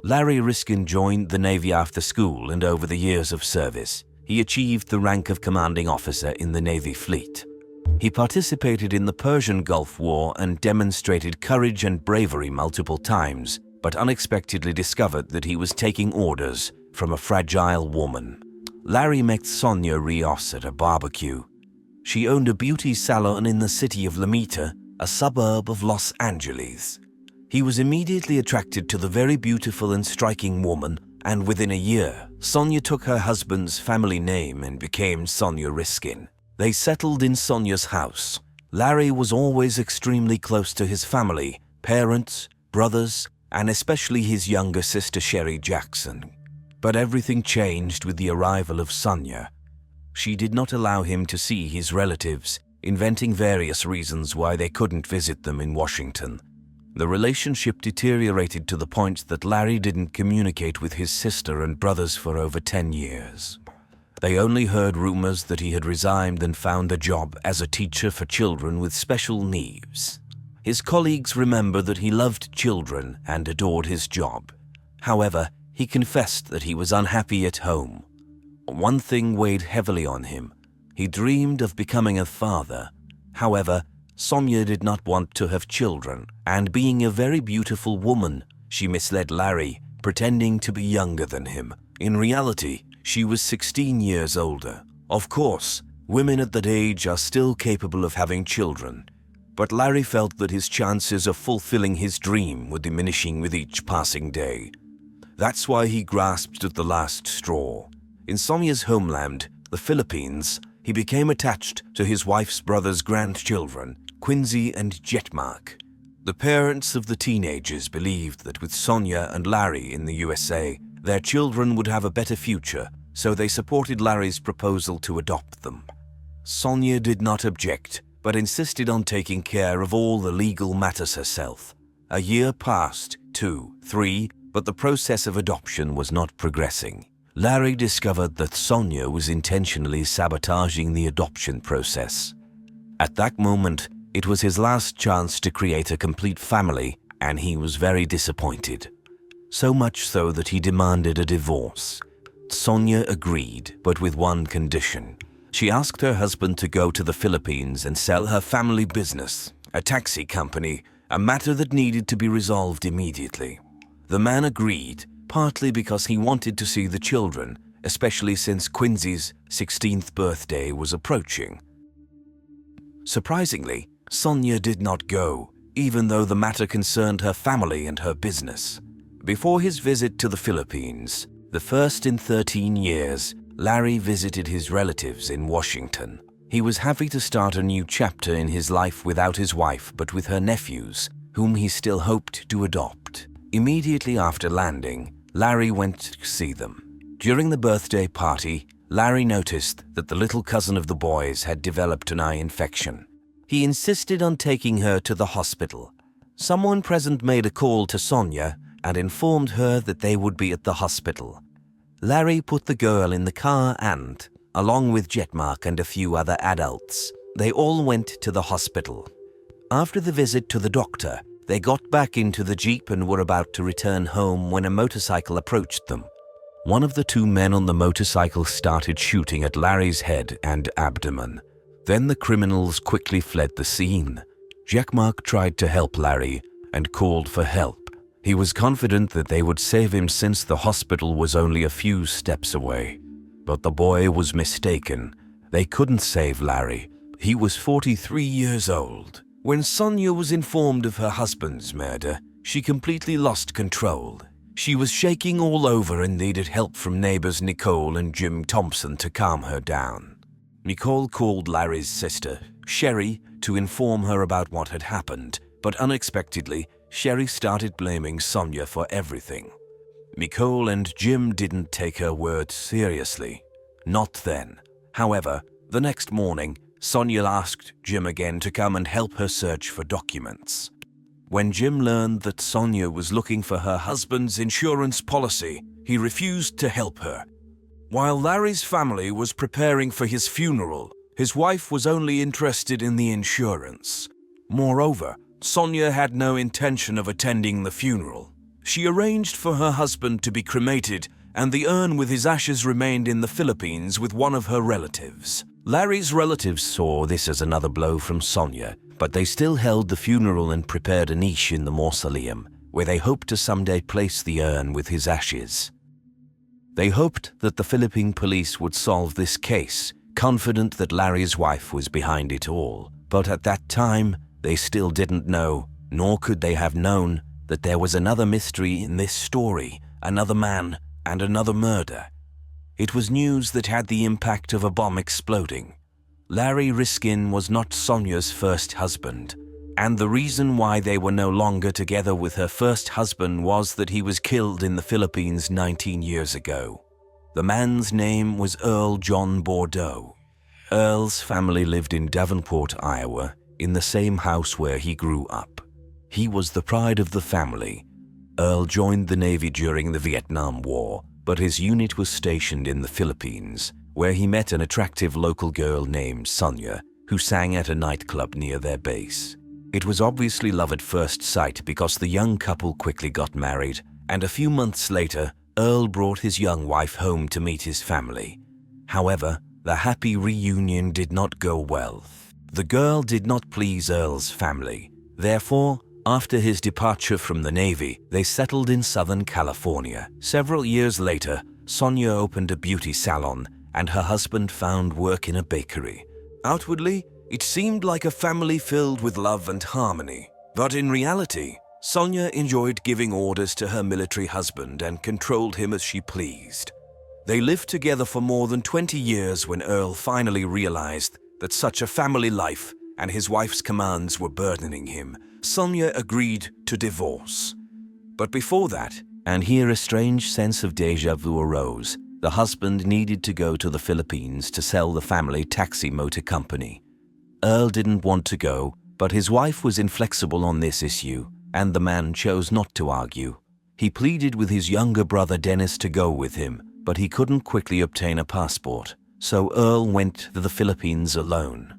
Larry Riskin joined the Navy after school, and over the years of service, he achieved the rank of commanding officer in the Navy fleet. He participated in the Persian Gulf War and demonstrated courage and bravery multiple times, but unexpectedly discovered that he was taking orders from a fragile woman. Larry met Sonia Rios at a barbecue. She owned a beauty salon in the city of Lomita, a suburb of Los Angeles. He was immediately attracted to the very beautiful and striking woman, and within a year, Sonia took her husband's family name and became Sonia Riskin. They settled in Sonia's house. Larry was always extremely close to his family, parents, brothers, and especially his younger sister Sherry Jackson. But everything changed with the arrival of Sonia. She did not allow him to see his relatives, inventing various reasons why they couldn't visit them in Washington. The relationship deteriorated to the point that Larry didn't communicate with his sister and brothers for over 10 years. They only heard rumors that he had resigned and found a job as a teacher for children with special needs. His colleagues remember that he loved children and adored his job. However, he confessed that he was unhappy at home. One thing weighed heavily on him. He dreamed of becoming a father. However, Sonia did not want to have children, and being a very beautiful woman, she misled Larry, pretending to be younger than him. In reality, she was 16 years older. Of course, women at that age are still capable of having children, but Larry felt that his chances of fulfilling his dream were diminishing with each passing day. That's why he grasped at the last straw. In Sonia's homeland, the Philippines, he became attached to his wife's brother's grandchildren, Quincy and Jetmark. The parents of the teenagers believed that with Sonia and Larry in the USA, their children would have a better future, so they supported Larry's proposal to adopt them. Sonia did not object, but insisted on taking care of all the legal matters herself. A year passed, 2, 3, but the process of adoption was not progressing. Larry discovered that Sonia was intentionally sabotaging the adoption process. At that moment, it was his last chance to create a complete family, and he was very disappointed. So much so that he demanded a divorce. Sonia agreed, but with one condition. She asked her husband to go to the Philippines and sell her family business, a taxi company, a matter that needed to be resolved immediately. The man agreed, partly because he wanted to see the children, especially since Quincy's 16th birthday was approaching. Surprisingly, Sonia did not go, even though the matter concerned her family and her business. Before his visit to the Philippines, the first in 13 years, Larry visited his relatives in Washington. He was happy to start a new chapter in his life without his wife but with her nephews, whom he still hoped to adopt. Immediately after landing, Larry went to see them. During the birthday party, Larry noticed that the little cousin of the boys had developed an eye infection. He insisted on taking her to the hospital. Someone present made a call to Sonia and informed her that they would be at the hospital. Larry put the girl in the car and, along with Jetmark and a few other adults, they all went to the hospital. After the visit to the doctor, they got back into the Jeep and were about to return home when a motorcycle approached them. One of the two men on the motorcycle started shooting at Larry's head and abdomen. Then the criminals quickly fled the scene. Jetmark tried to help Larry and called for help. He was confident that they would save him since the hospital was only a few steps away. But the boy was mistaken. They couldn't save Larry. He was 43 years old. When Sonia was informed of her husband's murder, she completely lost control. She was shaking all over and needed help from neighbors Nicole and Jim Thompson to calm her down. Nicole called Larry's sister, Sherry, to inform her about what had happened, but unexpectedly, Sherry started blaming Sonia for everything. Nicole and Jim didn't take her words seriously. Not then. However, the next morning, Sonia asked Jim again to come and help her search for documents. When Jim learned that Sonia was looking for her husband's insurance policy, he refused to help her. While Larry's family was preparing for his funeral, his wife was only interested in the insurance. Moreover, Sonia had no intention of attending the funeral. She arranged for her husband to be cremated, and the urn with his ashes remained in the Philippines with one of her relatives. Larry's relatives saw this as another blow from Sonia, but they still held the funeral and prepared a niche in the mausoleum, where they hoped to someday place the urn with his ashes. They hoped that the Philippine police would solve this case, confident that Larry's wife was behind it all. But at that time, they still didn't know, nor could they have known, that there was another mystery in this story, another man, and another murder. It was news that had the impact of a bomb exploding. Larry Riskin was not Sonia's first husband, and the reason why they were no longer together with her first husband was that he was killed in the Philippines 19 years ago. The man's name was Earl John Bordeaux. Earl's family lived in Davenport, Iowa, in the same house where he grew up. He was the pride of the family. Earl joined the Navy during the Vietnam War, but his unit was stationed in the Philippines, where he met an attractive local girl named Sonia, who sang at a nightclub near their base. It was obviously love at first sight because the young couple quickly got married, and a few months later, Earl brought his young wife home to meet his family. However, the happy reunion did not go well. The girl did not please Earl's family. Therefore, after his departure from the Navy, they settled in Southern California. Several years later, Sonia opened a beauty salon, and her husband found work in a bakery. Outwardly, it seemed like a family filled with love and harmony. But in reality, Sonia enjoyed giving orders to her military husband and controlled him as she pleased. They lived together for more than 20 years when Earl finally realized that such a family life and his wife's commands were burdening him. Sonia agreed to divorce. But before that, and here a strange sense of déjà vu arose, the husband needed to go to the Philippines to sell the family taxi motor company. Earl didn't want to go, but his wife was inflexible on this issue, and the man chose not to argue. He pleaded with his younger brother Dennis to go with him, but he couldn't quickly obtain a passport, so Earl went to the Philippines alone.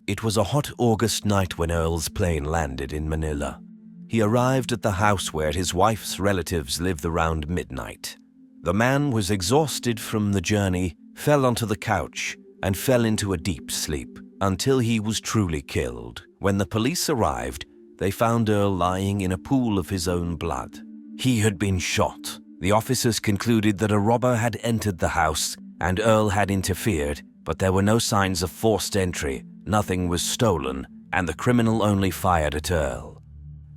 It was a hot August night when Earl's plane landed in Manila. He arrived at the house where his wife's relatives lived around midnight. The man was exhausted from the journey, fell onto the couch, and fell into a deep sleep until he was truly killed. When the police arrived, they found Earl lying in a pool of his own blood. He had been shot. The officers concluded that a robber had entered the house and Earl had interfered, but there were no signs of forced entry, nothing was stolen, and the criminal only fired at Earl.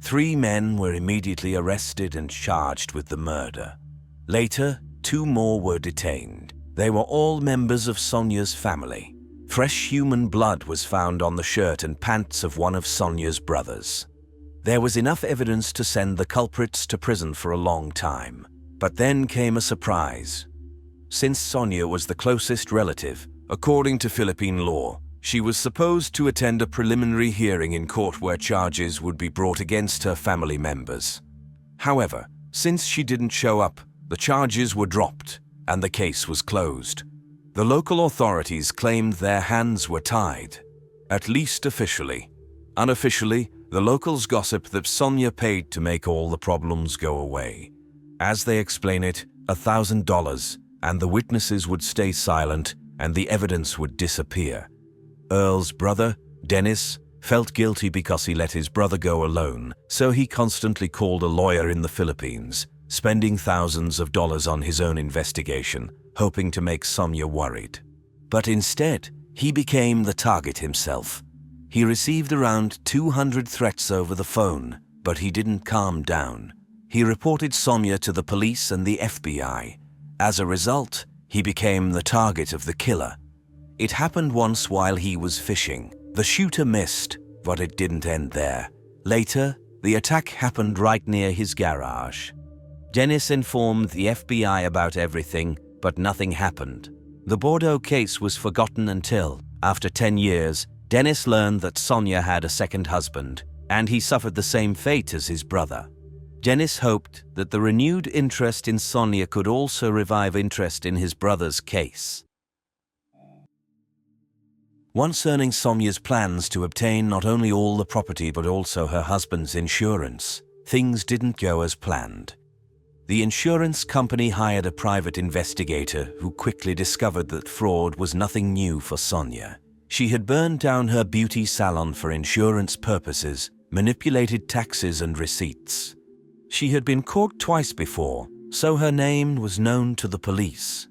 3 men were immediately arrested and charged with the murder. Later, 2 more were detained. They were all members of Sonia's family. Fresh human blood was found on the shirt and pants of one of Sonia's brothers. There was enough evidence to send the culprits to prison for a long time. But then came a surprise. Since Sonia was the closest relative, according to Philippine law, she was supposed to attend a preliminary hearing in court where charges would be brought against her family members. However, since she didn't show up, the charges were dropped and the case was closed. The local authorities claimed their hands were tied, at least officially. Unofficially, the locals gossip that Sonia paid to make all the problems go away. As they explain it, $1,000, and the witnesses would stay silent and the evidence would disappear. Earl's brother, Dennis, felt guilty because he let his brother go alone, so he constantly called a lawyer in the Philippines, spending thousands of dollars on his own investigation, hoping to make Sonia worried. But instead, he became the target himself. He received around 200 threats over the phone, but he didn't calm down. He reported Sonia to the police and the FBI. As a result, he became the target of the killer. It happened once while he was fishing. The shooter missed, but it didn't end there. Later, the attack happened right near his garage. Dennis informed the FBI about everything, but nothing happened. The Bordeaux case was forgotten until, after 10 years, Dennis learned that Sonia had a second husband, and he suffered the same fate as his brother. Dennis hoped that the renewed interest in Sonia could also revive interest in his brother's case. Once earning Sonia's plans to obtain not only all the property but also her husband's insurance, things didn't go as planned. The insurance company hired a private investigator who quickly discovered that fraud was nothing new for Sonia. She had burned down her beauty salon for insurance purposes, manipulated taxes and receipts. She had been caught twice before, so her name was known to the police.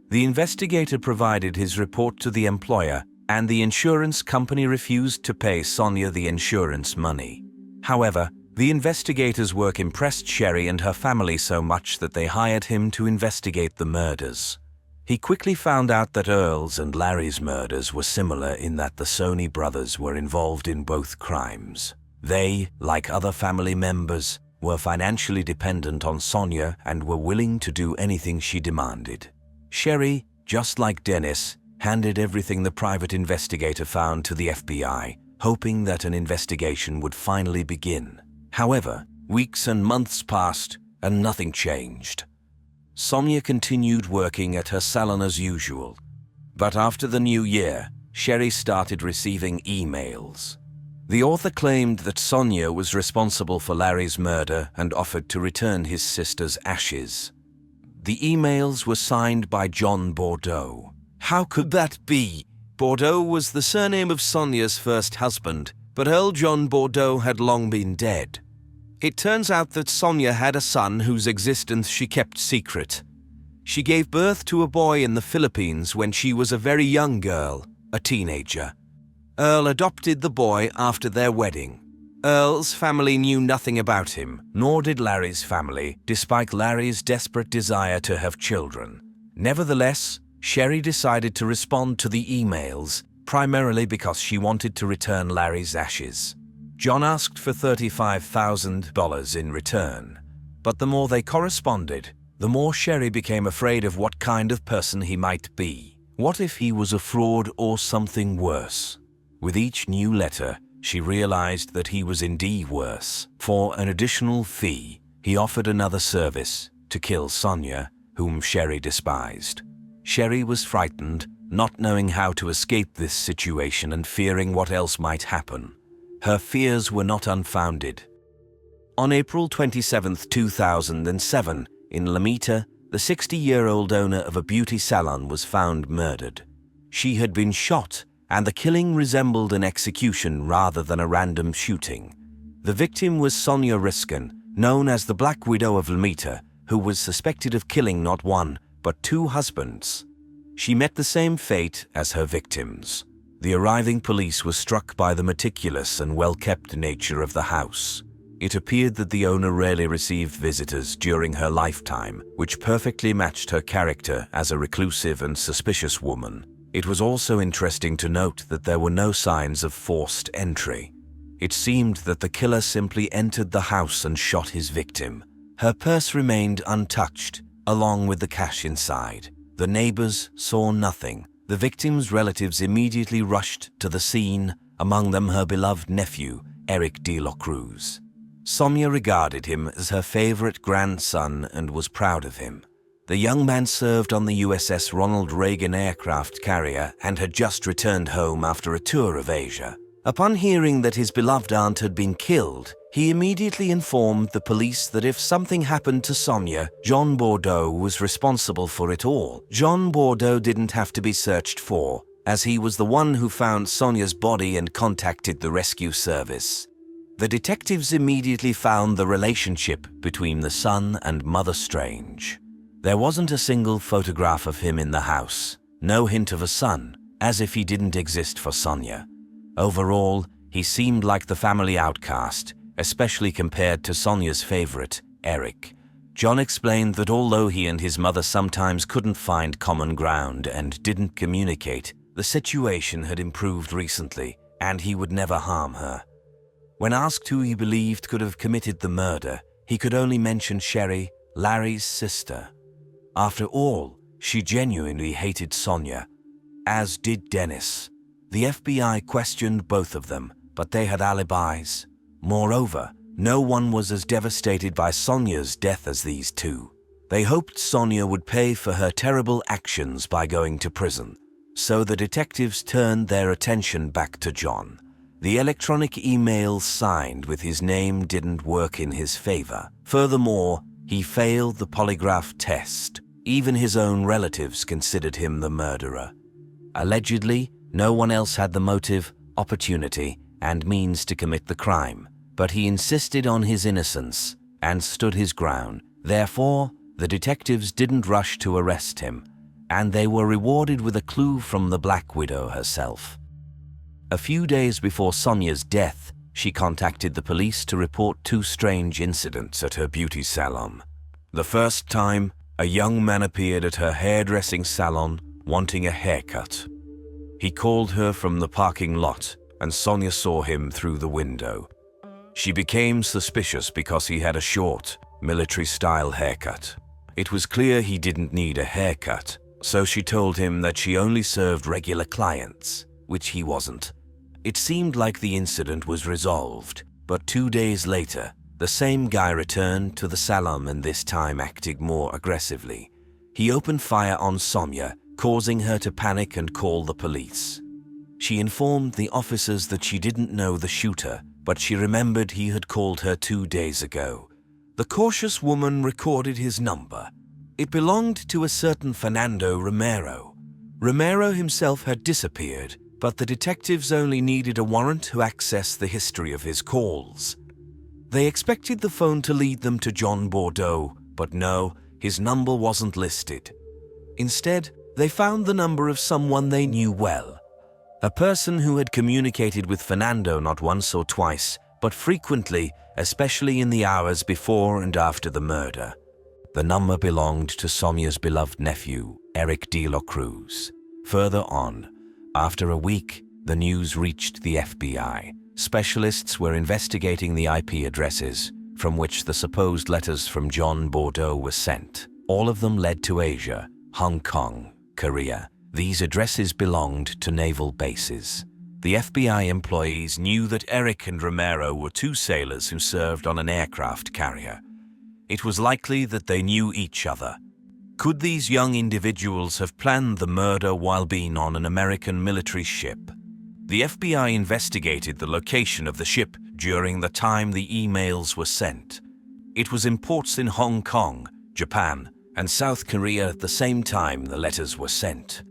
The investigator provided his report to the employer, and the insurance company refused to pay Sonia the insurance money. However, the investigator's work impressed Sherry and her family so much that they hired him to investigate the murders. He quickly found out that Earl's and Larry's murders were similar in that the Sony brothers were involved in both crimes. They, like other family members, were financially dependent on Sonia and were willing to do anything she demanded. Sherry, just like Dennis, handed everything the private investigator found to the FBI, hoping that an investigation would finally begin. However, weeks and months passed and nothing changed. Sonia continued working at her salon as usual. But after the new year, Sherry started receiving emails. The author claimed that Sonia was responsible for Larry's murder and offered to return his sister's ashes. The emails were signed by John Bordeaux. How could that be? Bordeaux was the surname of Sonia's first husband, but Earl John Bordeaux had long been dead. It turns out that Sonia had a son whose existence she kept secret. She gave birth to a boy in the Philippines when she was a very young girl, a teenager. Earl adopted the boy after their wedding. Earl's family knew nothing about him, nor did Larry's family, despite Larry's desperate desire to have children. Nevertheless, Sherry decided to respond to the emails, primarily because she wanted to return Larry's ashes. John asked for $35,000 in return, but the more they corresponded, the more Sherry became afraid of what kind of person he might be. What if he was a fraud or something worse? With each new letter, she realized that he was indeed worse. For an additional fee, he offered another service, to kill Sonia, whom Sherry despised. Sherry was frightened, not knowing how to escape this situation and fearing what else might happen. Her fears were not unfounded. On April 27, 2007, in Lomita, the 60-year-old owner of a beauty salon was found murdered. She had been shot, and the killing resembled an execution rather than a random shooting. The victim was Sonia Riskin, known as the Black Widow of Lomita, who was suspected of killing not one, but two husbands. She met the same fate as her victims. The arriving police were struck by the meticulous and well-kept nature of the house. It appeared that the owner rarely received visitors during her lifetime, which perfectly matched her character as a reclusive and suspicious woman. It was also interesting to note that there were no signs of forced entry. It seemed that the killer simply entered the house and shot his victim. Her purse remained untouched, along with the cash inside. The neighbors saw nothing. The victim's relatives immediately rushed to the scene, among them her beloved nephew, Eric de la Cruz. Sonia regarded him as her favorite grandson and was proud of him. The young man served on the USS Ronald Reagan aircraft carrier and had just returned home after a tour of Asia. Upon hearing that his beloved aunt had been killed, he immediately informed the police that if something happened to Sonia, John Bordeaux was responsible for it all. John Bordeaux didn't have to be searched for, as he was the one who found Sonia's body and contacted the rescue service. The detectives immediately found the relationship between the son and Mother Strange. There wasn't a single photograph of him in the house, no hint of a son, as if he didn't exist for Sonia. Overall, he seemed like the family outcast, especially compared to Sonia's favorite, Eric. John explained that although he and his mother sometimes couldn't find common ground and didn't communicate, the situation had improved recently, and he would never harm her. When asked who he believed could have committed the murder, he could only mention Sherry, Larry's sister. After all, she genuinely hated Sonia, as did Dennis. The FBI questioned both of them, but they had alibis. Moreover, no one was as devastated by Sonia's death as these two. They hoped Sonia would pay for her terrible actions by going to prison, so the detectives turned their attention back to John. The electronic emails signed with his name didn't work in his favor. Furthermore, he failed the polygraph test. Even his own relatives considered him the murderer. Allegedly, no one else had the motive, opportunity, and means to commit the crime, but he insisted on his innocence and stood his ground. Therefore, the detectives didn't rush to arrest him, and they were rewarded with a clue from the Black Widow herself. A few days before Sonia's death, she contacted the police to report two strange incidents at her beauty salon. The first time, a young man appeared at her hairdressing salon wanting a haircut. He called her from the parking lot, and Sonia saw him through the window. She became suspicious because he had a short, military-style haircut. It was clear he didn't need a haircut, so she told him that she only served regular clients, which he wasn't. It seemed like the incident was resolved, but 2 days later, the same guy returned to the salon and this time acting more aggressively. He opened fire on Sonia, causing her to panic and call the police. She informed the officers that she didn't know the shooter, but she remembered he had called her 2 days ago. The cautious woman recorded his number. It belonged to a certain Fernando Romero. Romero himself had disappeared, but the detectives only needed a warrant to access the history of his calls. They expected the phone to lead them to John Bordeaux, but no, his number wasn't listed. Instead, they found the number of someone they knew well. A person who had communicated with Fernando not once or twice, but frequently, especially in the hours before and after the murder. The number belonged to Sonia's beloved nephew, Eric de la Cruz. Further on, after a week, the news reached the FBI. Specialists were investigating the IP addresses from which the supposed letters from John Bordeaux were sent. All of them led to Asia, Hong Kong, Korea. These addresses belonged to naval bases. The FBI employees knew that Eric and Romero were two sailors who served on an aircraft carrier. It was likely that they knew each other. Could these young individuals have planned the murder while being on an American military ship? The FBI investigated the location of the ship during the time the emails were sent. It was in ports in Hong Kong, Japan, and South Korea at the same time the letters were sent.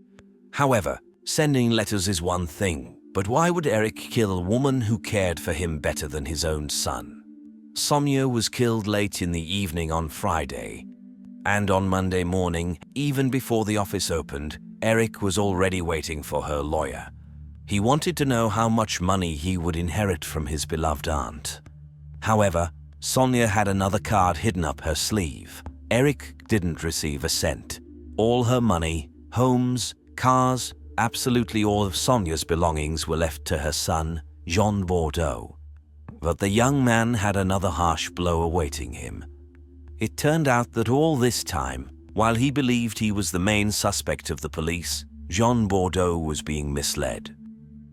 However, sending letters is one thing, but why would Eric kill a woman who cared for him better than his own son? Sonia was killed late in the evening on Friday. And on Monday morning, even before the office opened, Eric was already waiting for her lawyer. He wanted to know how much money he would inherit from his beloved aunt. However, Sonia had another card hidden up her sleeve. Eric didn't receive a cent. All her money, homes, cars, absolutely all of Sonia's belongings were left to her son, Jean Bordeaux. But the young man had another harsh blow awaiting him. It turned out that all this time, while he believed he was the main suspect of the police, Jean Bordeaux was being misled.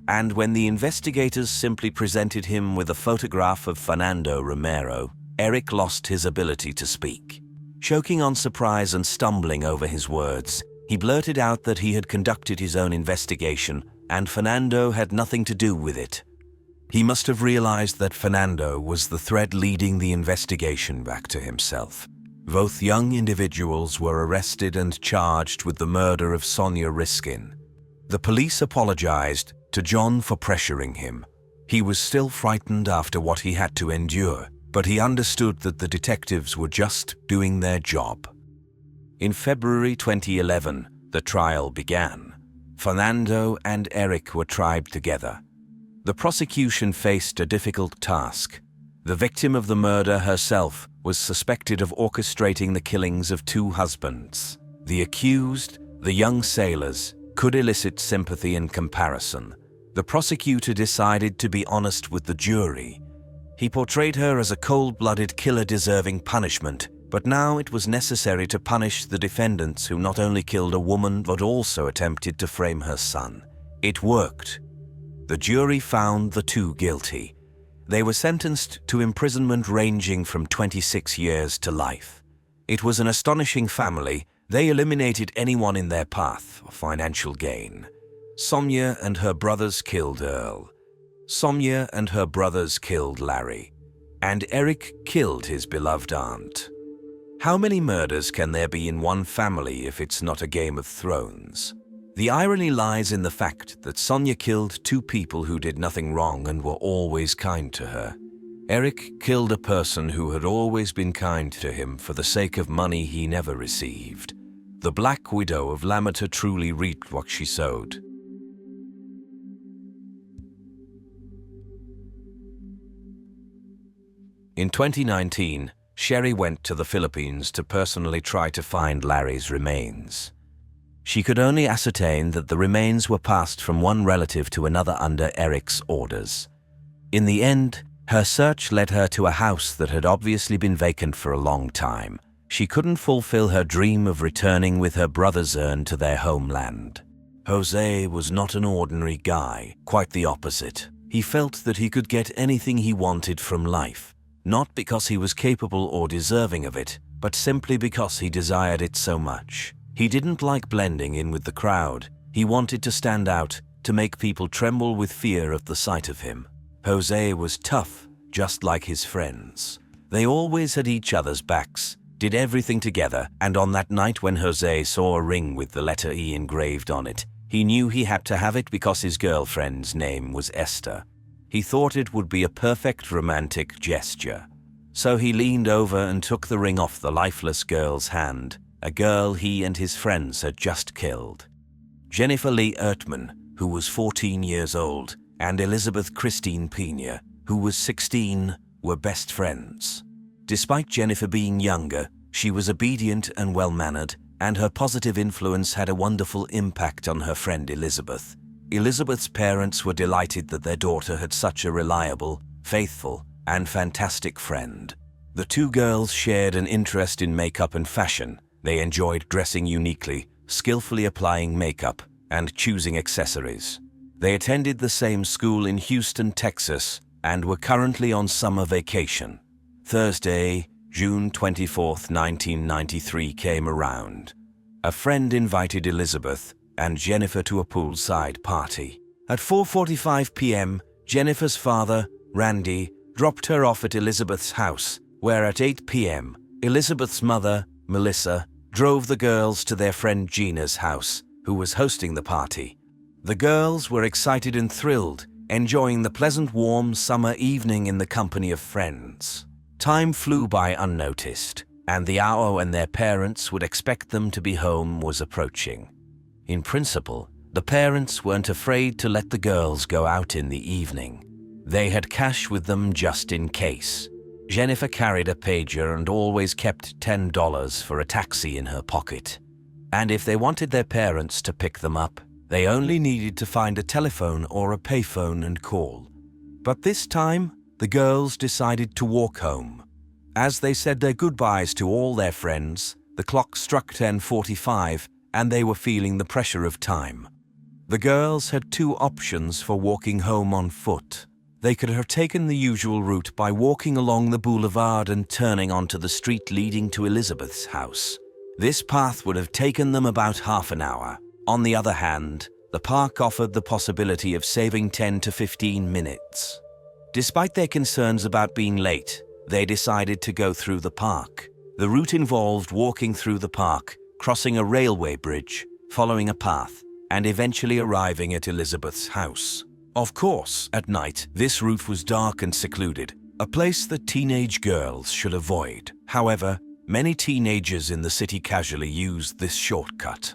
And when the investigators simply presented him with a photograph of Fernando Romero, Eric lost his ability to speak. Choking on surprise and stumbling over his words, he blurted out that he had conducted his own investigation and Fernando had nothing to do with it. He must have realized that Fernando was the thread leading the investigation back to himself. Both young individuals were arrested and charged with the murder of Sonia Riskin. The police apologized to John for pressuring him. He was still frightened after what he had to endure, but he understood that the detectives were just doing their job. In February 2011, the trial began. Fernando and Eric were tried together. The prosecution faced a difficult task. The victim of the murder herself was suspected of orchestrating the killings of two husbands. The accused, the young sailors, could elicit sympathy and comparison. The prosecutor decided to be honest with the jury. He portrayed her as a cold-blooded killer deserving punishment, but now it was necessary to punish the defendants who not only killed a woman but also attempted to frame her son. It worked. The jury found the two guilty. They were sentenced to imprisonment ranging from 26 years to life. It was an astonishing family. They eliminated anyone in their path for financial gain. Sonia and her brothers killed Earl. Sonia and her brothers killed Larry, and Eric killed his beloved aunt. How many murders can there be in one family if it's not a Game of Thrones? The irony lies in the fact that Sonia killed two people who did nothing wrong and were always kind to her. Eric killed a person who had always been kind to him for the sake of money he never received. The Black Widow of Lomita truly reaped what she sowed. In 2019, Sherry went to the Philippines to personally try to find Larry's remains. She could only ascertain that the remains were passed from one relative to another under Eric's orders. In the end, her search led her to a house that had obviously been vacant for a long time. She couldn't fulfill her dream of returning with her brother's urn to their homeland. Jose was not an ordinary guy, quite the opposite. He felt that he could get anything he wanted from life, not because he was capable or deserving of it, but simply because he desired it so much. He didn't like blending in with the crowd. He wanted to stand out, to make people tremble with fear at the sight of him. Jose was tough, just like his friends. They always had each other's backs, did everything together, and on that night when Jose saw a ring with the letter E engraved on it, he knew he had to have it because his girlfriend's name was Esther. He thought it would be a perfect romantic gesture. So he leaned over and took the ring off the lifeless girl's hand, a girl he and his friends had just killed. Jennifer Lee Ertman, who was 14 years old, and Elizabeth Christine Pena, who was 16, were best friends. Despite Jennifer being younger, she was obedient and well-mannered, and her positive influence had a wonderful impact on her friend Elizabeth. Elizabeth's parents were delighted that their daughter had such a reliable, faithful, and fantastic friend. The two girls shared an interest in makeup and fashion. They enjoyed dressing uniquely, skillfully applying makeup, and choosing accessories. They attended the same school in Houston, Texas, and were currently on summer vacation. Thursday, June 24, 1993 came around. A friend invited Elizabeth and Jennifer to a poolside party. At 4:45 p.m., Jennifer's father, Randy, dropped her off at Elizabeth's house, where at 8 p.m., Elizabeth's mother, Melissa, drove the girls to their friend Gina's house, who was hosting the party. The girls were excited and thrilled, enjoying the pleasant warm summer evening in the company of friends. Time flew by unnoticed, and the hour when their parents would expect them to be home was approaching. In principle, the parents weren't afraid to let the girls go out in the evening. They had cash with them just in case. Jennifer carried a pager and always kept $10 for a taxi in her pocket. And if they wanted their parents to pick them up, they only needed to find a telephone or a payphone and call. But this time, the girls decided to walk home. As they said their goodbyes to all their friends, the clock struck 10:45 and they were feeling the pressure of time. The girls had two options for walking home on foot. They could have taken the usual route by walking along the boulevard and turning onto the street leading to Elizabeth's house. This path would have taken them about half an hour. On the other hand, the park offered the possibility of saving 10 to 15 minutes. Despite their concerns about being late, they decided to go through the park. The route involved walking through the park, crossing a railway bridge, following a path, and eventually arriving at Elizabeth's house. Of course, at night, this route was dark and secluded, a place that teenage girls should avoid. However, many teenagers in the city casually used this shortcut.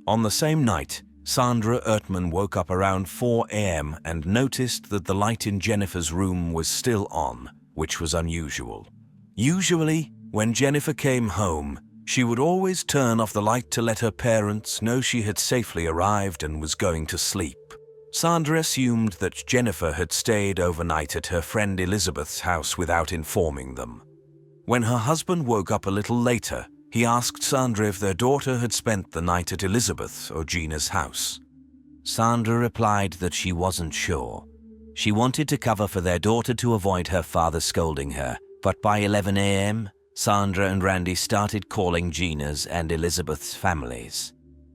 On the same night, Sandra Ertman woke up around 4 a.m. and noticed that the light in Jennifer's room was still on, which was unusual. Usually, when Jennifer came home, she would always turn off the light to let her parents know she had safely arrived and was going to sleep. Sandra assumed that Jennifer had stayed overnight at her friend Elizabeth's house without informing them. When her husband woke up a little later, he asked Sandra if their daughter had spent the night at Elizabeth's or Gina's house. Sandra replied that she wasn't sure. She wanted to cover for their daughter to avoid her father scolding her, but by 11 a.m., Sandra and Randy started calling Gina's and Elizabeth's families.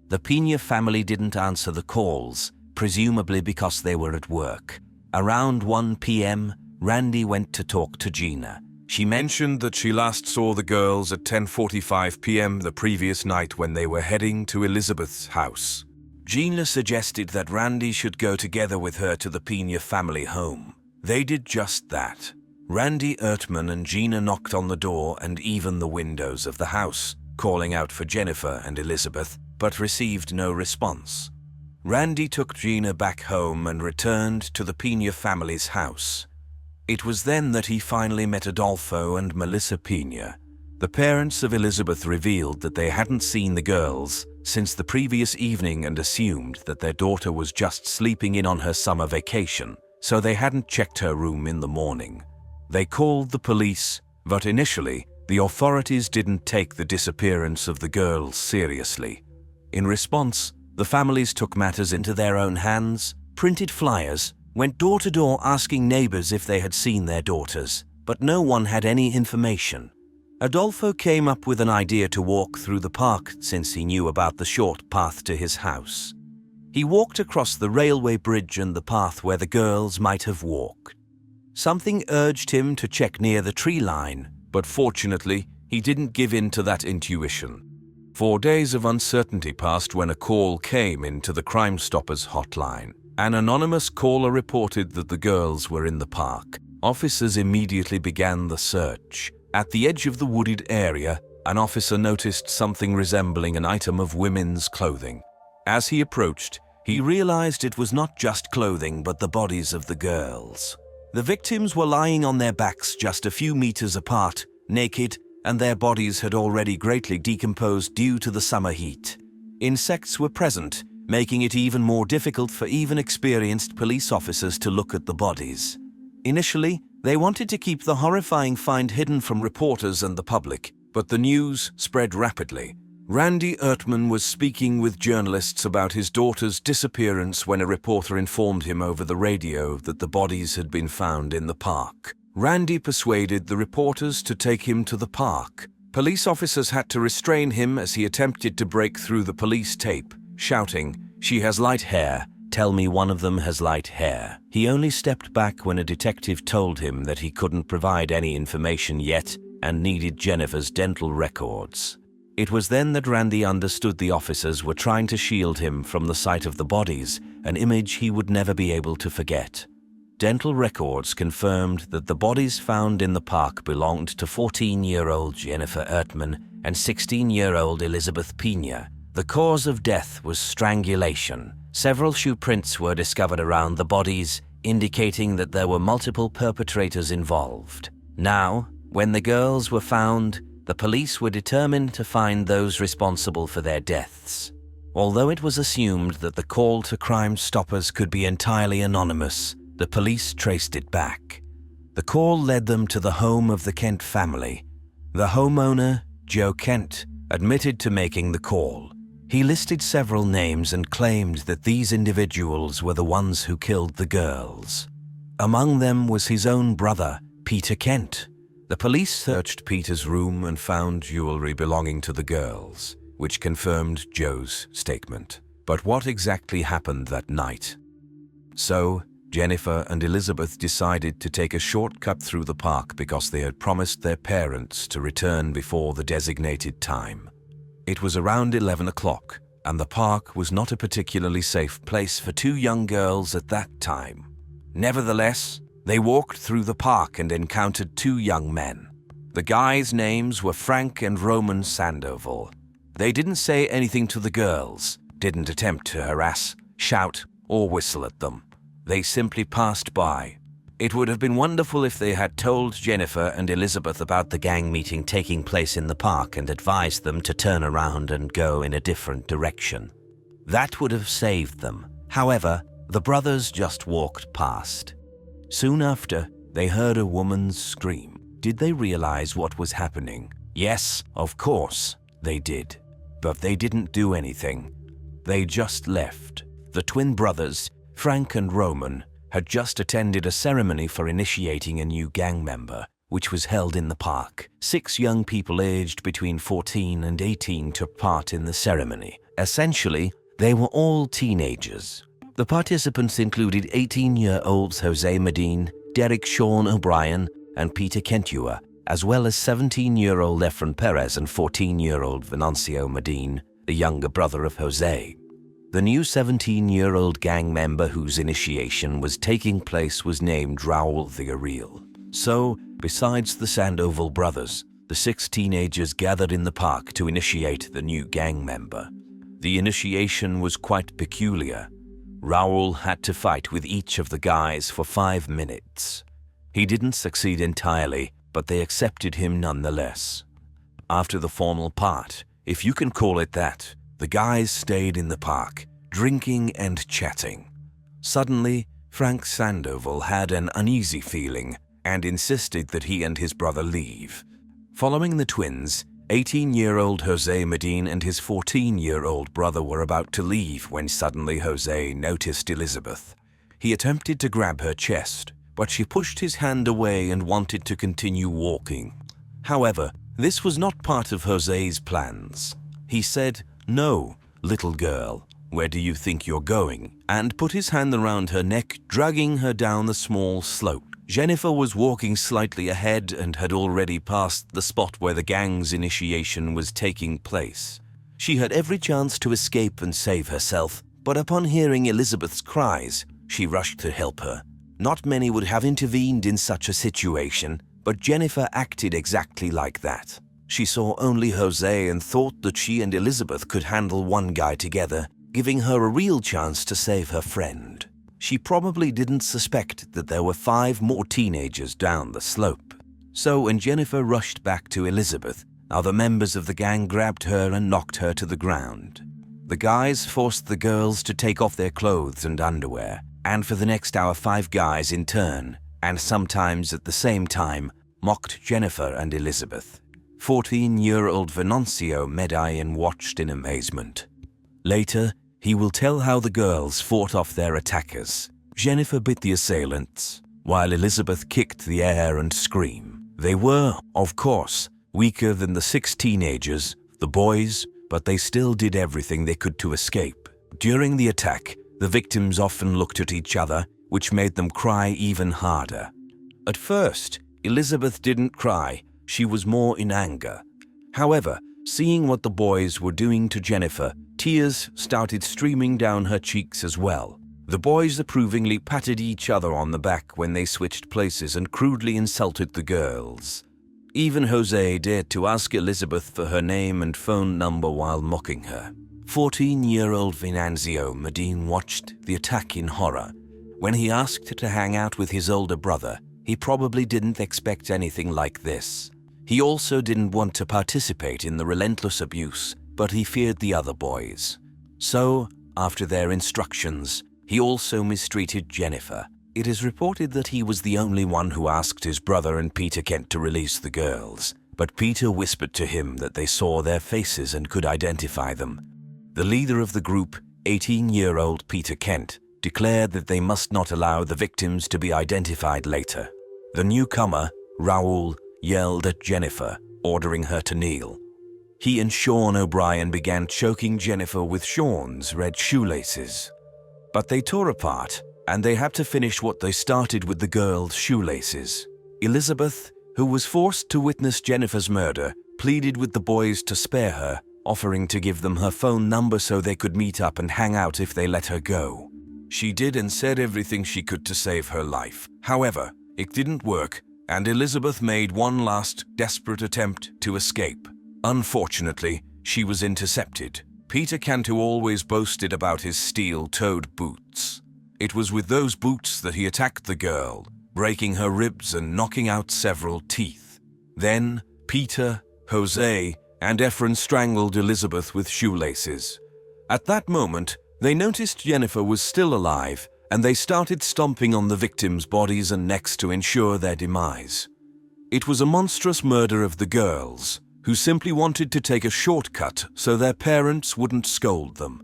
The Pena family didn't answer the calls, presumably because they were at work. Around 1 p.m., Randy went to talk to Gina. She mentioned that she last saw the girls at 10:45 p.m. the previous night when they were heading to Elizabeth's house. Gina suggested that Randy should go together with her to the Pena family home. They did just that. Randy Ertman and Gina knocked on the door and even the windows of the house, calling out for Jennifer and Elizabeth, but received no response. Randy took Gina back home and returned to the Pena family's house. It was then that he finally met Adolfo and Melissa Pena. The parents of Elizabeth revealed that they hadn't seen the girls since the previous evening and assumed that their daughter was just sleeping in on her summer vacation, so they hadn't checked her room in the morning. They called the police, but initially, the authorities didn't take the disappearance of the girls seriously. In response, the families took matters into their own hands, printed flyers, went door to door asking neighbors if they had seen their daughters, but no one had any information. Adolfo came up with an idea to walk through the park since he knew about the short path to his house. He walked across the railway bridge and the path where the girls might have walked. Something urged him to check near the tree line, but fortunately, he didn't give in to that intuition. 4 days of uncertainty passed when a call came into the Crime Stoppers hotline. An anonymous caller reported that the girls were in the park. Officers immediately began the search. At the edge of the wooded area, an officer noticed something resembling an item of women's clothing. As he approached, he realized it was not just clothing but the bodies of the girls. The victims were lying on their backs just a few meters apart, naked, and their bodies had already greatly decomposed due to the summer heat. Insects were present, making it even more difficult for even experienced police officers to look at the bodies. Initially, they wanted to keep the horrifying find hidden from reporters and the public, but the news spread rapidly. Randy Ertman was speaking with journalists about his daughter's disappearance when a reporter informed him over the radio that the bodies had been found in the park. Randy persuaded the reporters to take him to the park. Police officers had to restrain him as he attempted to break through the police tape, shouting, "She has light hair. Tell me one of them has light hair." He only stepped back when a detective told him that he couldn't provide any information yet and needed Jennifer's dental records. It was then that Randy understood the officers were trying to shield him from the sight of the bodies, an image he would never be able to forget. Dental records confirmed that the bodies found in the park belonged to 14-year-old Jennifer Ertman and 16-year-old Elizabeth Pena. The cause of death was strangulation. Several shoe prints were discovered around the bodies, indicating that there were multiple perpetrators involved. Now, when the girls were found, the police were determined to find those responsible for their deaths. Although it was assumed that the call to Crime Stoppers could be entirely anonymous, the police traced it back. The call led them to the home of the Kent family. The homeowner, Joe Kent, admitted to making the call. He listed several names and claimed that these individuals were the ones who killed the girls. Among them was his own brother, Peter Kent. The police searched Peter's room and found jewelry belonging to the girls, which confirmed Joe's statement. But what exactly happened that night? So, Jennifer and Elizabeth decided to take a shortcut through the park because they had promised their parents to return before the designated time. It was around 11 o'clock, and the park was not a particularly safe place for two young girls at that time. Nevertheless, they walked through the park and encountered two young men. The guys' names were Frank and Roman Sandoval. They didn't say anything to the girls, didn't attempt to harass, shout, or whistle at them. They simply passed by. It would have been wonderful if they had told Jennifer and Elizabeth about the gang meeting taking place in the park and advised them to turn around and go in a different direction. That would have saved them. However, the brothers just walked past. Soon after, they heard a woman's scream. Did they realize what was happening? Yes, of course, they did. But they didn't do anything. They just left. The twin brothers, Frank and Roman, had just attended a ceremony for initiating a new gang member, which was held in the park. 6 young people aged between 14 and 18 took part in the ceremony. Essentially, they were all teenagers. The participants included 18-year-olds Jose Medine, Derek Sean O'Brien, and Peter Kentua, as well as 17-year-old Efren Perez and 14-year-old Venancio Medine, the younger brother of Jose. The new 17-year-old gang member whose initiation was taking place was named Raul the Ariel. So, besides the Sandoval brothers, the 6 teenagers gathered in the park to initiate the new gang member. The initiation was quite peculiar. Raul had to fight with each of the guys for 5 minutes. He didn't succeed entirely, but they accepted him nonetheless. After the formal part, if you can call it that, the guys stayed in the park, drinking and chatting. Suddenly, Frank Sandoval had an uneasy feeling and insisted that he and his brother leave. Following the twins, 18-year-old Jose Medine and his 14-year-old brother were about to leave when suddenly Jose noticed Elizabeth. He attempted to grab her chest, but she pushed his hand away and wanted to continue walking. However, this was not part of Jose's plans. He said, "No, little girl, where do you think you're going?" and put his hand around her neck, dragging her down the small slope. Jennifer was walking slightly ahead and had already passed the spot where the gang's initiation was taking place. She had every chance to escape and save herself, but upon hearing Elizabeth's cries, she rushed to help her. Not many would have intervened in such a situation, but Jennifer acted exactly like that. She saw only Jose and thought that she and Elizabeth could handle one guy together, giving her a real chance to save her friend. She probably didn't suspect that there were 5 more teenagers down the slope. So when Jennifer rushed back to Elizabeth, other members of the gang grabbed her and knocked her to the ground. The guys forced the girls to take off their clothes and underwear, and for the next hour 5 guys in turn, and sometimes at the same time, mocked Jennifer and Elizabeth. 14-year-old Venancio Medine watched in amazement. Later, he will tell how the girls fought off their attackers. Jennifer bit the assailants, while Elizabeth kicked the air and screamed. They were, of course, weaker than the 6 teenagers, the boys, but they still did everything they could to escape. During the attack, the victims often looked at each other, which made them cry even harder. At first, Elizabeth didn't cry, she was more in anger. However, seeing what the boys were doing to Jennifer, tears started streaming down her cheeks as well. The boys approvingly patted each other on the back when they switched places and crudely insulted the girls. Even Jose dared to ask Elizabeth for her name and phone number while mocking her. 14-year-old Venancio Medine watched the attack in horror. When he asked to hang out with his older brother, he probably didn't expect anything like this. He also didn't want to participate in the relentless abuse, but he feared the other boys. So, after their instructions, he also mistreated Jennifer. It is reported that he was the only one who asked his brother and Peter Kent to release the girls, but Peter whispered to him that they saw their faces and could identify them. The leader of the group, 18-year-old Peter Kent, declared that they must not allow the victims to be identified later. The newcomer, Raul, yelled at Jennifer, ordering her to kneel. He and Sean O'Brien began choking Jennifer with Sean's red shoelaces. But they tore apart, and they had to finish what they started with the girls' shoelaces. Elizabeth, who was forced to witness Jennifer's murder, pleaded with the boys to spare her, offering to give them her phone number so they could meet up and hang out if they let her go. She did and said everything she could to save her life. However, it didn't work, and Elizabeth made one last desperate attempt to escape. Unfortunately, she was intercepted. Peter Cantu always boasted about his steel-toed boots. It was with those boots that he attacked the girl, breaking her ribs and knocking out several teeth. Then, Peter, Jose, and Efren strangled Elizabeth with shoelaces. At that moment, they noticed Jennifer was still alive, and they started stomping on the victims' bodies and necks to ensure their demise. It was a monstrous murder of the girls, who simply wanted to take a shortcut so their parents wouldn't scold them.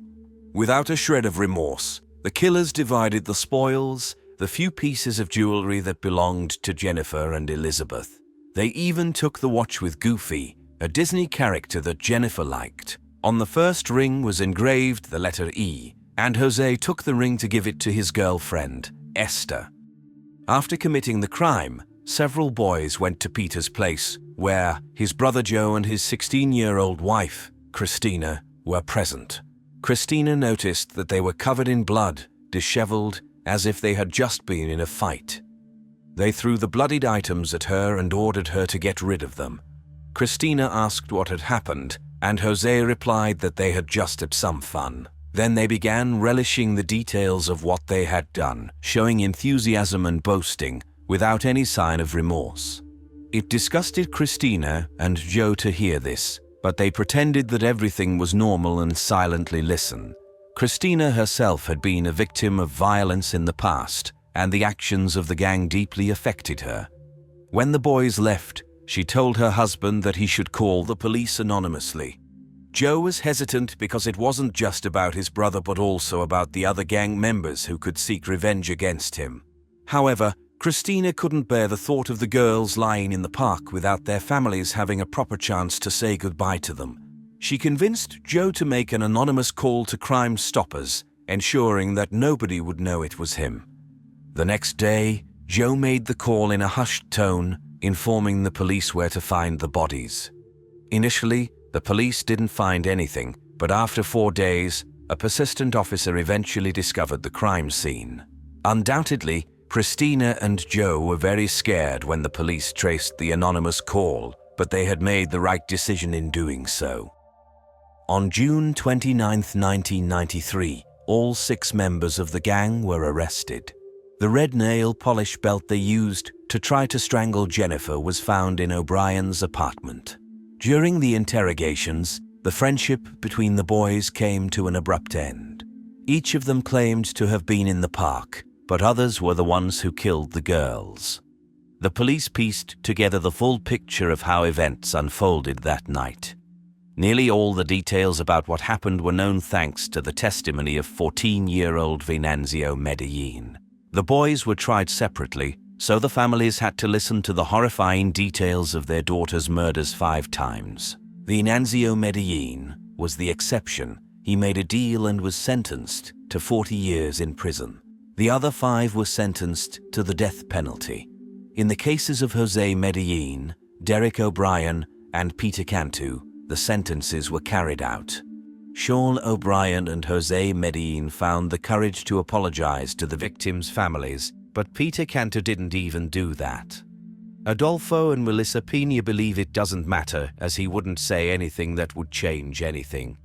Without a shred of remorse, the killers divided the spoils, the few pieces of jewelry that belonged to Jennifer and Elizabeth. They even took the watch with Goofy, a Disney character that Jennifer liked. On the first ring was engraved the letter E, and Jose took the ring to give it to his girlfriend, Esther. After committing the crime, several boys went to Peter's place, where his brother Joe and his 16-year-old wife, Christina, were present. Christina noticed that they were covered in blood, disheveled, as if they had just been in a fight. They threw the bloodied items at her and ordered her to get rid of them. Christina asked what had happened, and Jose replied that they had just had some fun. Then they began relishing the details of what they had done, showing enthusiasm and boasting, without any sign of remorse. It disgusted Christina and Joe to hear this, but they pretended that everything was normal and silently listened. Christina herself had been a victim of violence in the past, and the actions of the gang deeply affected her. When the boys left, she told her husband that he should call the police anonymously. Joe was hesitant because it wasn't just about his brother but also about the other gang members who could seek revenge against him. However, Christina couldn't bear the thought of the girls lying in the park without their families having a proper chance to say goodbye to them. She convinced Joe to make an anonymous call to Crime Stoppers, ensuring that nobody would know it was him. The next day, Joe made the call in a hushed tone, informing the police where to find the bodies. Initially, the police didn't find anything, but after 4 days, a persistent officer eventually discovered the crime scene. Undoubtedly, Christina and Joe were very scared when the police traced the anonymous call, but they had made the right decision in doing so. On June 29, 1993, all 6 members of the gang were arrested. The red nail polish belt they used to try to strangle Jennifer was found in O'Brien's apartment. During the interrogations, the friendship between the boys came to an abrupt end. Each of them claimed to have been in the park, but others were the ones who killed the girls. The police pieced together the full picture of how events unfolded that night. Nearly all the details about what happened were known thanks to the testimony of 14-year-old Venanzio Medellin. The boys were tried separately, so the families had to listen to the horrifying details of their daughter's murders 5 times. Venanzio Medellin was the exception. He made a deal and was sentenced to 40 years in prison. The other 5 were sentenced to the death penalty. In the cases of Jose Medellin, Derek O'Brien, and Peter Cantu, the sentences were carried out. Sean O'Brien and Jose Medellin found the courage to apologize to the victims' families, but Peter Cantu didn't even do that. Adolfo and Melissa Pena believe it doesn't matter, as he wouldn't say anything that would change anything.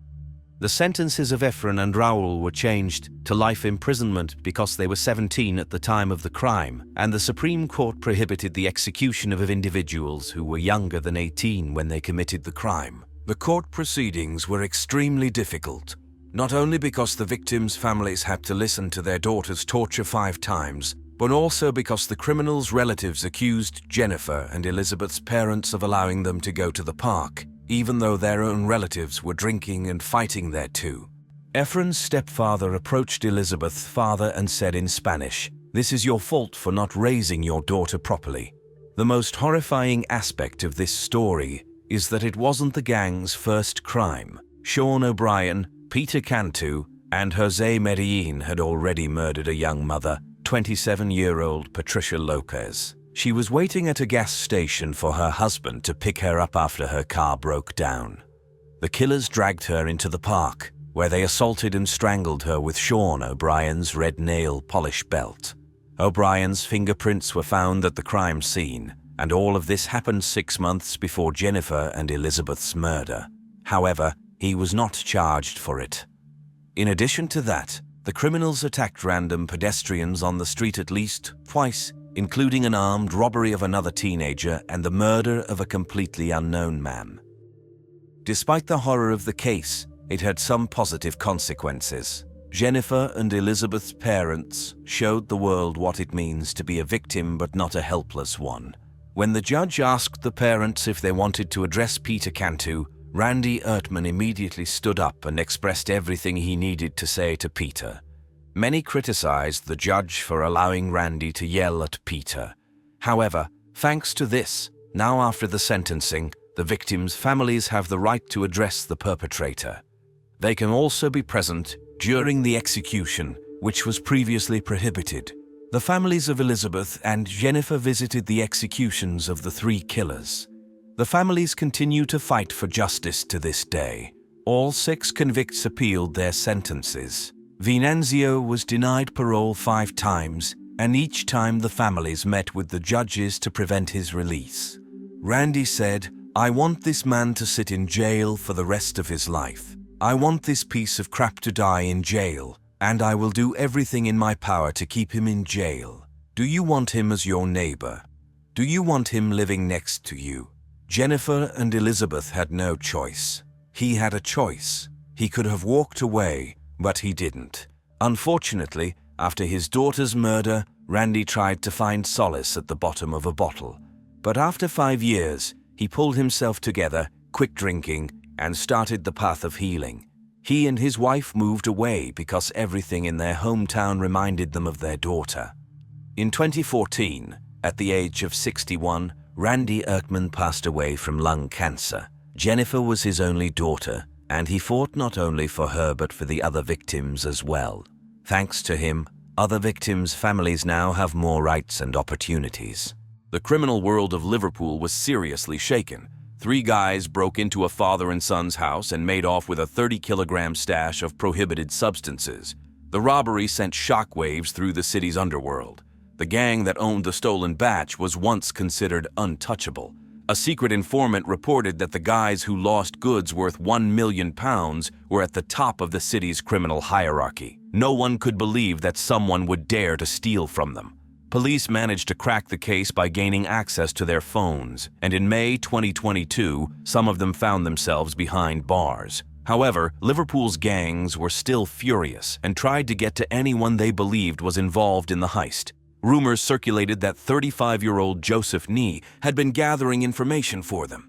The sentences of Efren and Raul were changed to life imprisonment because they were 17 at the time of the crime, and the Supreme Court prohibited the execution of individuals who were younger than 18 when they committed the crime. The court proceedings were extremely difficult, not only because the victims' families had to listen to their daughters' torture 5 times, but also because the criminals' relatives accused Jennifer and Elizabeth's parents of allowing them to go to the park, even though their own relatives were drinking and fighting there too. Efren's stepfather approached Elizabeth's father and said in Spanish, "This is your fault for not raising your daughter properly." The most horrifying aspect of this story is that it wasn't the gang's first crime. Sean O'Brien, Peter Cantu, and Jose Medellin had already murdered a young mother, 27-year-old Patricia Lopez. She was waiting at a gas station for her husband to pick her up after her car broke down. The killers dragged her into the park, where they assaulted and strangled her with Sean O'Brien's red nail polish belt. O'Brien's fingerprints were found at the crime scene, and all of this happened 6 months before Jennifer and Elizabeth's murder. However, he was not charged for it. In addition to that, the criminals attacked random pedestrians on the street at least twice, including an armed robbery of another teenager and the murder of a completely unknown man. Despite the horror of the case, it had some positive consequences. Jennifer and Elizabeth's parents showed the world what it means to be a victim but not a helpless one. When the judge asked the parents if they wanted to address Peter Cantu, Randy Ertman immediately stood up and expressed everything he needed to say to Peter. Many criticized the judge for allowing Randy to yell at Peter. However, thanks to this, now after the sentencing, the victims' families have the right to address the perpetrator. They can also be present During the execution, which was previously prohibited, the families of Elizabeth and Jennifer visited the executions of the three killers. The families continue to fight for justice to this day. All 6 convicts appealed their sentences. Venanzio was denied parole 5 times, and each time the families met with the judges to prevent his release. Randy said, "I want this man to sit in jail for the rest of his life. I want this piece of crap to die in jail, and I will do everything in my power to keep him in jail. Do you want him as your neighbor? Do you want him living next to you?" Jennifer and Elizabeth had no choice. He had a choice. He could have walked away, but he didn't. Unfortunately, after his daughter's murder, Randy tried to find solace at the bottom of a bottle. But after 5 years, he pulled himself together, quit drinking, and started the path of healing. He and his wife moved away because everything in their hometown reminded them of their daughter. In 2014, at the age of 61, Randy Erkman passed away from lung cancer. Jennifer was his only daughter, and he fought not only for her but for the other victims as well. Thanks to him, other victims' families now have more rights and opportunities. The criminal world of Liverpool was seriously shaken. 3 guys broke into a father and son's house and made off with a 30-kilogram stash of prohibited substances. The robbery sent shockwaves through the city's underworld. The gang that owned the stolen batch was once considered untouchable. A secret informant reported that the guys who lost goods worth £1 million were at the top of the city's criminal hierarchy. No one could believe that someone would dare to steal from them. Police managed to crack the case by gaining access to their phones, and in May 2022, some of them found themselves behind bars. However, Liverpool's gangs were still furious and tried to get to anyone they believed was involved in the heist. Rumors circulated that 35-year-old Joseph Nee had been gathering information for them.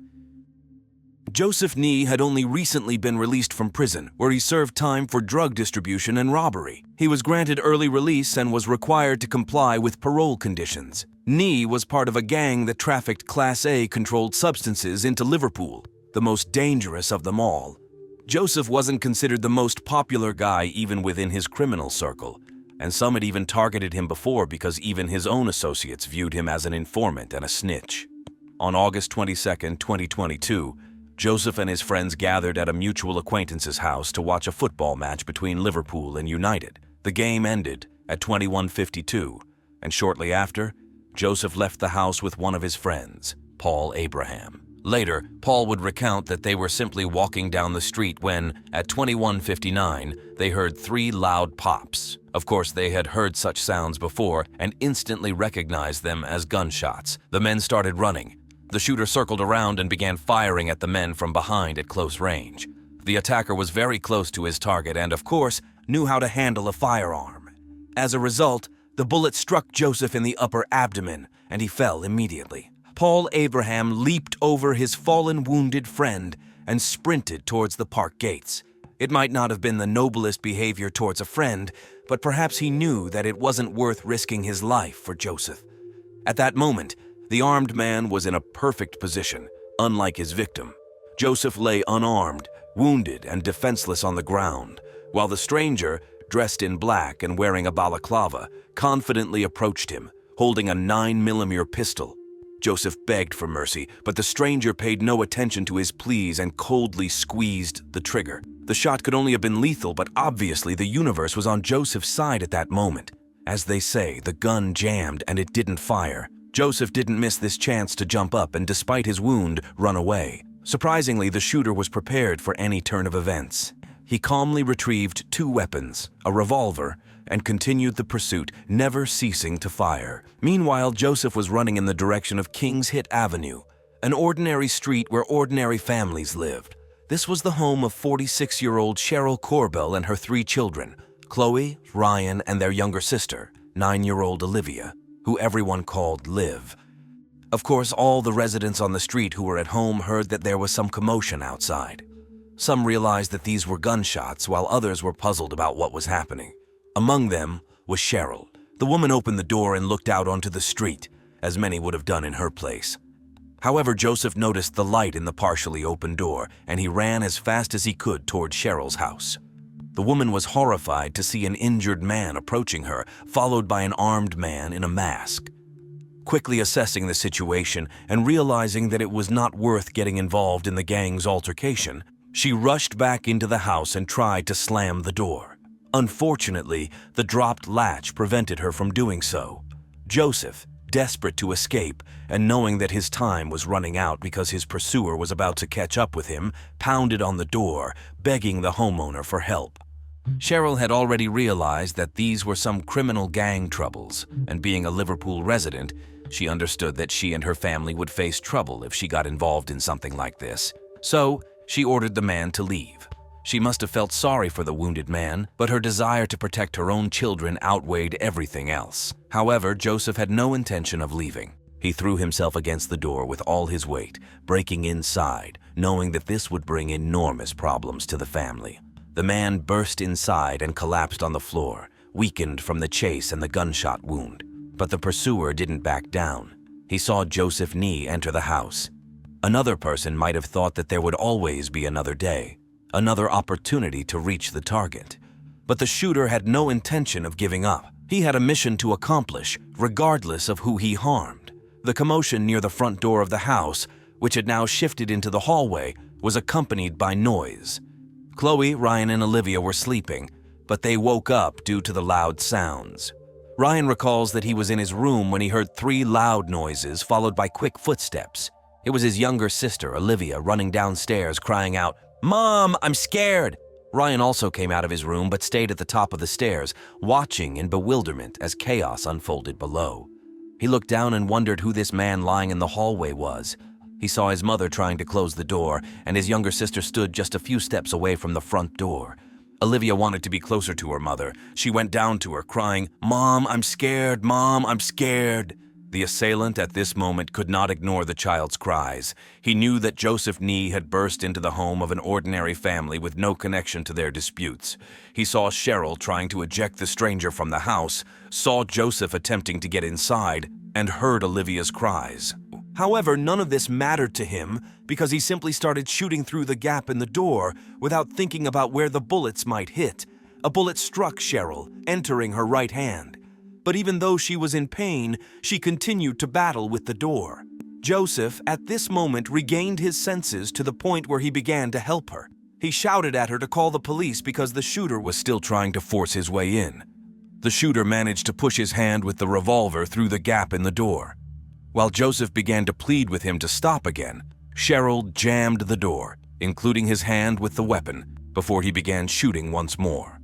Joseph Nee had only recently been released from prison, where he served time for drug distribution and robbery. He was granted early release and was required to comply with parole conditions. Nee was part of a gang that trafficked Class A controlled substances into Liverpool, the most dangerous of them all. Joseph wasn't considered the most popular guy even within his criminal circle, and some had even targeted him before because even his own associates viewed him as an informant and a snitch. On August 22, 2022, Joseph and his friends gathered at a mutual acquaintance's house to watch a football match between Liverpool and United. The game ended at 21:52, and shortly after, Joseph left the house with one of his friends, Paul Abraham. Later, Paul would recount that they were simply walking down the street when, at 21:59, they heard 3 loud pops. Of course, they had heard such sounds before and instantly recognized them as gunshots. The men started running. The shooter circled around and began firing at the men from behind at close range. The attacker was very close to his target and, of course, knew how to handle a firearm. As a result, the bullet struck Joseph in the upper abdomen, and he fell immediately. Paul Abraham leaped over his fallen wounded friend and sprinted towards the park gates. It might not have been the noblest behavior towards a friend, but perhaps he knew that it wasn't worth risking his life for Joseph. At that moment, the armed man was in a perfect position, unlike his victim. Joseph lay unarmed, wounded, and defenseless on the ground, while the stranger, dressed in black and wearing a balaclava, confidently approached him, holding a 9mm pistol. Joseph begged for mercy, but the stranger paid no attention to his pleas and coldly squeezed the trigger. The shot could only have been lethal, but obviously the universe was on Joseph's side at that moment. As they say, the gun jammed and it didn't fire. Joseph didn't miss this chance to jump up and, despite his wound, run away. Surprisingly, the shooter was prepared for any turn of events. He calmly retrieved 2 weapons, a revolver, and continued the pursuit, never ceasing to fire. Meanwhile, Joseph was running in the direction of King's Hit Avenue, an ordinary street where ordinary families lived. This was the home of 46-year-old Cheryl Corbell and her 3 children, Chloe, Ryan, and their younger sister, 9-year-old Olivia, who everyone called Liv. Of course, all the residents on the street who were at home heard that there was some commotion outside. Some realized that these were gunshots, while others were puzzled about what was happening. Among them was Cheryl. The woman opened the door and looked out onto the street, as many would have done in her place. However, Joseph noticed the light in the partially open door, and he ran as fast as he could toward Cheryl's house. The woman was horrified to see an injured man approaching her, followed by an armed man in a mask. Quickly assessing the situation and realizing that it was not worth getting involved in the gang's altercation, she rushed back into the house and tried to slam the door. Unfortunately, the dropped latch prevented her from doing so. Joseph, desperate to escape and knowing that his time was running out because his pursuer was about to catch up with him, pounded on the door, begging the homeowner for help. Cheryl had already realized that these were some criminal gang troubles, and being a Liverpool resident, she understood that she and her family would face trouble if she got involved in something like this. So, she ordered the man to leave. She must have felt sorry for the wounded man, but her desire to protect her own children outweighed everything else. However, Joseph had no intention of leaving. He threw himself against the door with all his weight, breaking inside, knowing that this would bring enormous problems to the family. The man burst inside and collapsed on the floor, weakened from the chase and the gunshot wound. But the pursuer didn't back down. He saw Joseph Nee enter the house. Another person might have thought that there would always be another day, another opportunity to reach the target. But the shooter had no intention of giving up. He had a mission to accomplish, regardless of who he harmed. The commotion near the front door of the house, which had now shifted into the hallway, was accompanied by noise. Chloe, Ryan, and Olivia were sleeping, but they woke up due to the loud sounds. Ryan recalls that he was in his room when he heard 3 loud noises followed by quick footsteps. It was his younger sister, Olivia, running downstairs crying out, "Mom, I'm scared!" Ryan also came out of his room but stayed at the top of the stairs, watching in bewilderment as chaos unfolded below. He looked down and wondered who this man lying in the hallway was. He saw his mother trying to close the door, and his younger sister stood just a few steps away from the front door. Olivia wanted to be closer to her mother. She went down to her, crying, "Mom, I'm scared! Mom, I'm scared!" The assailant at this moment could not ignore the child's cries. He knew that Joseph Nee had burst into the home of an ordinary family with no connection to their disputes. He saw Cheryl trying to eject the stranger from the house, saw Joseph attempting to get inside, and heard Olivia's cries. However, none of this mattered to him because he simply started shooting through the gap in the door without thinking about where the bullets might hit. A bullet struck Cheryl, entering her right hand. But even though she was in pain, she continued to battle with the door. Joseph, at this moment, regained his senses to the point where he began to help her. He shouted at her to call the police because the shooter was still trying to force his way in. The shooter managed to push his hand with the revolver through the gap in the door. While Joseph began to plead with him to stop again, Cheryl jammed the door, including his hand with the weapon, before he began shooting once more.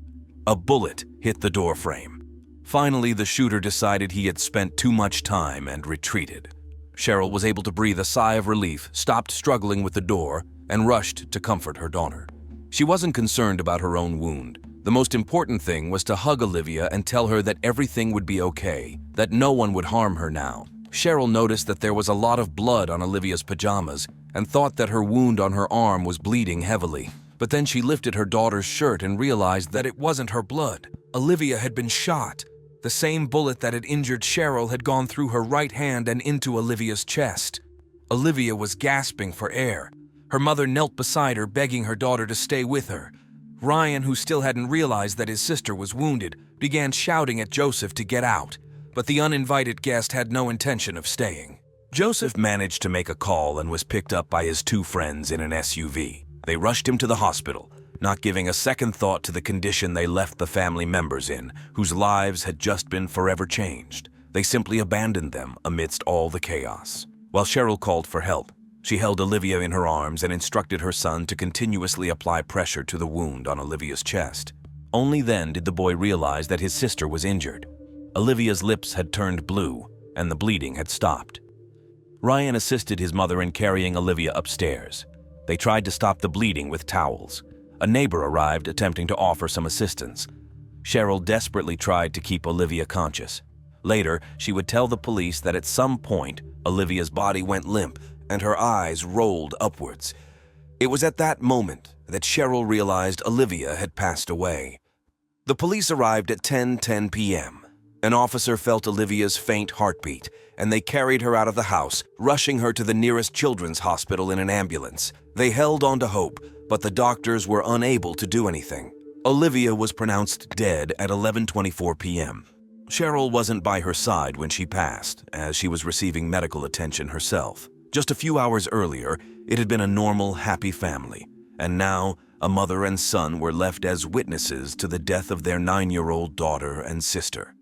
A bullet hit the door frame. Finally, the shooter decided he had spent too much time and retreated. Cheryl was able to breathe a sigh of relief, stopped struggling with the door, and rushed to comfort her daughter. She wasn't concerned about her own wound. The most important thing was to hug Olivia and tell her that everything would be okay, that no one would harm her now. Cheryl noticed that there was a lot of blood on Olivia's pajamas and thought that her wound on her arm was bleeding heavily. But then she lifted her daughter's shirt and realized that it wasn't her blood. Olivia had been shot. The same bullet that had injured Cheryl had gone through her right hand and into Olivia's chest. Olivia was gasping for air. Her mother knelt beside her, begging her daughter to stay with her. Ryan, who still hadn't realized that his sister was wounded, began shouting at Joseph to get out, but the uninvited guest had no intention of staying. Joseph managed to make a call and was picked up by his 2 friends in an SUV. They rushed him to the hospital, not giving a second thought to the condition they left the family members in, whose lives had just been forever changed. They simply abandoned them amidst all the chaos. While Cheryl called for help, she held Olivia in her arms and instructed her son to continuously apply pressure to the wound on Olivia's chest. Only then did the boy realize that his sister was injured. Olivia's lips had turned blue, and the bleeding had stopped. Ryan assisted his mother in carrying Olivia upstairs. They tried to stop the bleeding with towels. A neighbor arrived attempting to offer some assistance. Cheryl desperately tried to keep Olivia conscious. Later, she would tell the police that at some point, Olivia's body went limp and her eyes rolled upwards. It was at that moment that Cheryl realized Olivia had passed away. The police arrived at 10:10 p.m. An officer felt Olivia's faint heartbeat, and they carried her out of the house, rushing her to the nearest children's hospital in an ambulance. They held on to hope, but the doctors were unable to do anything. Olivia was pronounced dead at 11:24 p.m. Cheryl wasn't by her side when she passed, as she was receiving medical attention herself. Just a few hours earlier, it had been a normal, happy family, and now a mother and son were left as witnesses to the death of their 9-year-old daughter and sister.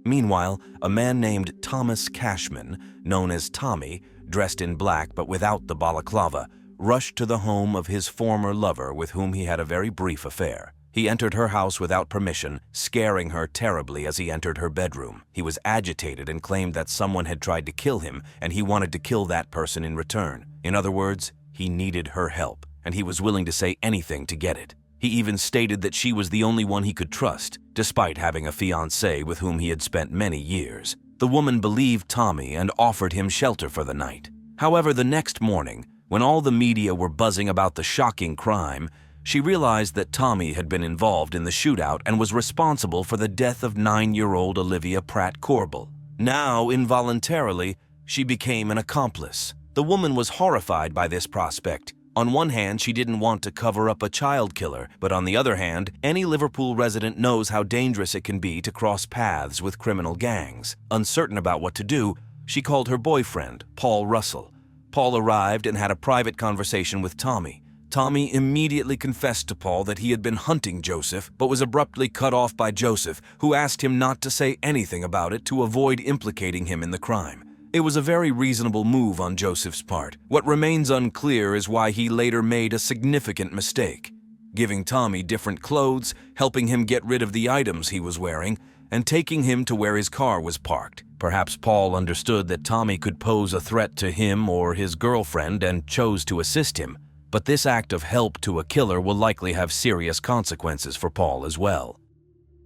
Meanwhile, a man named Thomas Cashman, known as Tommy, dressed in black but without the balaclava, rushed to the home of his former lover with whom he had a very brief affair. He entered her house without permission, scaring her terribly as he entered her bedroom. He was agitated and claimed that someone had tried to kill him, and he wanted to kill that person in return. In other words, he needed her help, and he was willing to say anything to get it. He even stated that she was the only one he could trust, despite having a fiancée with whom he had spent many years. The woman believed Tommy and offered him shelter for the night. However, the next morning, when all the media were buzzing about the shocking crime, she realized that Tommy had been involved in the shootout and was responsible for the death of 9-year-old Olivia Pratt-Corbel. Now, involuntarily, she became an accomplice. The woman was horrified by this prospect. On one hand, she didn't want to cover up a child killer, but on the other hand, any Liverpool resident knows how dangerous it can be to cross paths with criminal gangs. Uncertain about what to do, she called her boyfriend, Paul Russell. Paul arrived and had a private conversation with Tommy. Tommy immediately confessed to Paul that he had been hunting Joseph, but was abruptly cut off by Joseph, who asked him not to say anything about it to avoid implicating him in the crime. It was a very reasonable move on Joseph's part. What remains unclear is why he later made a significant mistake, giving Tommy different clothes, helping him get rid of the items he was wearing, and taking him to where his car was parked. Perhaps Paul understood that Tommy could pose a threat to him or his girlfriend and chose to assist him. But this act of help to a killer will likely have serious consequences for Paul as well.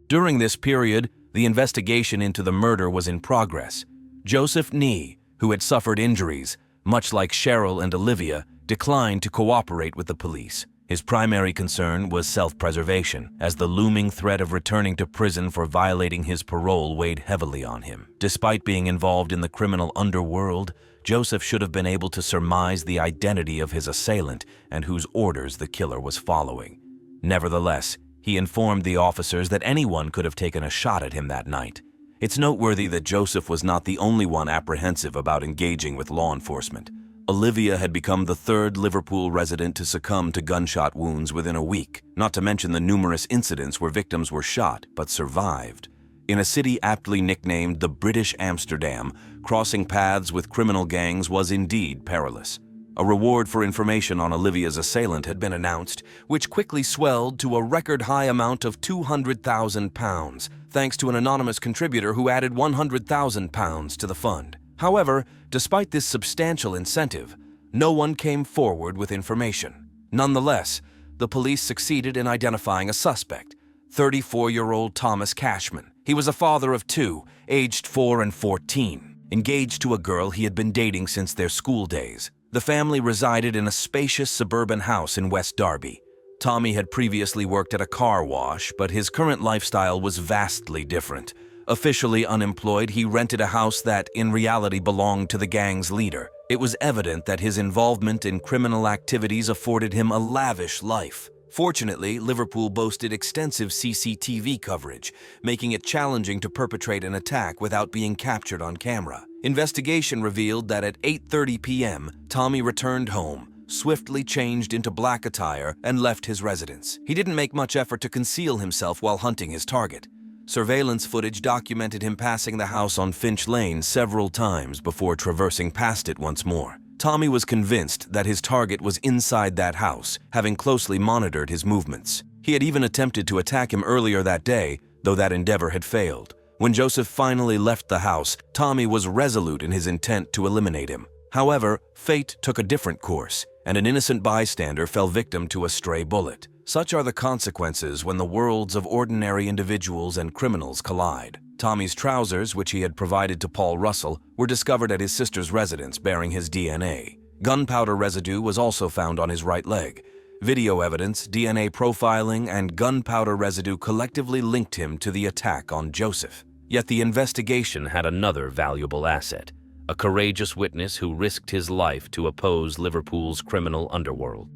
During this period, the investigation into the murder was in progress. Joseph Nee, who had suffered injuries, much like Cheryl and Olivia, declined to cooperate with the police. His primary concern was self-preservation, as the looming threat of returning to prison for violating his parole weighed heavily on him. Despite being involved in the criminal underworld, Joseph should have been able to surmise the identity of his assailant and whose orders the killer was following. Nevertheless, he informed the officers that anyone could have taken a shot at him that night. It's noteworthy that Joseph was not the only one apprehensive about engaging with law enforcement. Olivia had become the third Liverpool resident to succumb to gunshot wounds within a week, not to mention the numerous incidents where victims were shot but survived. In a city aptly nicknamed the British Amsterdam, crossing paths with criminal gangs was indeed perilous. A reward for information on Olivia's assailant had been announced, which quickly swelled to a record-high amount of £200,000, thanks to an anonymous contributor who added £100,000 to the fund. However, despite this substantial incentive, no one came forward with information. Nonetheless, the police succeeded in identifying a suspect, 34-year-old Thomas Cashman. He was a father of two, aged 4 and 14, engaged to a girl he had been dating since their school days. The family resided in a spacious suburban house in West Derby. Tommy had previously worked at a car wash, but his current lifestyle was vastly different. Officially unemployed, he rented a house that, in reality, belonged to the gang's leader. It was evident that his involvement in criminal activities afforded him a lavish life. Fortunately, Liverpool boasted extensive CCTV coverage, making it challenging to perpetrate an attack without being captured on camera. Investigation revealed that at 8:30 p.m., Tommy returned home, swiftly changed into black attire, and left his residence. He didn't make much effort to conceal himself while hunting his target. Surveillance footage documented him passing the house on Finch Lane several times before traversing past it once more. Tommy was convinced that his target was inside that house, having closely monitored his movements. He had even attempted to attack him earlier that day, though that endeavor had failed. When Joseph finally left the house, Tommy was resolute in his intent to eliminate him. However, fate took a different course, and an innocent bystander fell victim to a stray bullet. Such are the consequences when the worlds of ordinary individuals and criminals collide. Tommy's trousers, which he had provided to Paul Russell, were discovered at his sister's residence bearing his DNA. Gunpowder residue was also found on his right leg. Video evidence, DNA profiling, and gunpowder residue collectively linked him to the attack on Joseph. Yet the investigation had another valuable asset, a courageous witness who risked his life to oppose Liverpool's criminal underworld.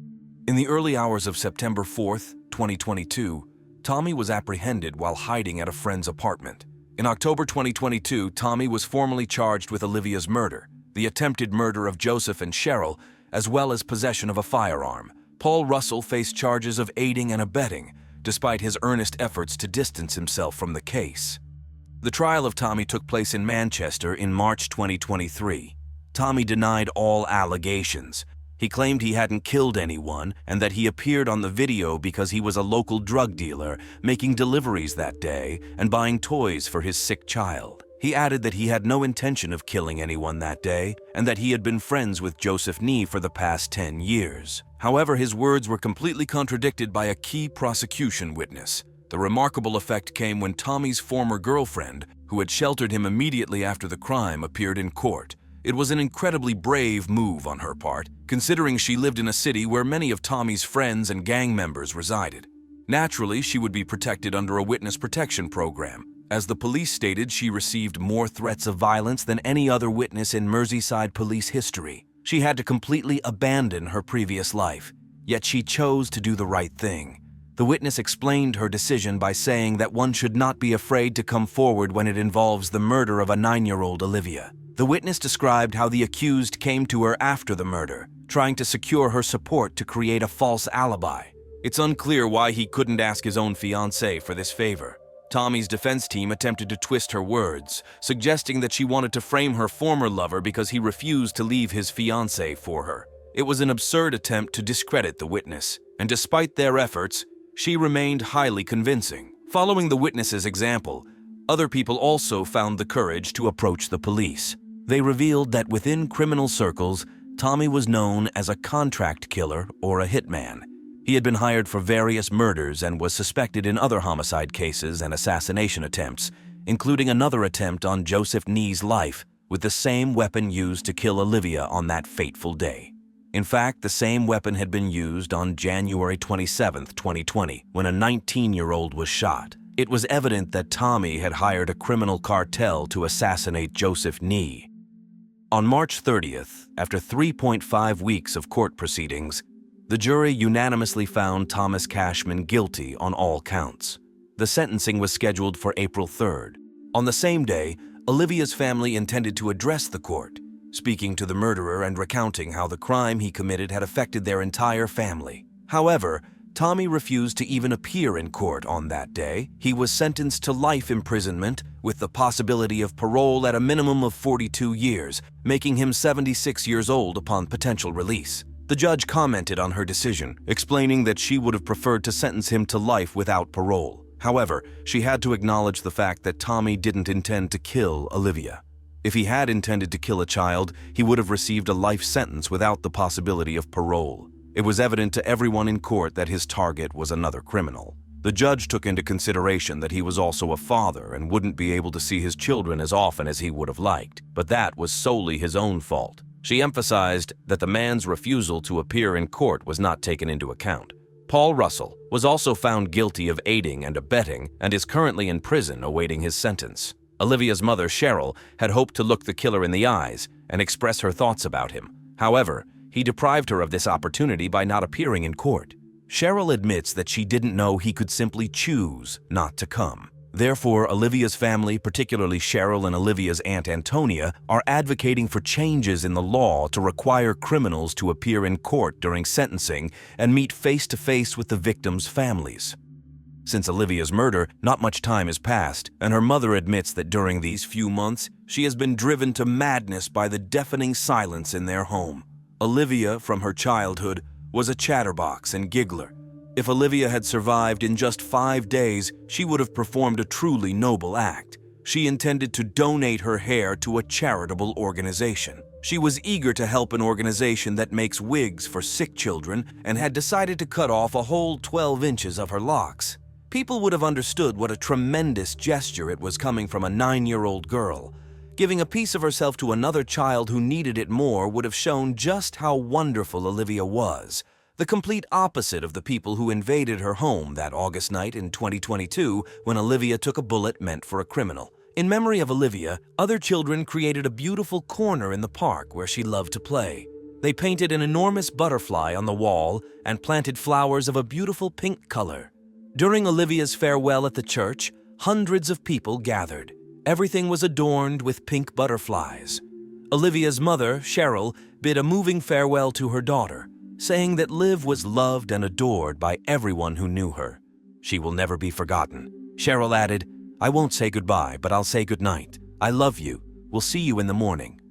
In the early hours of September 4th, 2022, Tommy was apprehended while hiding at a friend's apartment. In October 2022, Tommy was formally charged with Olivia's murder, the attempted murder of Joseph and Cheryl, as well as possession of a firearm. Paul Russell faced charges of aiding and abetting, despite his earnest efforts to distance himself from the case. The trial of Tommy took place in Manchester in March 2023. Tommy denied all allegations. He claimed he hadn't killed anyone and that he appeared on the video because he was a local drug dealer, making deliveries that day and buying toys for his sick child. He added that he had no intention of killing anyone that day and that he had been friends with Joseph Nee for the past 10 years. However, his words were completely contradicted by a key prosecution witness. The remarkable effect came when Tommy's former girlfriend, who had sheltered him immediately after the crime, appeared in court. It was an incredibly brave move on her part, considering she lived in a city where many of Tommy's friends and gang members resided. Naturally, she would be protected under a witness protection program. As the police stated, she received more threats of violence than any other witness in Merseyside police history. She had to completely abandon her previous life, yet she chose to do the right thing. The witness explained her decision by saying that one should not be afraid to come forward when it involves the murder of a 9-year-old Olivia. The witness described how the accused came to her after the murder, trying to secure her support to create a false alibi. It's unclear why he couldn't ask his own fiancée for this favor. Tommy's defense team attempted to twist her words, suggesting that she wanted to frame her former lover because he refused to leave his fiancée for her. It was an absurd attempt to discredit the witness, and despite their efforts, she remained highly convincing. Following the witness's example, other people also found the courage to approach the police. They revealed that within criminal circles, Tommy was known as a contract killer or a hitman. He had been hired for various murders and was suspected in other homicide cases and assassination attempts, including another attempt on Joseph Nee's life with the same weapon used to kill Olivia on that fateful day. In fact, the same weapon had been used on January 27, 2020, when a 19-year-old was shot. It was evident that Tommy had hired a criminal cartel to assassinate Joseph Nee. On March 30th, after 3.5 weeks of court proceedings, the jury unanimously found Thomas Cashman guilty on all counts. The sentencing was scheduled for April 3rd. On the same day, Olivia's family intended to address the court, speaking to the murderer and recounting how the crime he committed had affected their entire family. However, Tommy refused to even appear in court on that day. He was sentenced to life imprisonment with the possibility of parole at a minimum of 42 years, making him 76 years old upon potential release. The judge commented on her decision, explaining that she would have preferred to sentence him to life without parole. However, she had to acknowledge the fact that Tommy didn't intend to kill Olivia. If he had intended to kill a child, he would have received a life sentence without the possibility of parole. It was evident to everyone in court that his target was another criminal. The judge took into consideration that he was also a father and wouldn't be able to see his children as often as he would have liked, but that was solely his own fault. She emphasized that the man's refusal to appear in court was not taken into account. Paul Russell was also found guilty of aiding and abetting and is currently in prison awaiting his sentence. Olivia's mother, Cheryl, had hoped to look the killer in the eyes and express her thoughts about him. However, he deprived her of this opportunity by not appearing in court. Cheryl admits that she didn't know he could simply choose not to come. Therefore, Olivia's family, particularly Cheryl and Olivia's aunt Antonia, are advocating for changes in the law to require criminals to appear in court during sentencing and meet face-to-face with the victims' families. Since Olivia's murder, not much time has passed, and her mother admits that during these few months, she has been driven to madness by the deafening silence in their home. Olivia, from her childhood, was a chatterbox and giggler. If Olivia had survived in just 5 days, she would have performed a truly noble act. She intended to donate her hair to a charitable organization. She was eager to help an organization that makes wigs for sick children and had decided to cut off a whole 12 inches of her locks. People would have understood what a tremendous gesture it was coming from a 9-year-old girl. Giving a piece of herself to another child who needed it more would have shown just how wonderful Olivia was. The complete opposite of the people who invaded her home that August night in 2022 when Olivia took a bullet meant for a criminal. In memory of Olivia, other children created a beautiful corner in the park where she loved to play. They painted an enormous butterfly on the wall and planted flowers of a beautiful pink color. During Olivia's farewell at the church, hundreds of people gathered. Everything was adorned with pink butterflies. Olivia's mother, Cheryl, bid a moving farewell to her daughter, saying that Liv was loved and adored by everyone who knew her. She will never be forgotten. Cheryl added, "I won't say goodbye, but I'll say goodnight. I love you. We'll see you in the morning."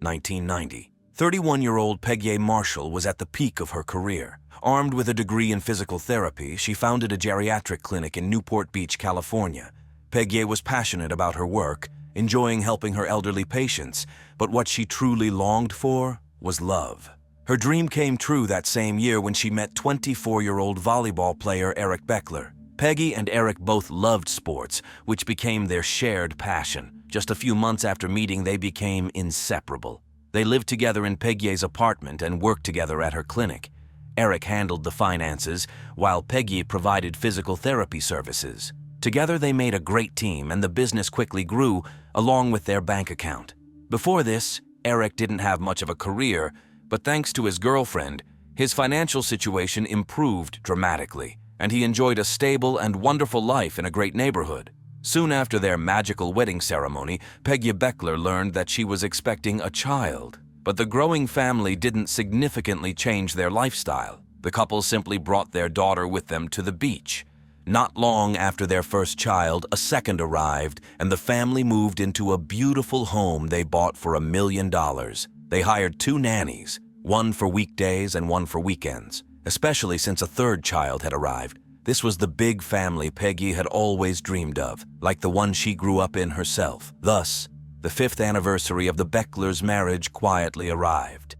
1990. 31-year-old Peggy Marshall was at the peak of her career. Armed with a degree in physical therapy, she founded a geriatric clinic in Newport Beach, California. Peggy was passionate about her work, enjoying helping her elderly patients, but what she truly longed for was love. Her dream came true that same year when she met 24-year-old volleyball player Eric Beckler. Peggy and Eric both loved sports, which became their shared passion. Just a few months after meeting, they became inseparable. They lived together in Peggy's apartment and worked together at her clinic. Eric handled the finances, while Peggy provided physical therapy services. Together they made a great team, and the business quickly grew, along with their bank account. Before this, Eric didn't have much of a career, but thanks to his girlfriend, his financial situation improved dramatically, and he enjoyed a stable and wonderful life in a great neighborhood. Soon after their magical wedding ceremony, Peggy Beckler learned that she was expecting a child. But the growing family didn't significantly change their lifestyle. The couple simply brought their daughter with them to the beach. Not long after their first child, a second arrived, and the family moved into a beautiful home they bought for $1 million. They hired 2 nannies, one for weekdays and one for weekends, especially since a third child had arrived. This was the big family Peggy had always dreamed of, like the one she grew up in herself. Thus, the 5th anniversary of the Becklers' marriage quietly arrived.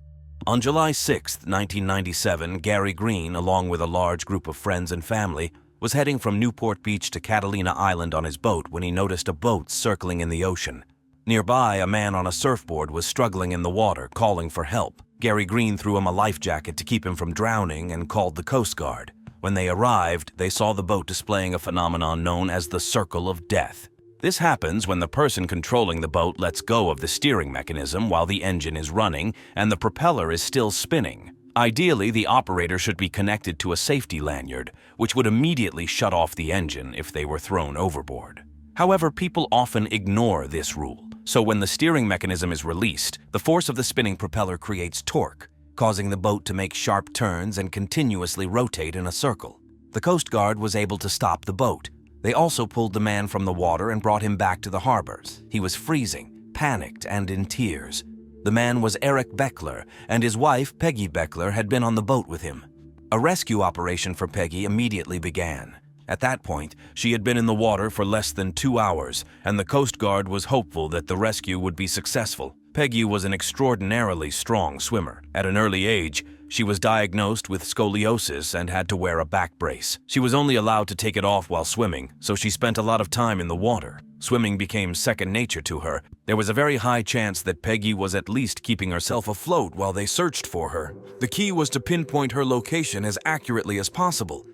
On July 6, 1997, Gary Green, along with a large group of friends and family, was heading from Newport Beach to Catalina Island on his boat when he noticed a boat circling in the ocean. Nearby, a man on a surfboard was struggling in the water, calling for help. Gary Green threw him a life jacket to keep him from drowning and called the Coast Guard. When they arrived, they saw the boat displaying a phenomenon known as the Circle of Death. This happens when the person controlling the boat lets go of the steering mechanism while the engine is running and the propeller is still spinning. Ideally, the operator should be connected to a safety lanyard, which would immediately shut off the engine if they were thrown overboard. However, people often ignore this rule. So when the steering mechanism is released, the force of the spinning propeller creates torque, causing the boat to make sharp turns and continuously rotate in a circle. The Coast Guard was able to stop the boat. They also pulled the man from the water and brought him back to the harbor. He was freezing, panicked, and in tears. The man was Eric Beckler, and his wife, Peggy Beckler, had been on the boat with him. A rescue operation for Peggy immediately began. At that point, she had been in the water for less than 2 hours, and the Coast Guard was hopeful that the rescue would be successful. Peggy was an extraordinarily strong swimmer. At an early age, she was diagnosed with scoliosis and had to wear a back brace. She was only allowed to take it off while swimming, so she spent a lot of time in the water. Swimming became second nature to her. There was a very high chance that Peggy was at least keeping herself afloat while they searched for her. The key was to pinpoint her location as accurately as possible.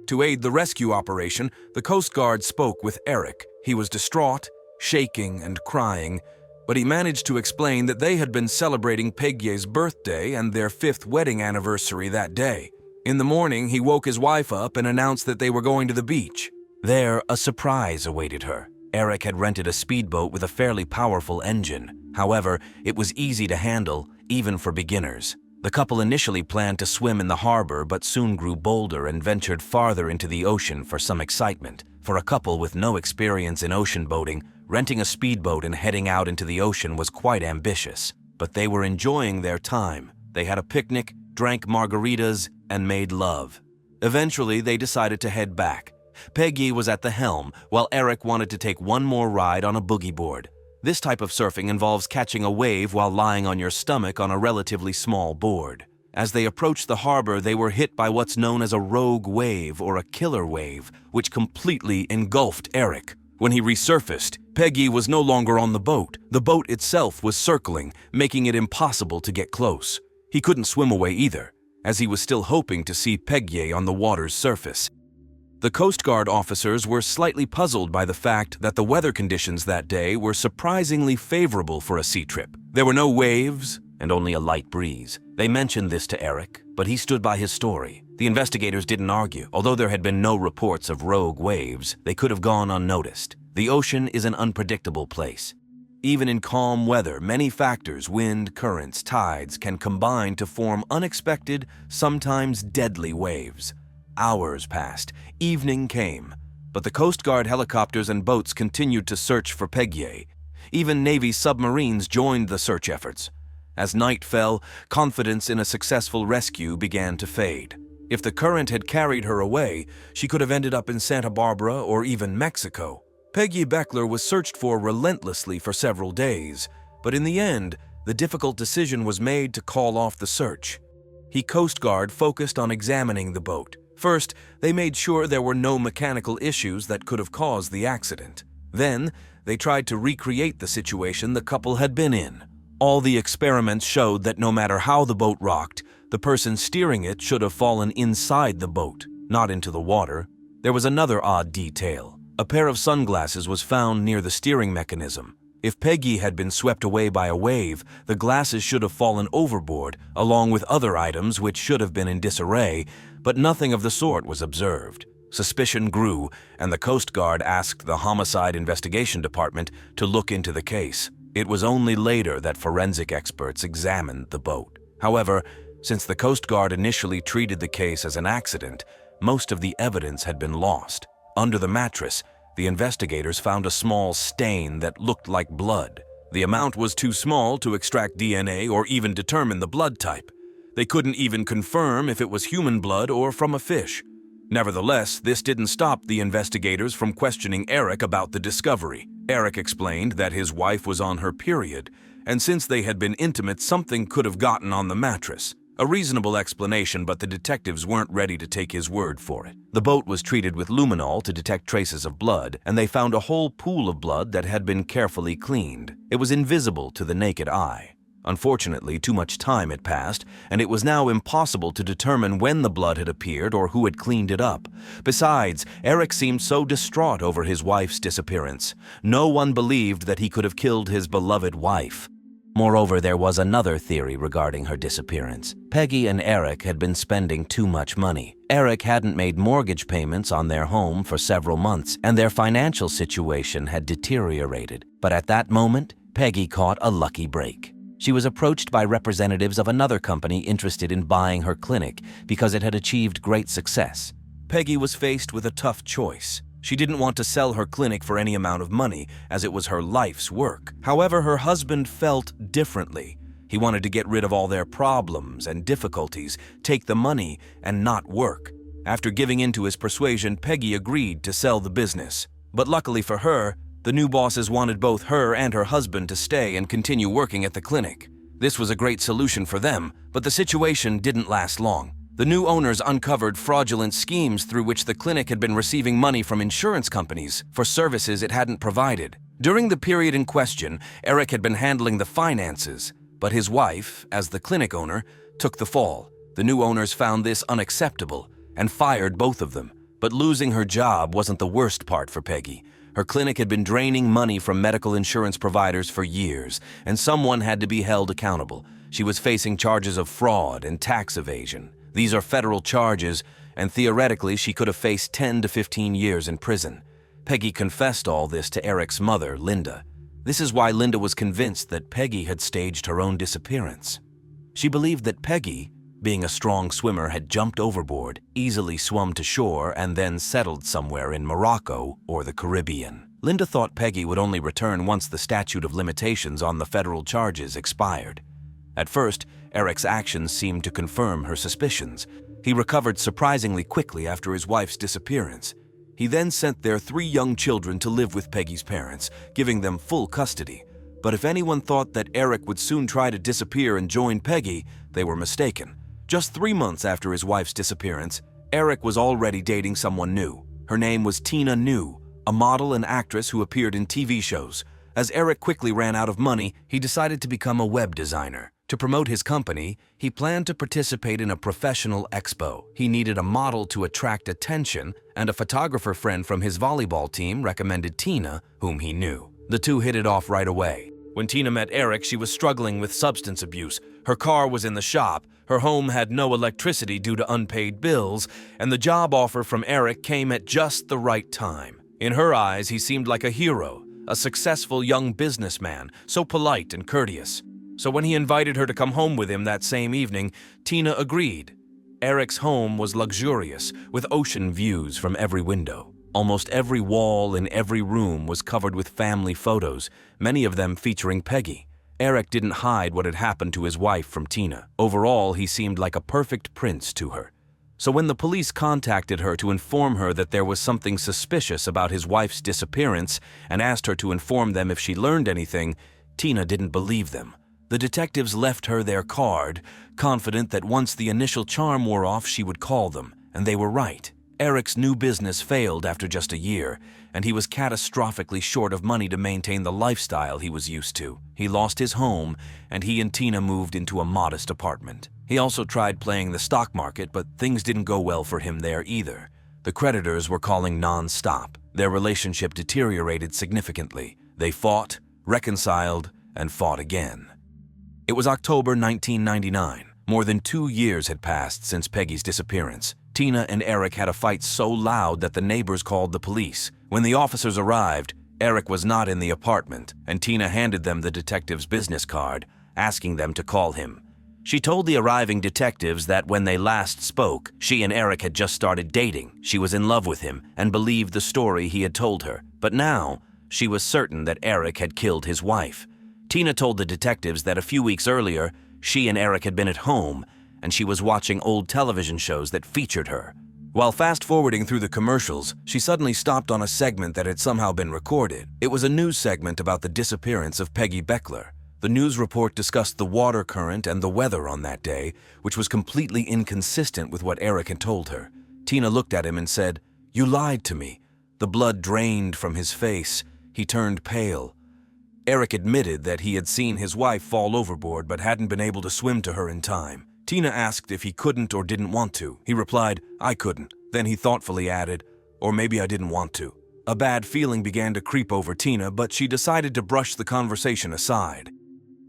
To aid the rescue operation, the Coast Guard spoke with Eric. He was distraught, shaking, and crying, but he managed to explain that they had been celebrating Peggy's birthday and their 5th wedding anniversary that day. In the morning, he woke his wife up and announced that they were going to the beach. There, a surprise awaited her. Eric had rented a speedboat with a fairly powerful engine. However, it was easy to handle, even for beginners. The couple initially planned to swim in the harbor, but soon grew bolder and ventured farther into the ocean for some excitement. For a couple with no experience in ocean boating, renting a speedboat and heading out into the ocean was quite ambitious. But they were enjoying their time. They had a picnic, drank margaritas, and made love. Eventually, they decided to head back. Peggy was at the helm, while Eric wanted to take one more ride on a boogie board. This type of surfing involves catching a wave while lying on your stomach on a relatively small board. As they approached the harbor, they were hit by what's known as a rogue wave or a killer wave, which completely engulfed Eric. When he resurfaced, Peggy was no longer on the boat. The boat itself was circling, making it impossible to get close. He couldn't swim away either, as he was still hoping to see Peggy on the water's surface. The Coast Guard officers were slightly puzzled by the fact that the weather conditions that day were surprisingly favorable for a sea trip. There were no waves, and only a light breeze. They mentioned this to Eric, but he stood by his story. The investigators didn't argue. Although there had been no reports of rogue waves, they could have gone unnoticed. The ocean is an unpredictable place. Even in calm weather, many factors, wind, currents, tides, can combine to form unexpected, sometimes deadly waves. Hours passed. Evening came. But the Coast Guard helicopters and boats continued to search for Peggy. Even Navy submarines joined the search efforts. As night fell, confidence in a successful rescue began to fade. If the current had carried her away, she could have ended up in Santa Barbara or even Mexico. Peggy Beckler was searched for relentlessly for several days, but in the end, the difficult decision was made to call off the search. The Coast Guard focused on examining the boat. First, they made sure there were no mechanical issues that could have caused the accident. Then, they tried to recreate the situation the couple had been in. All the experiments showed that no matter how the boat rocked, the person steering it should have fallen inside the boat, not into the water. There was another odd detail. A pair of sunglasses was found near the steering mechanism. If Peggy had been swept away by a wave, the glasses should have fallen overboard, along with other items which should have been in disarray, but nothing of the sort was observed. Suspicion grew, and the Coast Guard asked the Homicide Investigation Department to look into the case. It was only later that forensic experts examined the boat. However, since the Coast Guard initially treated the case as an accident, most of the evidence had been lost. Under the mattress, the investigators found a small stain that looked like blood. The amount was too small to extract DNA or even determine the blood type. They couldn't even confirm if it was human blood or from a fish. Nevertheless, this didn't stop the investigators from questioning Eric about the discovery. Eric explained that his wife was on her period, and since they had been intimate, something could have gotten on the mattress. A reasonable explanation, but the detectives weren't ready to take his word for it. The boat was treated with luminol to detect traces of blood, and they found a whole pool of blood that had been carefully cleaned. It was invisible to the naked eye. Unfortunately, too much time had passed, and it was now impossible to determine when the blood had appeared or who had cleaned it up. Besides, Eric seemed so distraught over his wife's disappearance. No one believed that he could have killed his beloved wife. Moreover, there was another theory regarding her disappearance. Peggy and Eric had been spending too much money. Eric hadn't made mortgage payments on their home for several months, and their financial situation had deteriorated. But at that moment, Peggy caught a lucky break. She was approached by representatives of another company interested in buying her clinic because it had achieved great success. Peggy was faced with a tough choice. She didn't want to sell her clinic for any amount of money, as it was her life's work. However, her husband felt differently. He wanted to get rid of all their problems and difficulties, take the money, and not work. After giving in to his persuasion, Peggy agreed to sell the business. But luckily for her, the new bosses wanted both her and her husband to stay and continue working at the clinic. This was a great solution for them, but the situation didn't last long. The new owners uncovered fraudulent schemes through which the clinic had been receiving money from insurance companies for services it hadn't provided. During the period in question, Eric had been handling the finances, but his wife, as the clinic owner, took the fall. The new owners found this unacceptable and fired both of them. But losing her job wasn't the worst part for Peggy. Her clinic had been draining money from medical insurance providers for years, and someone had to be held accountable. She was facing charges of fraud and tax evasion. These are federal charges, and theoretically she could have faced 10 to 15 years in prison. Peggy confessed all this to Eric's mother, Linda. This is why Linda was convinced that Peggy had staged her own disappearance. She believed that Peggy, being a strong swimmer, had jumped overboard, easily swum to shore, and then settled somewhere in Morocco or the Caribbean. Linda thought Peggy would only return once the statute of limitations on the federal charges expired. At first, Eric's actions seemed to confirm her suspicions. He recovered surprisingly quickly after his wife's disappearance. He then sent their 3 young children to live with Peggy's parents, giving them full custody. But if anyone thought that Eric would soon try to disappear and join Peggy, they were mistaken. Just 3 months after his wife's disappearance, Eric was already dating someone new. Her name was Tina New, a model and actress who appeared in TV shows. As Eric quickly ran out of money, he decided to become a web designer. To promote his company, he planned to participate in a professional expo. He needed a model to attract attention, and a photographer friend from his volleyball team recommended Tina, whom he knew. The two hit it off right away. When Tina met Eric, she was struggling with substance abuse. Her car was in the shop, her home had no electricity due to unpaid bills, and the job offer from Eric came at just the right time. In her eyes, he seemed like a hero, a successful young businessman, so polite and courteous. So when he invited her to come home with him that same evening, Tina agreed. Eric's home was luxurious, with ocean views from every window. Almost every wall in every room was covered with family photos, many of them featuring Peggy. Eric didn't hide what had happened to his wife from Tina. Overall, he seemed like a perfect prince to her. So when the police contacted her to inform her that there was something suspicious about his wife's disappearance and asked her to inform them if she learned anything, Tina didn't believe them. The detectives left her their card, confident that once the initial charm wore off, she would call them, and they were right. Eric's new business failed after just a year, and he was catastrophically short of money to maintain the lifestyle he was used to. He lost his home, and he and Tina moved into a modest apartment. He also tried playing the stock market, but things didn't go well for him there either. The creditors were calling non-stop. Their relationship deteriorated significantly. They fought, reconciled, and fought again. It was October 1999. More than 2 years had passed since Peggy's disappearance. Tina and Eric had a fight so loud that the neighbors called the police. When the officers arrived, Eric was not in the apartment, and Tina handed them the detective's business card, asking them to call him. She told the arriving detectives that when they last spoke, she and Eric had just started dating. She was in love with him and believed the story he had told her. But now, she was certain that Eric had killed his wife. Tina told the detectives that a few weeks earlier, she and Eric had been at home, and she was watching old television shows that featured her. While fast-forwarding through the commercials, she suddenly stopped on a segment that had somehow been recorded. It was a news segment about the disappearance of Peggy Beckler. The news report discussed the water current and the weather on that day, which was completely inconsistent with what Eric had told her. Tina looked at him and said, "You lied to me." The blood drained from his face. He turned pale. Eric admitted that he had seen his wife fall overboard but hadn't been able to swim to her in time. Tina asked if he couldn't or didn't want to. He replied, "I couldn't." Then he thoughtfully added, "Or maybe I didn't want to." A bad feeling began to creep over Tina, but she decided to brush the conversation aside.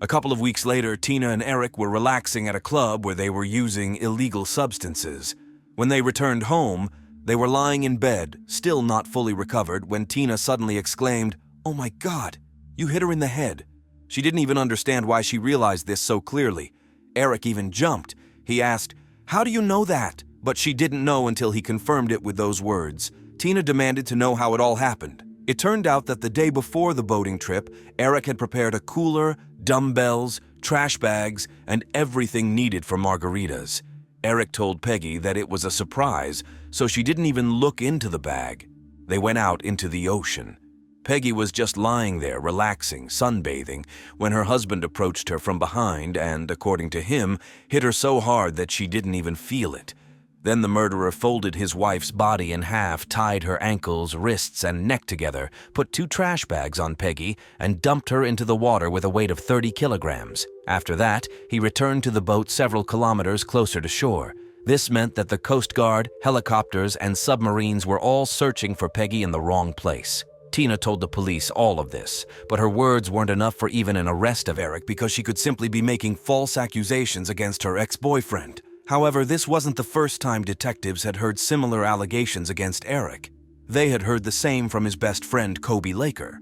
A couple of weeks later, Tina and Eric were relaxing at a club where they were using illegal substances. When they returned home, they were lying in bed, still not fully recovered, when Tina suddenly exclaimed, "Oh my God, you hit her in the head." She didn't even understand why she realized this so clearly. Eric even jumped. He asked, "How do you know that?" But she didn't know until he confirmed it with those words. Tina demanded to know how it all happened. It turned out that the day before the boating trip, Eric had prepared a cooler, dumbbells, trash bags, and everything needed for margaritas. Eric told Peggy that it was a surprise, so she didn't even look into the bag. They went out into the ocean. Peggy was just lying there, relaxing, sunbathing, when her husband approached her from behind and, according to him, hit her so hard that she didn't even feel it. Then the murderer folded his wife's body in half, tied her ankles, wrists, and neck together, put 2 trash bags on Peggy, and dumped her into the water with a weight of 30 kilograms. After that, he returned to the boat several kilometers closer to shore. This meant that the Coast Guard, helicopters, and submarines were all searching for Peggy in the wrong place. Tina told the police all of this, but her words weren't enough for even an arrest of Eric because she could simply be making false accusations against her ex-boyfriend. However, this wasn't the first time detectives had heard similar allegations against Eric. They had heard the same from his best friend, Kobe Laker.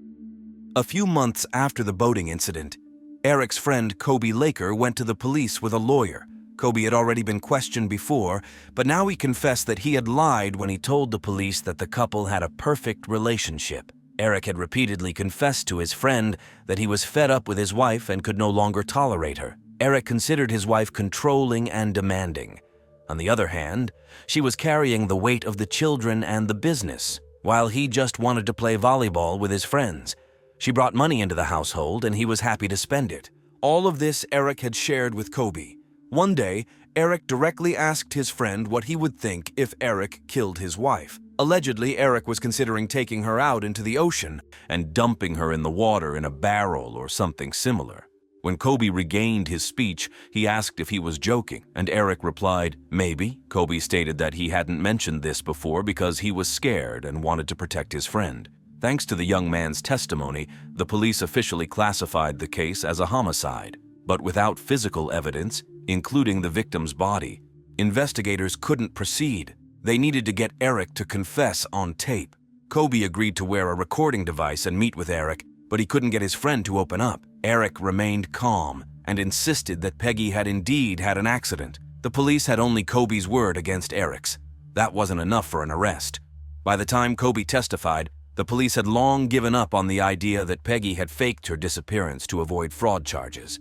A few months after the boating incident, Eric's friend, Kobe Laker, went to the police with a lawyer. Kobe had already been questioned before, but now he confessed that he had lied when he told the police that the couple had a perfect relationship. Eric had repeatedly confessed to his friend that he was fed up with his wife and could no longer tolerate her. Eric considered his wife controlling and demanding. On the other hand, she was carrying the weight of the children and the business, while he just wanted to play volleyball with his friends. She brought money into the household, and he was happy to spend it. All of this Eric had shared with Kobe. One day, Eric directly asked his friend what he would think if Eric killed his wife. Allegedly, Eric was considering taking her out into the ocean and dumping her in the water in a barrel or something similar. When Kobe regained his speech, he asked if he was joking, and Eric replied, "Maybe." Kobe stated that he hadn't mentioned this before because he was scared and wanted to protect his friend. Thanks to the young man's testimony, the police officially classified the case as a homicide. But without physical evidence, including the victim's body, investigators couldn't proceed. They needed to get Eric to confess on tape. Kobe agreed to wear a recording device and meet with Eric, but he couldn't get his friend to open up. Eric remained calm and insisted that Peggy had indeed had an accident. The police had only Kobe's word against Eric's. That wasn't enough for an arrest. By the time Kobe testified, the police had long given up on the idea that Peggy had faked her disappearance to avoid fraud charges.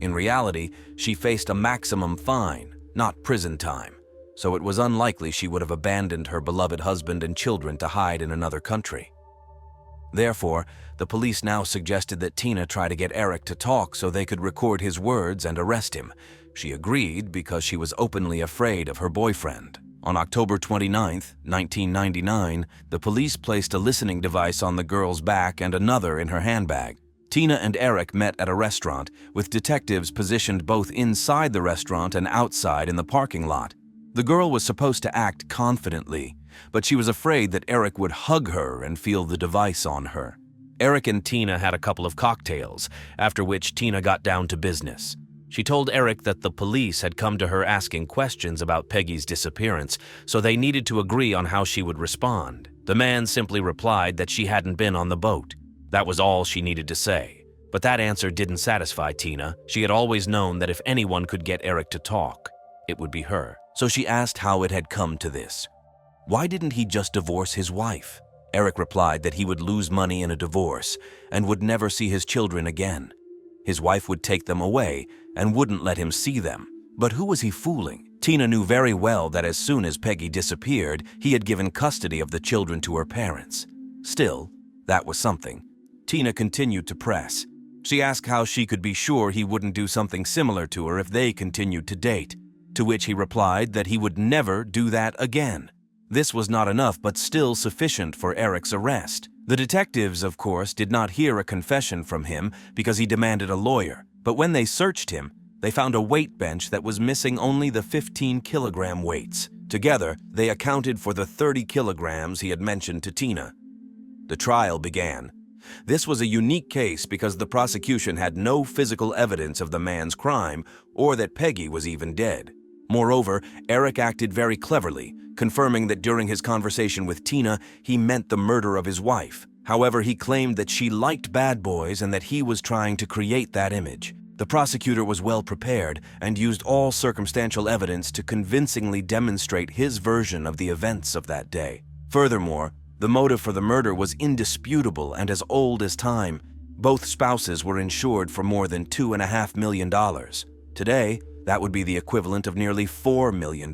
In reality, she faced a maximum fine, not prison time, so it was unlikely she would have abandoned her beloved husband and children to hide in another country. Therefore, the police now suggested that Tina try to get Eric to talk so they could record his words and arrest him. She agreed because she was openly afraid of her boyfriend. On October 29, 1999, the police placed a listening device on the girl's back and another in her handbag. Tina and Eric met at a restaurant, with detectives positioned both inside the restaurant and outside in the parking lot. The girl was supposed to act confidently, but she was afraid that Eric would hug her and feel the device on her. Eric and Tina had a couple of cocktails, after which Tina got down to business. She told Eric that the police had come to her asking questions about Peggy's disappearance, so they needed to agree on how she would respond. The man simply replied that she hadn't been on the boat. That was all she needed to say. But that answer didn't satisfy Tina. She had always known that if anyone could get Eric to talk, it would be her. So she asked how it had come to this. Why didn't he just divorce his wife? Eric replied that he would lose money in a divorce and would never see his children again. His wife would take them away and wouldn't let him see them. But who was he fooling? Tina knew very well that as soon as Peggy disappeared, he had given custody of the children to her parents. Still, that was something. Tina continued to press. She asked how she could be sure he wouldn't do something similar to her if they continued to date, to which he replied that he would never do that again. This was not enough, but still sufficient for Eric's arrest. The detectives, of course, did not hear a confession from him because he demanded a lawyer. But when they searched him, they found a weight bench that was missing only the 15-kilogram weights. Together, they accounted for the 30 kilograms he had mentioned to Tina. The trial began. This was a unique case because the prosecution had no physical evidence of the man's crime or that Peggy was even dead. Moreover, Eric acted very cleverly, confirming that during his conversation with Tina, he meant the murder of his wife. However, he claimed that she liked bad boys and that he was trying to create that image. The prosecutor was well prepared and used all circumstantial evidence to convincingly demonstrate his version of the events of that day. Furthermore, the motive for the murder was indisputable and as old as time. Both spouses were insured for more than $2.5 million. Today, that would be the equivalent of nearly $4 million.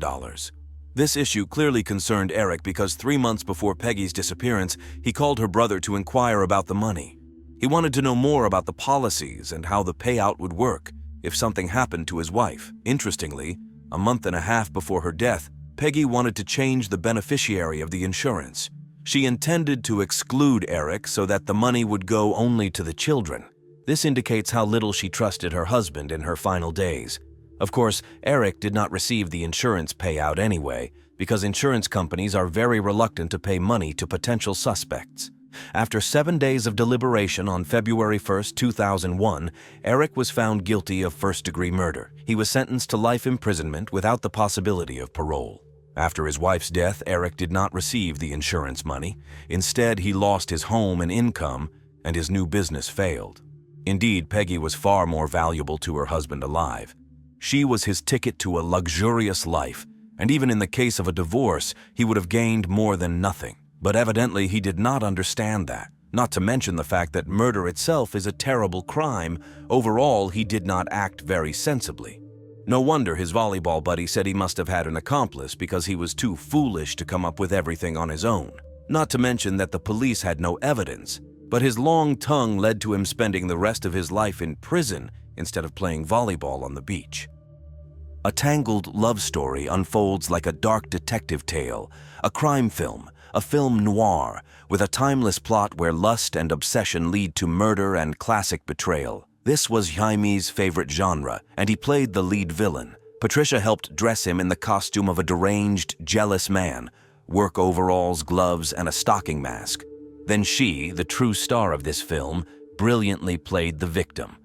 This issue clearly concerned Eric because 3 months before Peggy's disappearance, he called her brother to inquire about the money. He wanted to know more about the policies and how the payout would work if something happened to his wife. Interestingly, a month and a half before her death, Peggy wanted to change the beneficiary of the insurance. She intended to exclude Eric so that the money would go only to the children. This indicates how little she trusted her husband in her final days. Of course, Eric did not receive the insurance payout anyway, because insurance companies are very reluctant to pay money to potential suspects. After 7 days of deliberation on February 1, 2001, Eric was found guilty of first-degree murder. He was sentenced to life imprisonment without the possibility of parole. After his wife's death, Eric did not receive the insurance money. Instead, he lost his home and income, and his new business failed. Indeed, Peggy was far more valuable to her husband alive. She was his ticket to a luxurious life, and even in the case of a divorce, he would have gained more than nothing. But evidently, he did not understand that, not to mention the fact that murder itself is a terrible crime. Overall, he did not act very sensibly. No wonder his volleyball buddy said he must have had an accomplice because he was too foolish to come up with everything on his own. Not to mention that the police had no evidence, but his long tongue led to him spending the rest of his life in prison instead of playing volleyball on the beach. A tangled love story unfolds like a dark detective tale, a crime film, a film noir, with a timeless plot where lust and obsession lead to murder and classic betrayal. This was Jaime's favorite genre, and he played the lead villain. Patricia helped dress him in the costume of a deranged, jealous man, work overalls, gloves, and a stocking mask. Then she, the true star of this film, brilliantly played the victim.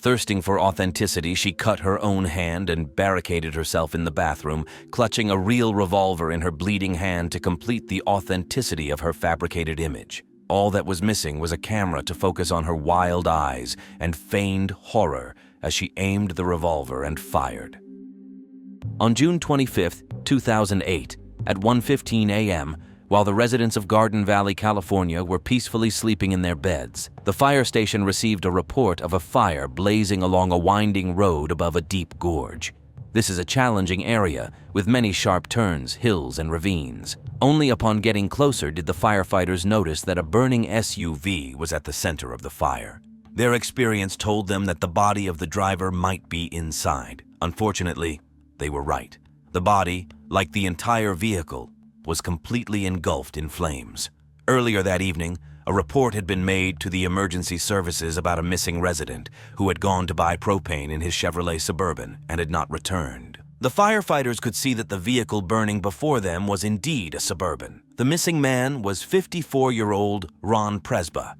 Thirsting for authenticity, she cut her own hand and barricaded herself in the bathroom, clutching a real revolver in her bleeding hand to complete the authenticity of her fabricated image. All that was missing was a camera to focus on her wild eyes and feigned horror as she aimed the revolver and fired. On June 25, 2008, at 1:15 a.m., while the residents of Garden Valley, California were peacefully sleeping in their beds, the fire station received a report of a fire blazing along a winding road above a deep gorge. This is a challenging area with many sharp turns, hills, and ravines. Only upon getting closer did the firefighters notice that a burning SUV was at the center of the fire. Their experience told them that the body of the driver might be inside. Unfortunately, they were right. The body, like the entire vehicle, was completely engulfed in flames. Earlier that evening, a report had been made to the emergency services about a missing resident who had gone to buy propane in his Chevrolet Suburban and had not returned. The firefighters could see that the vehicle burning before them was indeed a Suburban. The missing man was 54-year-old Ron Presba.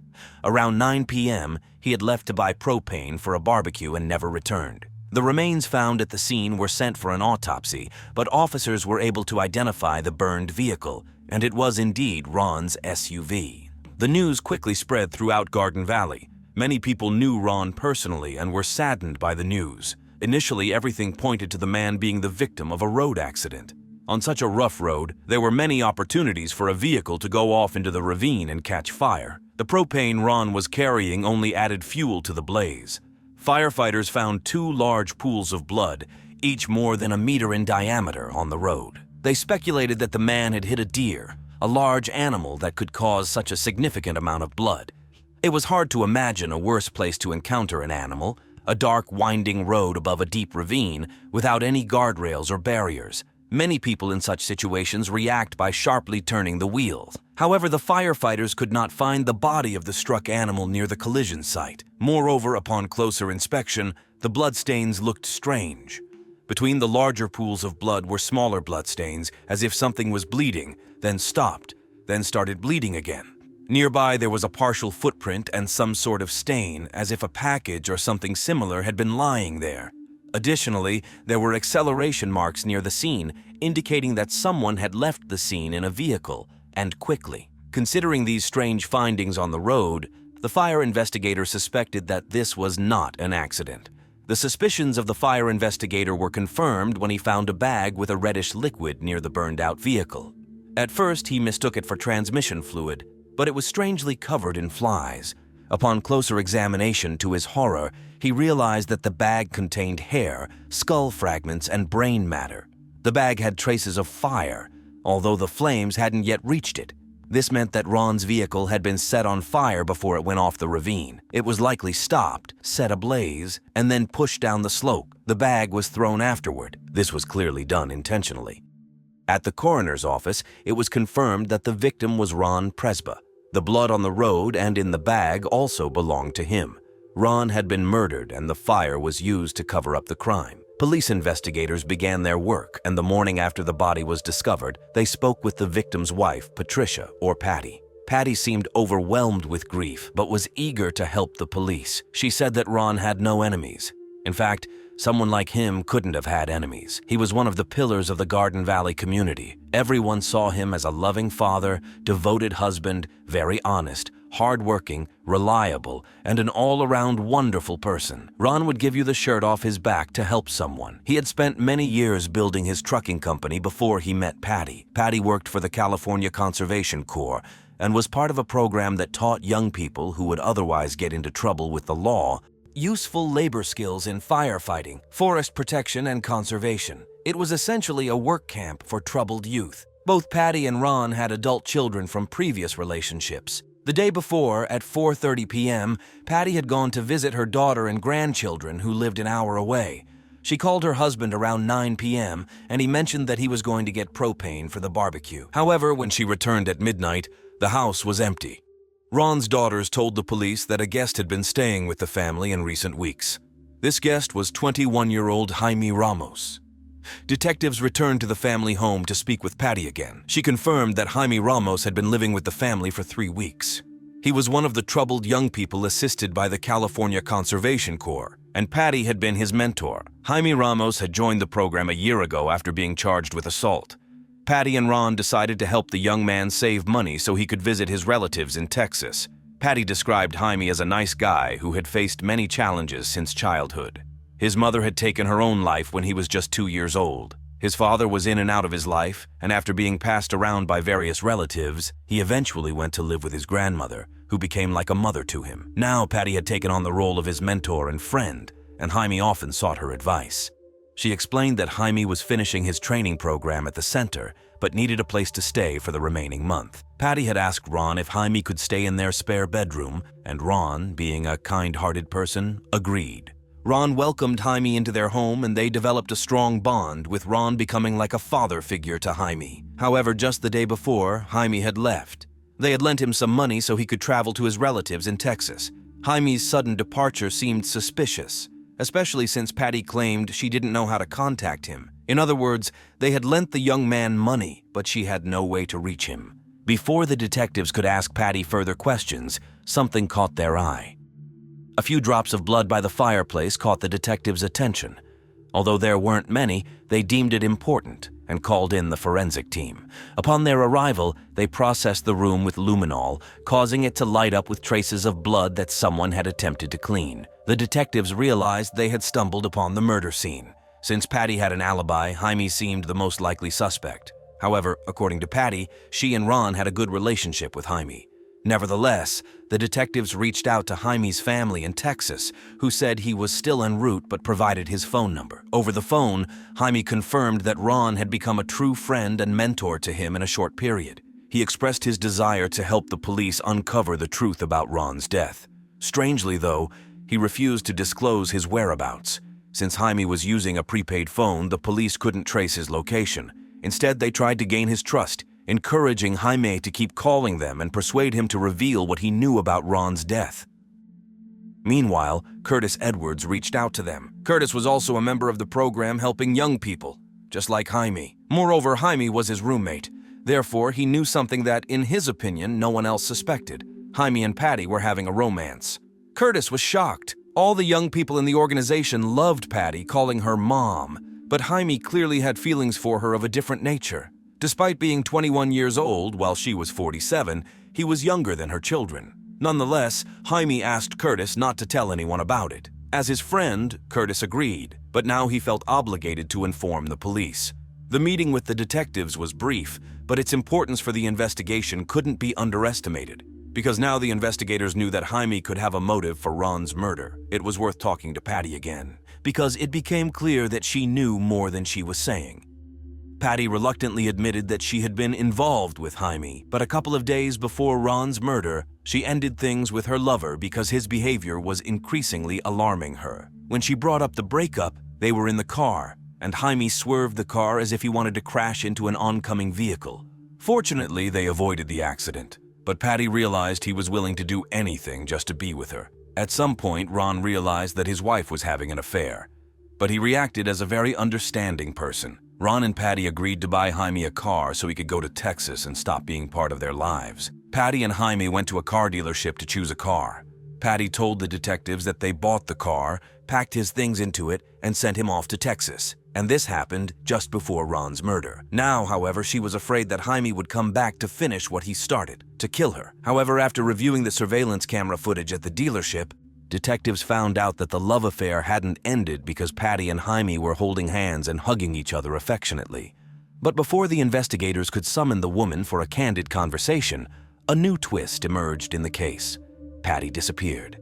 Around 9 p.m., he had left to buy propane for a barbecue and never returned. The remains found at the scene were sent for an autopsy, but officers were able to identify the burned vehicle, and it was indeed Ron's SUV. The news quickly spread throughout Garden Valley. Many people knew Ron personally and were saddened by the news. Initially, everything pointed to the man being the victim of a road accident. On such a rough road, there were many opportunities for a vehicle to go off into the ravine and catch fire. The propane Ron was carrying only added fuel to the blaze. Firefighters found 2 large pools of blood, each more than a meter in diameter, on the road. They speculated that the man had hit a deer, a large animal that could cause such a significant amount of blood. It was hard to imagine a worse place to encounter an animal, a dark, winding road above a deep ravine without any guardrails or barriers. Many people in such situations react by sharply turning the wheels. However, the firefighters could not find the body of the struck animal near the collision site. Moreover, upon closer inspection, the bloodstains looked strange. Between the larger pools of blood were smaller bloodstains, as if something was bleeding, then stopped, then started bleeding again. Nearby, there was a partial footprint and some sort of stain, as if a package or something similar had been lying there. Additionally, there were acceleration marks near the scene, indicating that someone had left the scene in a vehicle, and quickly. Considering these strange findings on the road, the fire investigator suspected that this was not an accident. The suspicions of the fire investigator were confirmed when he found a bag with a reddish liquid near the burned-out vehicle. At first, he mistook it for transmission fluid, but it was strangely covered in flies. Upon closer examination, to his horror, he realized that the bag contained hair, skull fragments, and brain matter. The bag had traces of fire, although the flames hadn't yet reached it. This meant that Ron's vehicle had been set on fire before it went off the ravine. It was likely stopped, set ablaze, and then pushed down the slope. The bag was thrown afterward. This was clearly done intentionally. At the coroner's office, it was confirmed that the victim was Ron Presba. The blood on the road and in the bag also belonged to him. Ron had been murdered, and the fire was used to cover up the crime. Police investigators began their work, and the morning after the body was discovered, they spoke with the victim's wife, Patricia, or Patty. Patty seemed overwhelmed with grief, but was eager to help the police. She said that Ron had no enemies. In fact, someone like him couldn't have had enemies. He was one of the pillars of the Garden Valley community. Everyone saw him as a loving father, devoted husband, very honest, hardworking, reliable, and an all-around wonderful person. Ron would give you the shirt off his back to help someone. He had spent many years building his trucking company before he met Patty. Patty worked for the California Conservation Corps and was part of a program that taught young people who would otherwise get into trouble with the law useful labor skills in firefighting, forest protection, and conservation. It was essentially a work camp for troubled youth. Both Patty and Ron had adult children from previous relationships. The day before, at 4:30 p.m., Patty had gone to visit her daughter and grandchildren who lived an hour away. She called her husband around 9 p.m., and he mentioned that he was going to get propane for the barbecue. However, when she returned at midnight, the house was empty. Ron's daughters told the police that a guest had been staying with the family in recent weeks. This guest was 21-year-old Jaime Ramos. Detectives returned to the family home to speak with Patty again. She confirmed that Jaime Ramos had been living with the family for 3 weeks. He was one of the troubled young people assisted by the California Conservation Corps, and Patty had been his mentor. Jaime Ramos had joined the program a year ago after being charged with assault. Patty and Ron decided to help the young man save money so he could visit his relatives in Texas. Patty described Jaime as a nice guy who had faced many challenges since childhood. His mother had taken her own life when he was just 2 years old. His father was in and out of his life, and after being passed around by various relatives, he eventually went to live with his grandmother, who became like a mother to him. Now Patty had taken on the role of his mentor and friend, and Jaime often sought her advice. She explained that Jaime was finishing his training program at the center, but needed a place to stay for the remaining month. Patty had asked Ron if Jaime could stay in their spare bedroom, and Ron, being a kind-hearted person, agreed. Ron welcomed Jaime into their home, and they developed a strong bond, with Ron becoming like a father figure to Jaime. However, just the day before, Jaime had left. They had lent him some money so he could travel to his relatives in Texas. Jaime's sudden departure seemed suspicious, especially since Patty claimed she didn't know how to contact him. In other words, they had lent the young man money, but she had no way to reach him. Before the detectives could ask Patty further questions, something caught their eye. A few drops of blood by the fireplace caught the detectives' attention. Although there weren't many, they deemed it important and called in the forensic team. Upon their arrival, they processed the room with luminol, causing it to light up with traces of blood that someone had attempted to clean. The detectives realized they had stumbled upon the murder scene. Since Patty had an alibi, Jaime seemed the most likely suspect. However, according to Patty, she and Ron had a good relationship with Jaime. Nevertheless, the detectives reached out to Jaime's family in Texas, who said he was still en route but provided his phone number. Over the phone, Jaime confirmed that Ron had become a true friend and mentor to him in a short period. He expressed his desire to help the police uncover the truth about Ron's death. Strangely, though, he refused to disclose his whereabouts. Since Jaime was using a prepaid phone, the police couldn't trace his location. Instead, they tried to gain his trust, encouraging Jaime to keep calling them and persuade him to reveal what he knew about Ron's death. Meanwhile, Curtis Edwards reached out to them. Curtis was also a member of the program helping young people, just like Jaime. Moreover, Jaime was his roommate. Therefore, he knew something that, in his opinion, no one else suspected. Jaime and Patty were having a romance. Curtis was shocked. All the young people in the organization loved Patty, calling her Mom, but Jaime clearly had feelings for her of a different nature. Despite being 21 years old, while she was 47, he was younger than her children. Nonetheless, Jaime asked Curtis not to tell anyone about it. As his friend, Curtis agreed, but now he felt obligated to inform the police. The meeting with the detectives was brief, but its importance for the investigation couldn't be underestimated. Because now the investigators knew that Jaime could have a motive for Ron's murder, it was worth talking to Patty again, because it became clear that she knew more than she was saying. Patty reluctantly admitted that she had been involved with Jaime, but a couple of days before Ron's murder, she ended things with her lover because his behavior was increasingly alarming her. When she brought up the breakup, they were in the car, and Jaime swerved the car as if he wanted to crash into an oncoming vehicle. Fortunately, they avoided the accident, but Patty realized he was willing to do anything just to be with her. At some point, Ron realized that his wife was having an affair, but he reacted as a very understanding person. Ron and Patty agreed to buy Jaime a car so he could go to Texas and stop being part of their lives. Patty and Jaime went to a car dealership to choose a car. Patty told the detectives that they bought the car, packed his things into it, and sent him off to Texas. And this happened just before Ron's murder. Now, however, she was afraid that Jaime would come back to finish what he started, to kill her. However, after reviewing the surveillance camera footage at the dealership, detectives found out that the love affair hadn't ended because Patty and Jaime were holding hands and hugging each other affectionately. But before the investigators could summon the woman for a candid conversation, a new twist emerged in the case. Patty disappeared.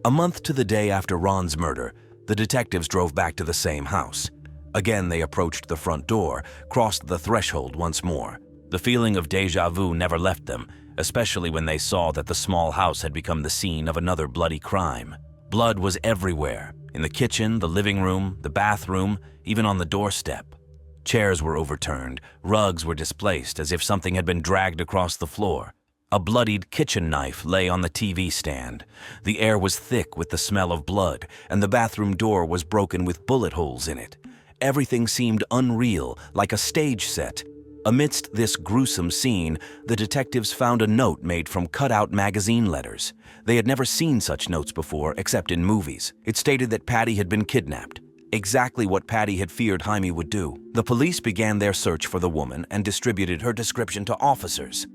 A month to the day after Ron's murder, the detectives drove back to the same house. Again, they approached the front door, crossed the threshold once more. The feeling of déjà vu never left them, especially when they saw that the small house had become the scene of another bloody crime. Blood was everywhere, in the kitchen, the living room, the bathroom, even on the doorstep. Chairs were overturned, rugs were displaced as if something had been dragged across the floor. A bloodied kitchen knife lay on the TV stand. The air was thick with the smell of blood, and the bathroom door was broken with bullet holes in it. Everything seemed unreal, like a stage set. Amidst this gruesome scene, the detectives found a note made from cut-out magazine letters. They had never seen such notes before, except in movies. It stated that Patty had been kidnapped. Exactly what Patty had feared Jaime would do. The police began their search for the woman and distributed her description to officers.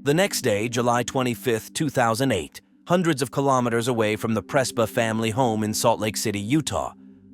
The next day, July 25, 2008, hundreds of kilometers away from the Prespa family home in Salt Lake City, Utah,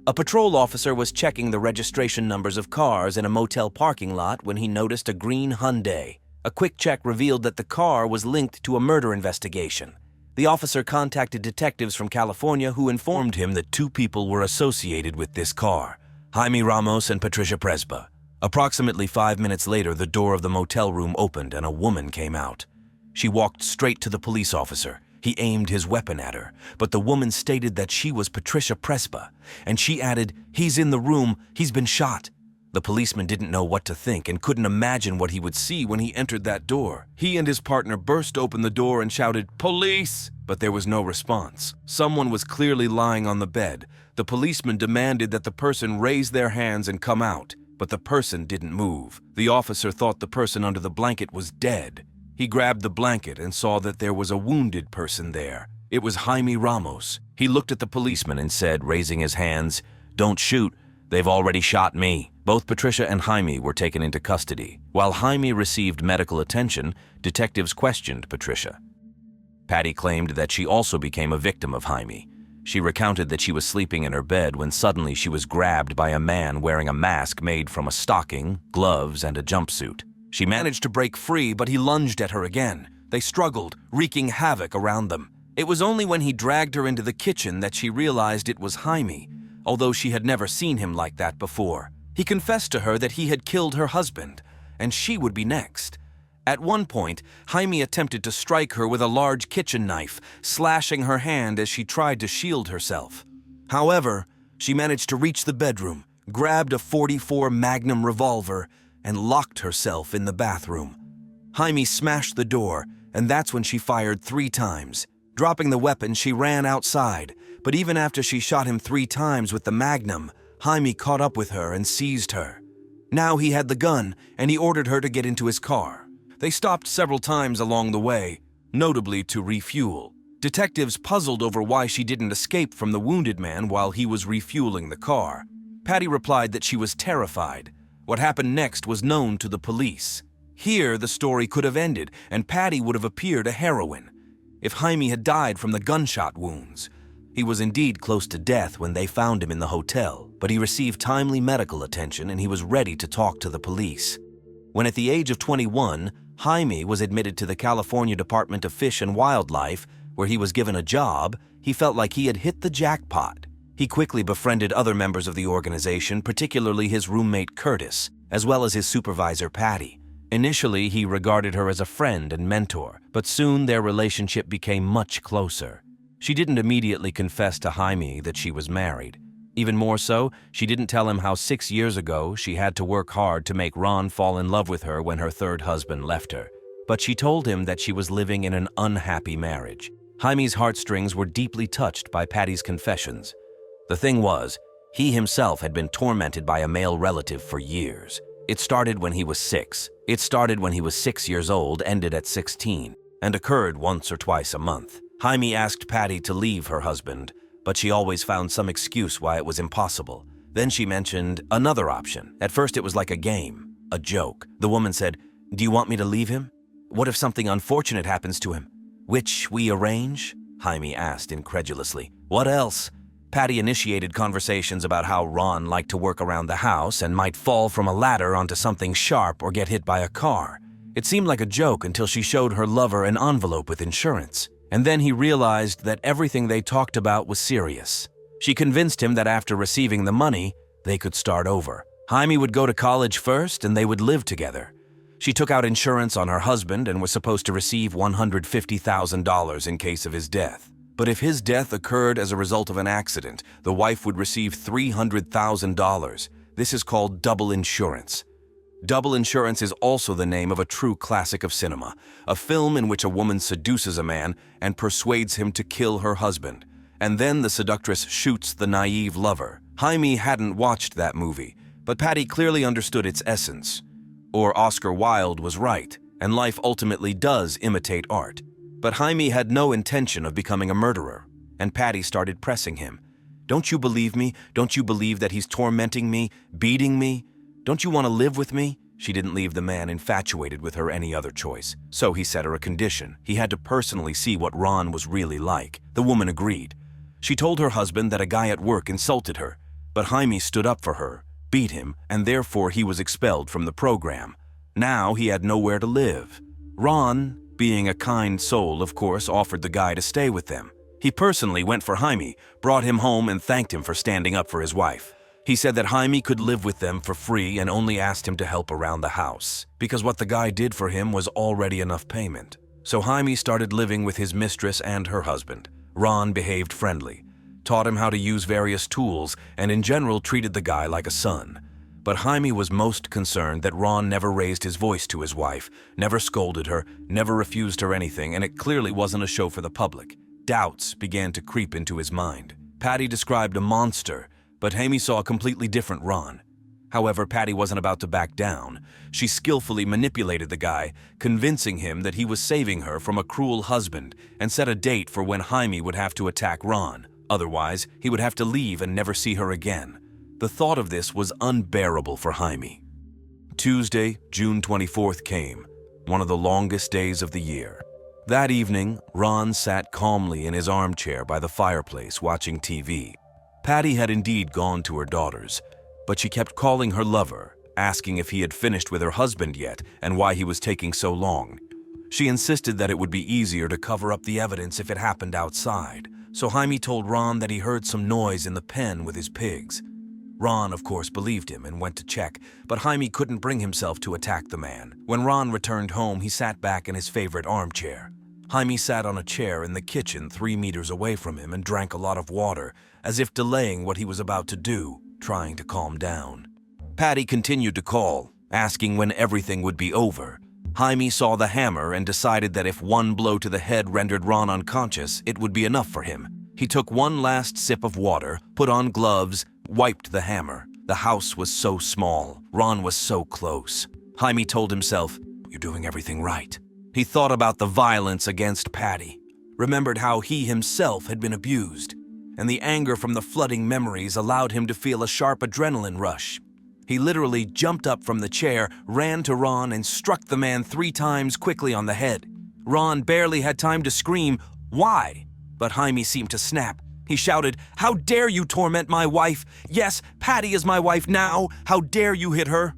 a patrol officer was checking the registration numbers of cars in a motel parking lot when he noticed a green Hyundai. A quick check revealed that the car was linked to a murder investigation. The officer contacted detectives from California who informed him that two people were associated with this car, Jaime Ramos and Patricia Prespa. Approximately 5 minutes later, the door of the motel room opened and a woman came out. She walked straight to the police officer. He aimed his weapon at her, but the woman stated that she was Patricia Prespa, and she added, "He's in the room, he's been shot." The policeman didn't know what to think and couldn't imagine what he would see when he entered that door. He and his partner burst open the door and shouted, "Police!" But there was no response. Someone was clearly lying on the bed. The policeman demanded that the person raise their hands and come out, but the person didn't move. The officer thought the person under the blanket was dead. He grabbed the blanket and saw that there was a wounded person there. It was Jaime Ramos. He looked at the policeman and said, raising his hands, "Don't shoot. They've already shot me." Both Patricia and Jaime were taken into custody. While Jaime received medical attention, detectives questioned Patricia. Patty claimed that she also became a victim of Jaime. She recounted that she was sleeping in her bed when suddenly she was grabbed by a man wearing a mask made from a stocking, gloves, and a jumpsuit. She managed to break free, but he lunged at her again. They struggled, wreaking havoc around them. It was only when he dragged her into the kitchen that she realized it was Jaime, although she had never seen him like that before. He confessed to her that he had killed her husband, and she would be next. At one point, Jaime attempted to strike her with a large kitchen knife, slashing her hand as she tried to shield herself. However, she managed to reach the bedroom, grabbed a .44 Magnum revolver, and locked herself in the bathroom. Jaime smashed the door, and that's when she fired 3 times. Dropping the weapon, she ran outside, but even after she shot him 3 times with the Magnum, Jaime caught up with her and seized her. Now he had the gun, and he ordered her to get into his car. They stopped several times along the way, notably to refuel. Detectives puzzled over why she didn't escape from the wounded man while he was refueling the car. Patty replied that she was terrified. What happened next was known to the police. Here, the story could have ended, and Patty would have appeared a heroine if Jaime had died from the gunshot wounds. He was indeed close to death when they found him in the hotel, but he received timely medical attention and he was ready to talk to the police. When at the age of 21, Jaime was admitted to the California Department of Fish and Wildlife, where he was given a job, he felt like he had hit the jackpot. He quickly befriended other members of the organization, particularly his roommate Curtis, as well as his supervisor Patty. Initially, he regarded her as a friend and mentor, but soon their relationship became much closer. She didn't immediately confess to Jaime that she was married. Even more so, she didn't tell him how 6 years ago she had to work hard to make Ron fall in love with her when her third husband left her. But she told him that she was living in an unhappy marriage. Jaime's heartstrings were deeply touched by Patty's confessions. The thing was, he himself had been tormented by a male relative for years. It started when he was 6. It started when he was 6 years old, ended at 16, and occurred once or twice a month. Jaime asked Patty to leave her husband, but she always found some excuse why it was impossible. Then she mentioned another option. At first it was like a game, a joke. The woman said, "Do you want me to leave him? What if something unfortunate happens to him?" "Which we arrange?" Jaime asked incredulously. "What else?" Patty initiated conversations about how Ron liked to work around the house and might fall from a ladder onto something sharp or get hit by a car. It seemed like a joke until she showed her lover an envelope with insurance. And then he realized that everything they talked about was serious. She convinced him that after receiving the money, they could start over. Jaime would go to college first and they would live together. She took out insurance on her husband and was supposed to receive $150,000 in case of his death. But if his death occurred as a result of an accident, the wife would receive $300,000. This is called double insurance. Double Insurance is also the name of a true classic of cinema, a film in which a woman seduces a man and persuades him to kill her husband, and then the seductress shoots the naive lover. Jaime hadn't watched that movie, but Patty clearly understood its essence. Or Oscar Wilde was right, and life ultimately does imitate art. But Jaime had no intention of becoming a murderer, and Patty started pressing him. "Don't you believe me? Don't you believe that he's tormenting me, beating me? Don't you want to live with me?" She didn't leave the man infatuated with her any other choice, so he set her a condition. He had to personally see what Ron was really like. The woman agreed. She told her husband that a guy at work insulted her, but Jaime stood up for her, beat him, and therefore he was expelled from the program. Now he had nowhere to live. Ron, being a kind soul, of course, offered the guy to stay with them. He personally went for Jaime, brought him home, and thanked him for standing up for his wife. He said that Jaime could live with them for free and only asked him to help around the house, because what the guy did for him was already enough payment. So Jaime started living with his mistress and her husband. Ron behaved friendly, taught him how to use various tools, and in general treated the guy like a son. But Jaime was most concerned that Ron never raised his voice to his wife, never scolded her, never refused her anything, and it clearly wasn't a show for the public. Doubts began to creep into his mind. Patty described a monster, but Jaime saw a completely different Ron. However, Patty wasn't about to back down. She skillfully manipulated the guy, convincing him that he was saving her from a cruel husband, and set a date for when Jaime would have to attack Ron. Otherwise, he would have to leave and never see her again. The thought of this was unbearable for Jaime. Tuesday, June 24th came, one of the longest days of the year. That evening, Ron sat calmly in his armchair by the fireplace watching TV. Patty had indeed gone to her daughter's, but she kept calling her lover, asking if he had finished with her husband yet and why he was taking so long. She insisted that it would be easier to cover up the evidence if it happened outside, so Jaime told Ron that he heard some noise in the pen with his pigs. Ron, of course, believed him and went to check, but Jaime couldn't bring himself to attack the man. When Ron returned home, he sat back in his favorite armchair. Jaime sat on a chair in the kitchen 3 meters away from him and drank a lot of water, as if delaying what he was about to do, trying to calm down. Patty continued to call, asking when everything would be over. Jaime saw the hammer and decided that if one blow to the head rendered Ron unconscious, it would be enough for him. He took one last sip of water, put on gloves, wiped the hammer. The house was so small. Ron was so close. Jaime told himself, "You're doing everything right." He thought about the violence against Patty, remembered how he himself had been abused, and the anger from the flooding memories allowed him to feel a sharp adrenaline rush. He literally jumped up from the chair, ran to Ron, and struck the man 3 times quickly on the head. Ron barely had time to scream, "Why?" But Jaime seemed to snap. He shouted, "How dare you torment my wife? Yes, Patty is my wife now. How dare you hit her?"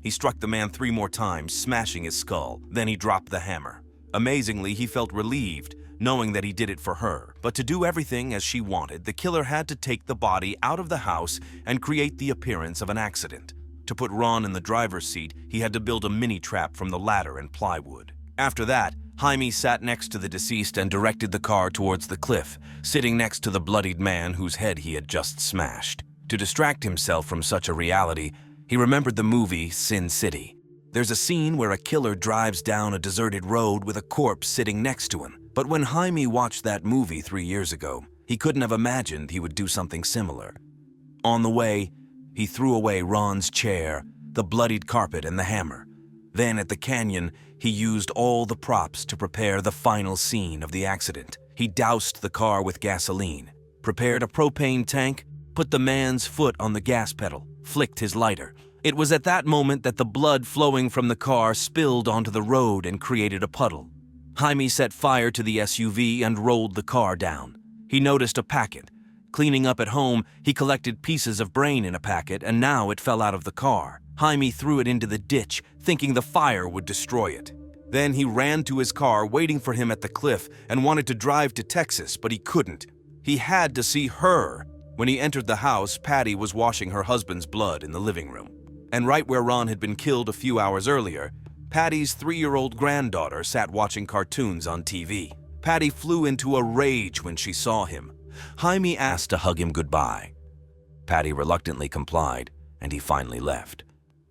He struck the man 3 more times, smashing his skull. Then he dropped the hammer. Amazingly, he felt relieved, knowing that he did it for her. But to do everything as she wanted, the killer had to take the body out of the house and create the appearance of an accident. To put Ron in the driver's seat, he had to build a mini-trap from the ladder and plywood. After that, Jaime sat next to the deceased and directed the car towards the cliff, sitting next to the bloodied man whose head he had just smashed. To distract himself from such a reality, he remembered the movie Sin City. There's a scene where a killer drives down a deserted road with a corpse sitting next to him. But when Jaime watched that movie 3 years ago, he couldn't have imagined he would do something similar. On the way, he threw away Ron's chair, the bloodied carpet, and the hammer. Then at the canyon, he used all the props to prepare the final scene of the accident. He doused the car with gasoline, prepared a propane tank, put the man's foot on the gas pedal, flicked his lighter. It was at that moment that the blood flowing from the car spilled onto the road and created a puddle. Jaime set fire to the SUV and rolled the car down. He noticed a packet. Cleaning up at home, he collected pieces of brain in a packet, and now it fell out of the car. Jaime threw it into the ditch, thinking the fire would destroy it. Then he ran to his car, waiting for him at the cliff, and wanted to drive to Texas, but he couldn't. He had to see her. When he entered the house, Patty was washing her husband's blood in the living room. And right where Ron had been killed a few hours earlier, Patty's 3-year-old granddaughter sat watching cartoons on TV. Patty flew into a rage when she saw him. Jaime asked to hug him goodbye. Patty reluctantly complied, and he finally left.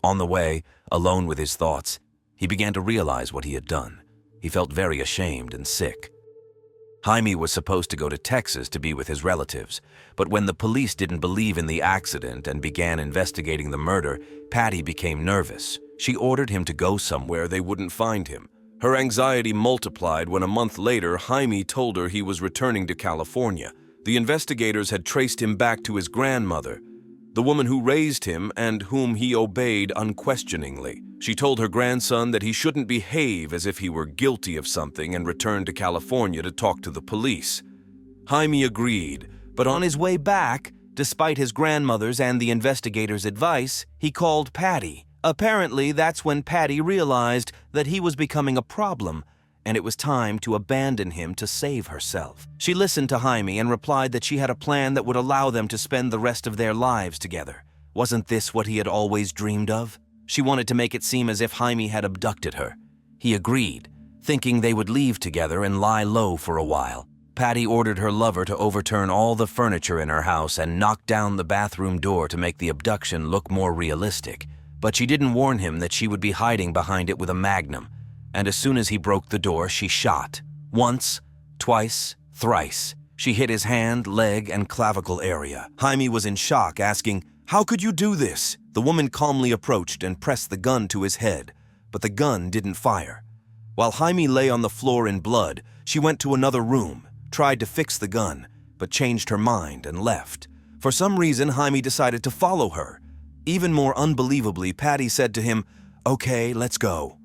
On the way, alone with his thoughts, he began to realize what he had done. He felt very ashamed and sick. Jaime was supposed to go to Texas to be with his relatives, but when the police didn't believe in the accident and began investigating the murder, Patty became nervous. She ordered him to go somewhere they wouldn't find him. Her anxiety multiplied when a month later, Jaime told her he was returning to California. The investigators had traced him back to his grandmother, the woman who raised him and whom he obeyed unquestioningly. She told her grandson that he shouldn't behave as if he were guilty of something and returned to California to talk to the police. Jaime agreed, but on his way back, despite his grandmother's and the investigators' advice, he called Patty. Apparently, that's when Patty realized that he was becoming a problem, and it was time to abandon him to save herself. She listened to Jaime and replied that she had a plan that would allow them to spend the rest of their lives together. Wasn't this what he had always dreamed of? She wanted to make it seem as if Jaime had abducted her. He agreed, thinking they would leave together and lie low for a while. Patty ordered her lover to overturn all the furniture in her house and knock down the bathroom door to make the abduction look more realistic. But she didn't warn him that she would be hiding behind it with a magnum, and as soon as he broke the door, she shot. Once, twice, thrice. She hit his hand, leg, and clavicle area. Jaime was in shock, asking, "How could you do this?" The woman calmly approached and pressed the gun to his head, but the gun didn't fire. While Jaime lay on the floor in blood, she went to another room, tried to fix the gun, but changed her mind and left. For some reason, Jaime decided to follow her. Even more unbelievably, Patty said to him, "Okay, let's go."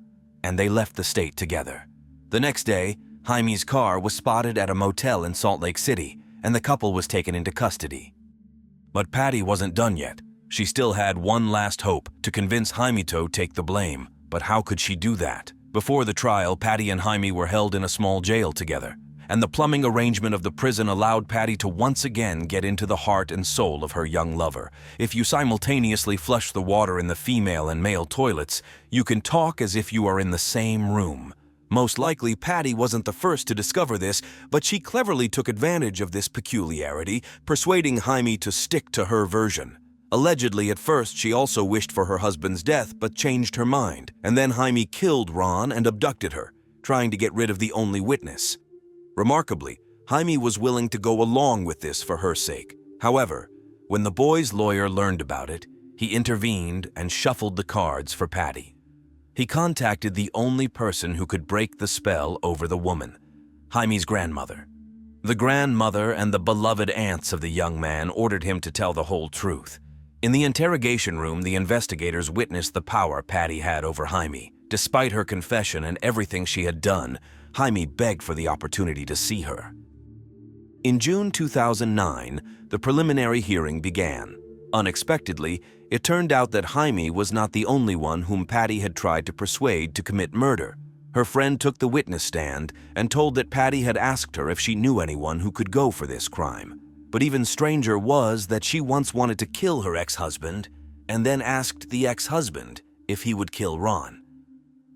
And they left the state together. The next day, Jaime's car was spotted at a motel in Salt Lake City, and the couple was taken into custody. But Patty wasn't done yet. She still had one last hope, to convince Jaime to take the blame. But how could she do that? Before the trial, Patty and Jaime were held in a small jail together, and the plumbing arrangement of the prison allowed Patty to once again get into the heart and soul of her young lover. If you simultaneously flush the water in the female and male toilets, you can talk as if you are in the same room. Most likely, Patty wasn't the first to discover this, but she cleverly took advantage of this peculiarity, persuading Jaime to stick to her version. Allegedly, at first, she also wished for her husband's death, but changed her mind, and then Jaime killed Ron and abducted her, trying to get rid of the only witness. Remarkably, Jaime was willing to go along with this for her sake. However, when the boy's lawyer learned about it, he intervened and shuffled the cards for Patty. He contacted the only person who could break the spell over the woman, Jaime's grandmother. The grandmother and the beloved aunts of the young man ordered him to tell the whole truth. In the interrogation room, the investigators witnessed the power Patty had over Jaime. Despite her confession and everything she had done, Jaime begged for the opportunity to see her. In June 2009, the preliminary hearing began. Unexpectedly, it turned out that Jaime was not the only one whom Patty had tried to persuade to commit murder. Her friend took the witness stand and told that Patty had asked her if she knew anyone who could go for this crime. But even stranger was that she once wanted to kill her ex-husband and then asked the ex-husband if he would kill Ron.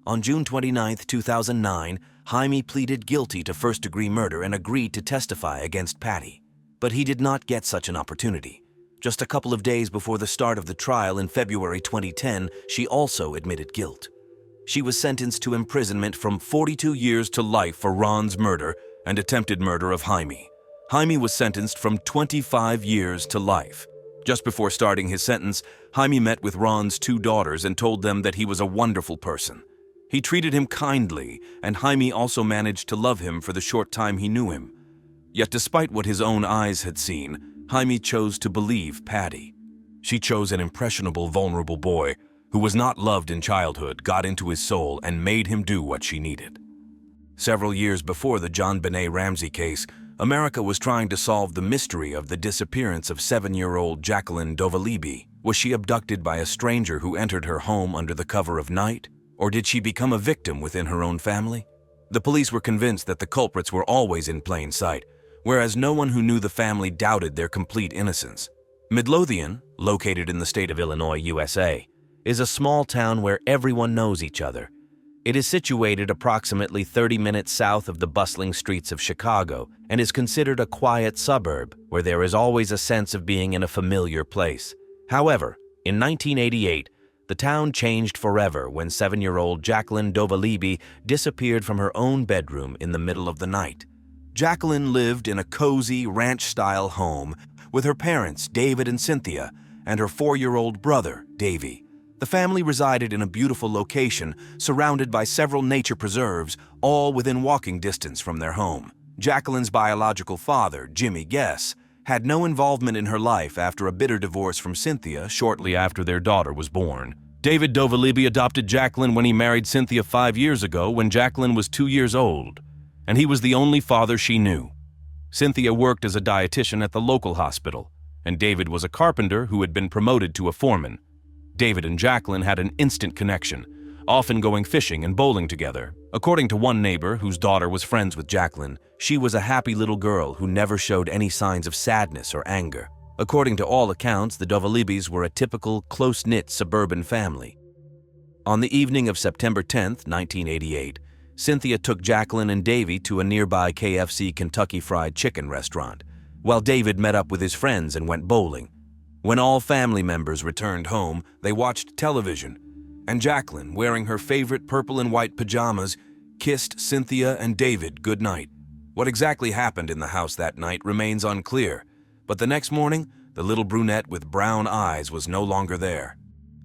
On June 29, 2009, Jaime pleaded guilty to first-degree murder and agreed to testify against Patty. But he did not get such an opportunity. Just a couple of days before the start of the trial in February 2010, she also admitted guilt. She was sentenced to imprisonment from 42 years to life for Ron's murder and attempted murder of Jaime. Jaime was sentenced from 25 years to life. Just before starting his sentence, Jaime met with Ron's 2 daughters and told them that he was a wonderful person. He treated him kindly, and Jaime also managed to love him for the short time he knew him. Yet despite what his own eyes had seen, Jaime chose to believe Patty. She chose an impressionable, vulnerable boy who was not loved in childhood, got into his soul, and made him do what she needed. Several years before the John Benet Ramsey case, America was trying to solve the mystery of the disappearance of 7-year-old Jacqueline Dovalibi. Was she abducted by a stranger who entered her home under the cover of night? Or did she become a victim within her own family? The police were convinced that the culprits were always in plain sight, whereas no one who knew the family doubted their complete innocence. Midlothian, located in the state of Illinois, USA, is a small town where everyone knows each other. It is situated approximately 30 minutes south of the bustling streets of Chicago and is considered a quiet suburb where there is always a sense of being in a familiar place. However, in 1988, the town changed forever when 7-year-old Jacqueline Dovalibi disappeared from her own bedroom in the middle of the night. Jacqueline lived in a cozy, ranch-style home with her parents, David and Cynthia, and her 4-year-old brother, Davy. The family resided in a beautiful location, surrounded by several nature preserves, all within walking distance from their home. Jacqueline's biological father, Jimmy Guess, had no involvement in her life after a bitter divorce from Cynthia shortly after their daughter was born. David Dovalibi adopted Jacqueline when he married Cynthia 5 years ago when Jacqueline was 2 years old, and he was the only father she knew. Cynthia worked as a dietitian at the local hospital, and David was a carpenter who had been promoted to a foreman. David and Jacqueline had an instant connection, often going fishing and bowling together. According to one neighbor whose daughter was friends with Jacqueline, she was a happy little girl who never showed any signs of sadness or anger. According to all accounts, the Dovalibis were a typical, close-knit suburban family. On the evening of September 10, 1988, Cynthia took Jacqueline and Davy to a nearby KFC Kentucky Fried Chicken restaurant, while David met up with his friends and went bowling. When all family members returned home, they watched television, and Jacqueline, wearing her favorite purple and white pajamas, kissed Cynthia and David goodnight. What exactly happened in the house that night remains unclear, but the next morning, the little brunette with brown eyes was no longer there.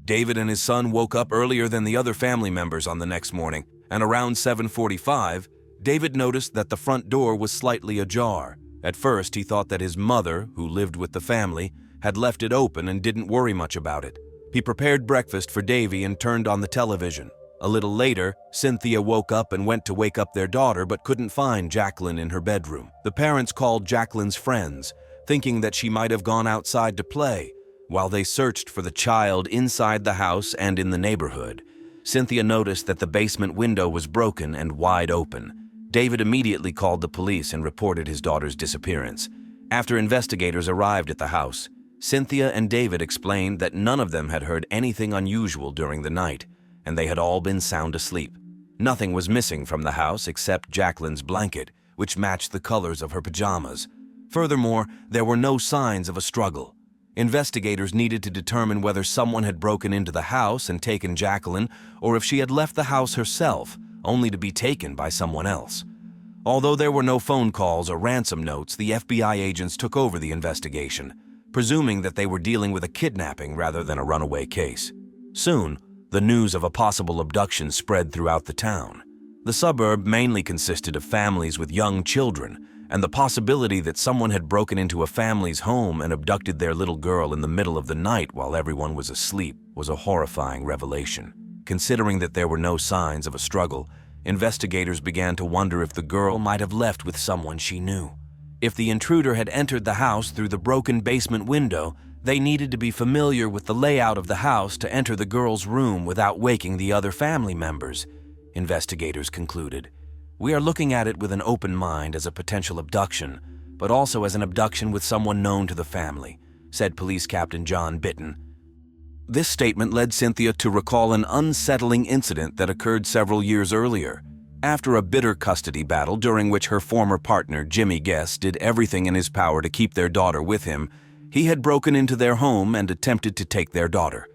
David and his son woke up earlier than the other family members on the next morning, and around 7:45, David noticed that the front door was slightly ajar. At first, he thought that his mother, who lived with the family, had left it open and didn't worry much about it. He prepared breakfast for Davy and turned on the television. A little later, Cynthia woke up and went to wake up their daughter but couldn't find Jacqueline in her bedroom. The parents called Jacqueline's friends, thinking that she might have gone outside to play. While they searched for the child inside the house and in the neighborhood, Cynthia noticed that the basement window was broken and wide open. David immediately called the police and reported his daughter's disappearance. After investigators arrived at the house, Cynthia and David explained that none of them had heard anything unusual during the night, and they had all been sound asleep. Nothing was missing from the house except Jacqueline's blanket, which matched the colors of her pajamas. Furthermore, there were no signs of a struggle. Investigators needed to determine whether someone had broken into the house and taken Jacqueline, or if she had left the house herself, only to be taken by someone else. Although there were no phone calls or ransom notes, the FBI agents took over the investigation, presuming that they were dealing with a kidnapping rather than a runaway case. Soon, the news of a possible abduction spread throughout the town. The suburb mainly consisted of families with young children, and the possibility that someone had broken into a family's home and abducted their little girl in the middle of the night while everyone was asleep was a horrifying revelation. Considering that there were no signs of a struggle, investigators began to wonder if the girl might have left with someone she knew. If the intruder had entered the house through the broken basement window, they needed to be familiar with the layout of the house to enter the girl's room without waking the other family members, investigators concluded. We are looking at it with an open mind as a potential abduction, but also as an abduction with someone known to the family, said Police Captain John Bitton. This statement led Cynthia to recall an unsettling incident that occurred several years earlier. After a bitter custody battle during which her former partner, Jimmy Guess, did everything in his power to keep their daughter with him, he had broken into their home and attempted to take their daughter.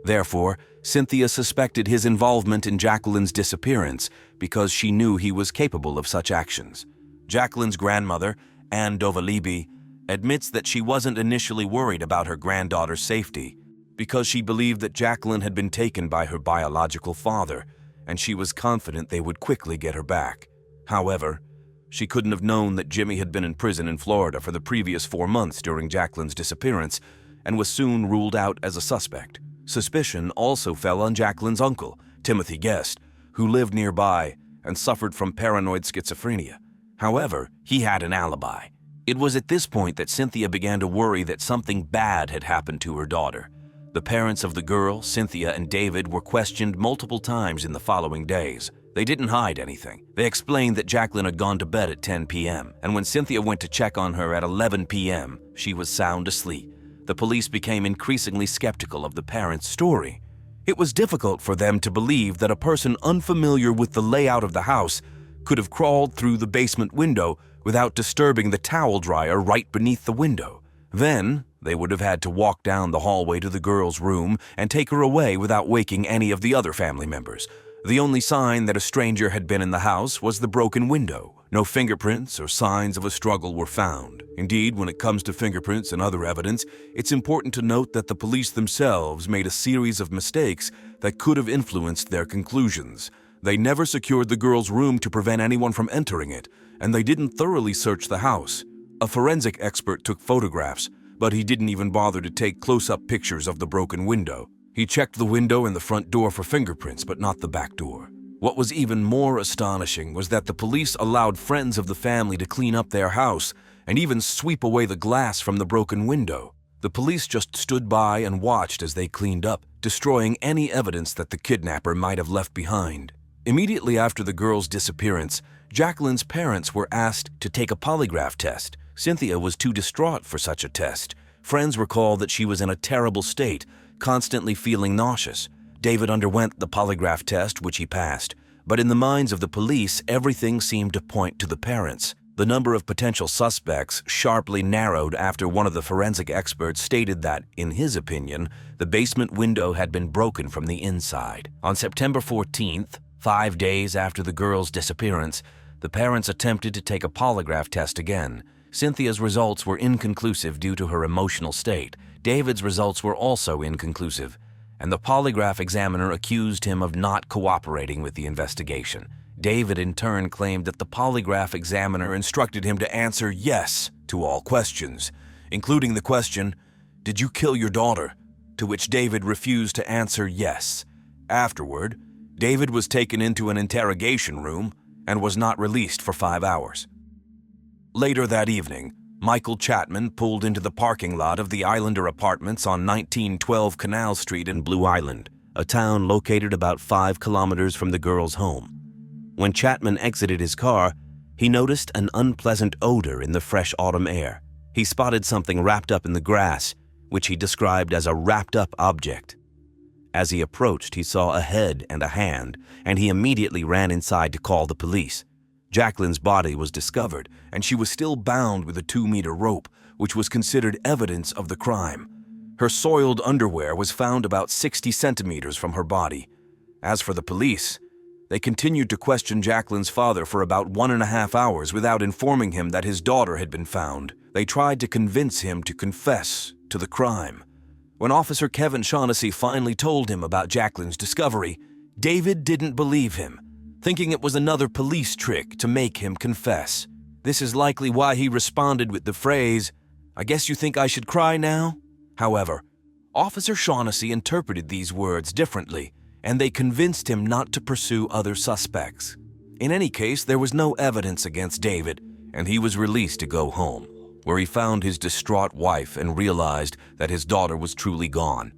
Therefore, Cynthia suspected his involvement in Jacqueline's disappearance because she knew he was capable of such actions. Jacqueline's grandmother, Anne Dovalibi, admits that she wasn't initially worried about her granddaughter's safety because she believed that Jacqueline had been taken by her biological father, and she was confident they would quickly get her back. However, she couldn't have known that Jimmy had been in prison in Florida for the previous 4 months during Jacqueline's disappearance and was soon ruled out as a suspect. Suspicion also fell on Jacqueline's uncle, Timothy Guest, who lived nearby and suffered from paranoid schizophrenia. However, he had an alibi. It was at this point that Cynthia began to worry that something bad had happened to her daughter. The parents of the girl, Cynthia and David, were questioned multiple times in the following days. They didn't hide anything. They explained that Jacqueline had gone to bed at 10 p.m., and when Cynthia went to check on her at 11 p.m., she was sound asleep. The police became increasingly skeptical of the parents' story. It was difficult for them to believe that a person unfamiliar with the layout of the house could have crawled through the basement window without disturbing the towel dryer right beneath the window. Then, they would have had to walk down the hallway to the girl's room and take her away without waking any of the other family members. The only sign that a stranger had been in the house was the broken window. No fingerprints or signs of a struggle were found. Indeed, when it comes to fingerprints and other evidence, it's important to note that the police themselves made a series of mistakes that could have influenced their conclusions. They never secured the girl's room to prevent anyone from entering it, and they didn't thoroughly search the house. A forensic expert took photographs, but he didn't even bother to take close-up pictures of the broken window. He checked the window and the front door for fingerprints, but not the back door. What was even more astonishing was that the police allowed friends of the family to clean up their house and even sweep away the glass from the broken window. The police just stood by and watched as they cleaned up, destroying any evidence that the kidnapper might have left behind. Immediately after the girl's disappearance, Jacqueline's parents were asked to take a polygraph test. Cynthia was too distraught for such a test. Friends recall that she was in a terrible state, constantly feeling nauseous. David underwent the polygraph test, which he passed. But in the minds of the police, everything seemed to point to the parents. The number of potential suspects sharply narrowed after one of the forensic experts stated that, in his opinion, the basement window had been broken from the inside. On September 14th, 5 days after the girl's disappearance, the parents attempted to take a polygraph test again. Cynthia's results were inconclusive due to her emotional state. David's results were also inconclusive, and the polygraph examiner accused him of not cooperating with the investigation. David in turn claimed that the polygraph examiner instructed him to answer yes to all questions, including the question, "Did you kill your daughter?" to which David refused to answer yes. Afterward, David was taken into an interrogation room and was not released for 5 hours. Later that evening, Michael Chapman pulled into the parking lot of the Islander Apartments on 1912 Canal Street in Blue Island, a town located about 5 kilometers from the girl's home. When Chapman exited his car, he noticed an unpleasant odor in the fresh autumn air. He spotted something wrapped up in the grass, which he described as a wrapped-up object. As he approached, he saw a head and a hand, and he immediately ran inside to call the police. Jacqueline's body was discovered, and she was still bound with a 2-meter rope, which was considered evidence of the crime. Her soiled underwear was found about 60 centimeters from her body. As for the police, they continued to question Jacqueline's father for about 1.5 hours without informing him that his daughter had been found. They tried to convince him to confess to the crime. When Officer Kevin Shaughnessy finally told him about Jacqueline's discovery, David didn't believe him, thinking it was another police trick to make him confess. This is likely why he responded with the phrase, "I guess you think I should cry now?" However, Officer Shaughnessy interpreted these words differently, and they convinced him not to pursue other suspects. In any case, there was no evidence against David, and he was released to go home, where he found his distraught wife and realized that his daughter was truly gone.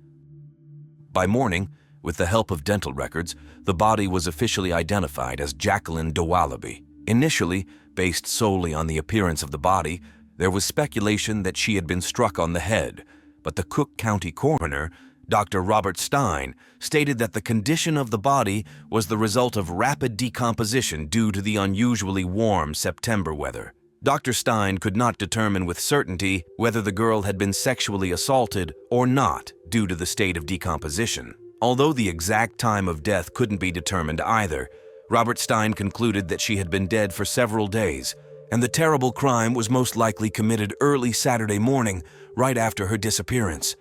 By morning, with the help of dental records, the body was officially identified as Jacqueline DeWallaby. Initially, based solely on the appearance of the body, there was speculation that she had been struck on the head, but the Cook County coroner, Dr. Robert Stein, stated that the condition of the body was the result of rapid decomposition due to the unusually warm September weather. Dr. Stein could not determine with certainty whether the girl had been sexually assaulted or not due to the state of decomposition. Although the exact time of death couldn't be determined either, Robert Stein concluded that she had been dead for several days, and the terrible crime was most likely committed early Saturday morning, right after her disappearance.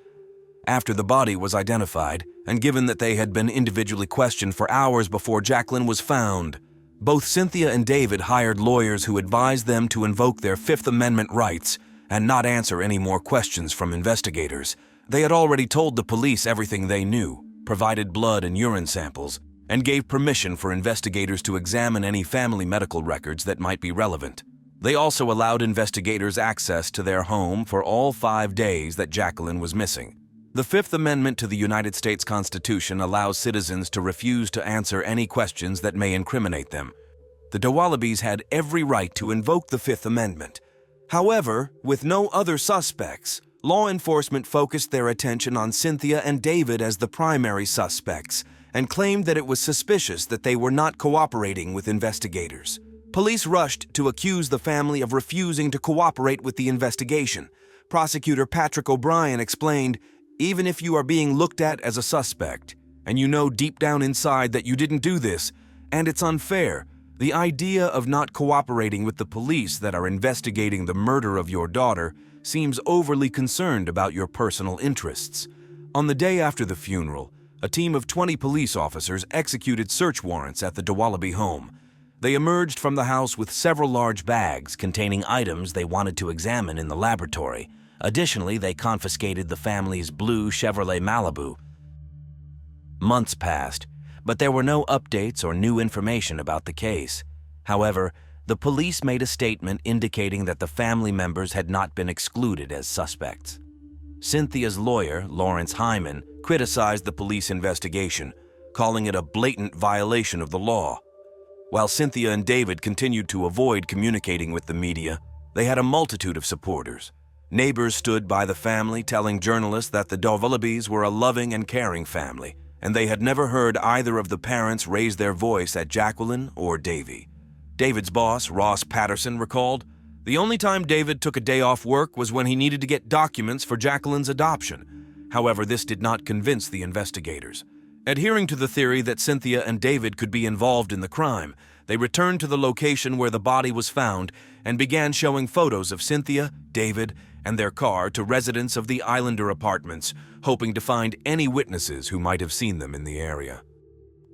After the body was identified, and given that they had been individually questioned for hours before Jacqueline was found, both Cynthia and David hired lawyers who advised them to invoke their Fifth Amendment rights and not answer any more questions from investigators. They had already told the police everything they knew, provided blood and urine samples, and gave permission for investigators to examine any family medical records that might be relevant. They also allowed investigators access to their home for all 5 days that Jacqueline was missing. The Fifth Amendment to the United States Constitution allows citizens to refuse to answer any questions that may incriminate them. The DeWallabys had every right to invoke the Fifth Amendment. However, with no other suspects, law enforcement focused their attention on Cynthia and David as the primary suspects and claimed that it was suspicious that they were not cooperating with investigators. Police rushed to accuse the family of refusing to cooperate with the investigation. Prosecutor Patrick O'Brien explained, "Even if you are being looked at as a suspect, and you know deep down inside that you didn't do this, and it's unfair, The idea of not cooperating with the police that are investigating the murder of your daughter seems overly concerned about your personal interests. On the day after the funeral, a team of 20 police officers executed search warrants at the Dewalaby home. They emerged from the house with several large bags containing items they wanted to examine in the laboratory. Additionally, they confiscated the family's blue Chevrolet Malibu. Months passed, but there were no updates or new information about the case. However, the police made a statement indicating that the family members had not been excluded as suspects. Cynthia's lawyer, Lawrence Hyman, criticized the police investigation, calling it a blatant violation of the law. While Cynthia and David continued to avoid communicating with the media, they had a multitude of supporters. Neighbors stood by the family, telling journalists that the Dewalabys were a loving and caring family, and they had never heard either of the parents raise their voice at Jacqueline or Davy. David's boss, Ross Patterson, recalled, "The only time David took a day off work was when he needed to get documents for Jacqueline's adoption." However, this did not convince the investigators. Adhering to the theory that Cynthia and David could be involved in the crime, they returned to the location where the body was found and began showing photos of Cynthia, David, and their car to residents of the Islander apartments, hoping to find any witnesses who might have seen them in the area.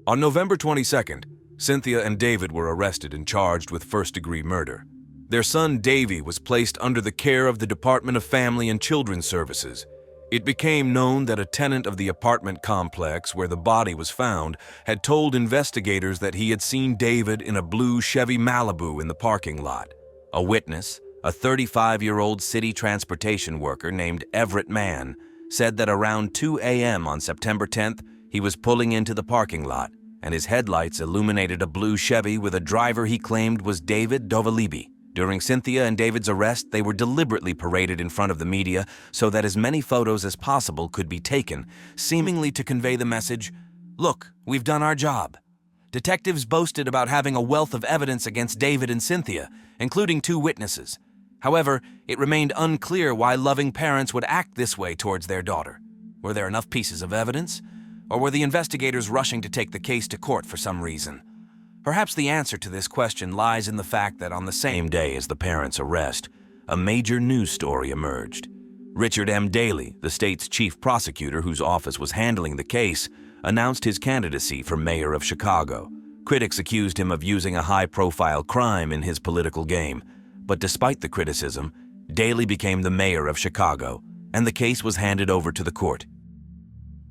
On November 22nd, Cynthia and David were arrested and charged with first-degree murder. Their son Davy was placed under the care of the Department of Family and Children's Services. It became known that a tenant of the apartment complex where the body was found had told investigators that he had seen David in a blue Chevy Malibu in the parking lot. A witness, a 35-year-old city transportation worker named Everett Mann, said that around 2 a.m. on September 10th, he was pulling into the parking lot, and his headlights illuminated a blue Chevy with a driver he claimed was David Dovalibi. During Cynthia and David's arrest, they were deliberately paraded in front of the media so that as many photos as possible could be taken, seemingly to convey the message, "Look, we've done our job." Detectives boasted about having a wealth of evidence against David and Cynthia, including 2 witnesses. However, it remained unclear why loving parents would act this way towards their daughter. Were there enough pieces of evidence? Or were the investigators rushing to take the case to court for some reason? Perhaps the answer to this question lies in the fact that on the same day as the parents' arrest, a major news story emerged. Richard M. Daley, the state's chief prosecutor whose office was handling the case, announced his candidacy for mayor of Chicago. Critics accused him of using a high-profile crime in his political game. But despite the criticism, Daley became the mayor of Chicago, and the case was handed over to the court.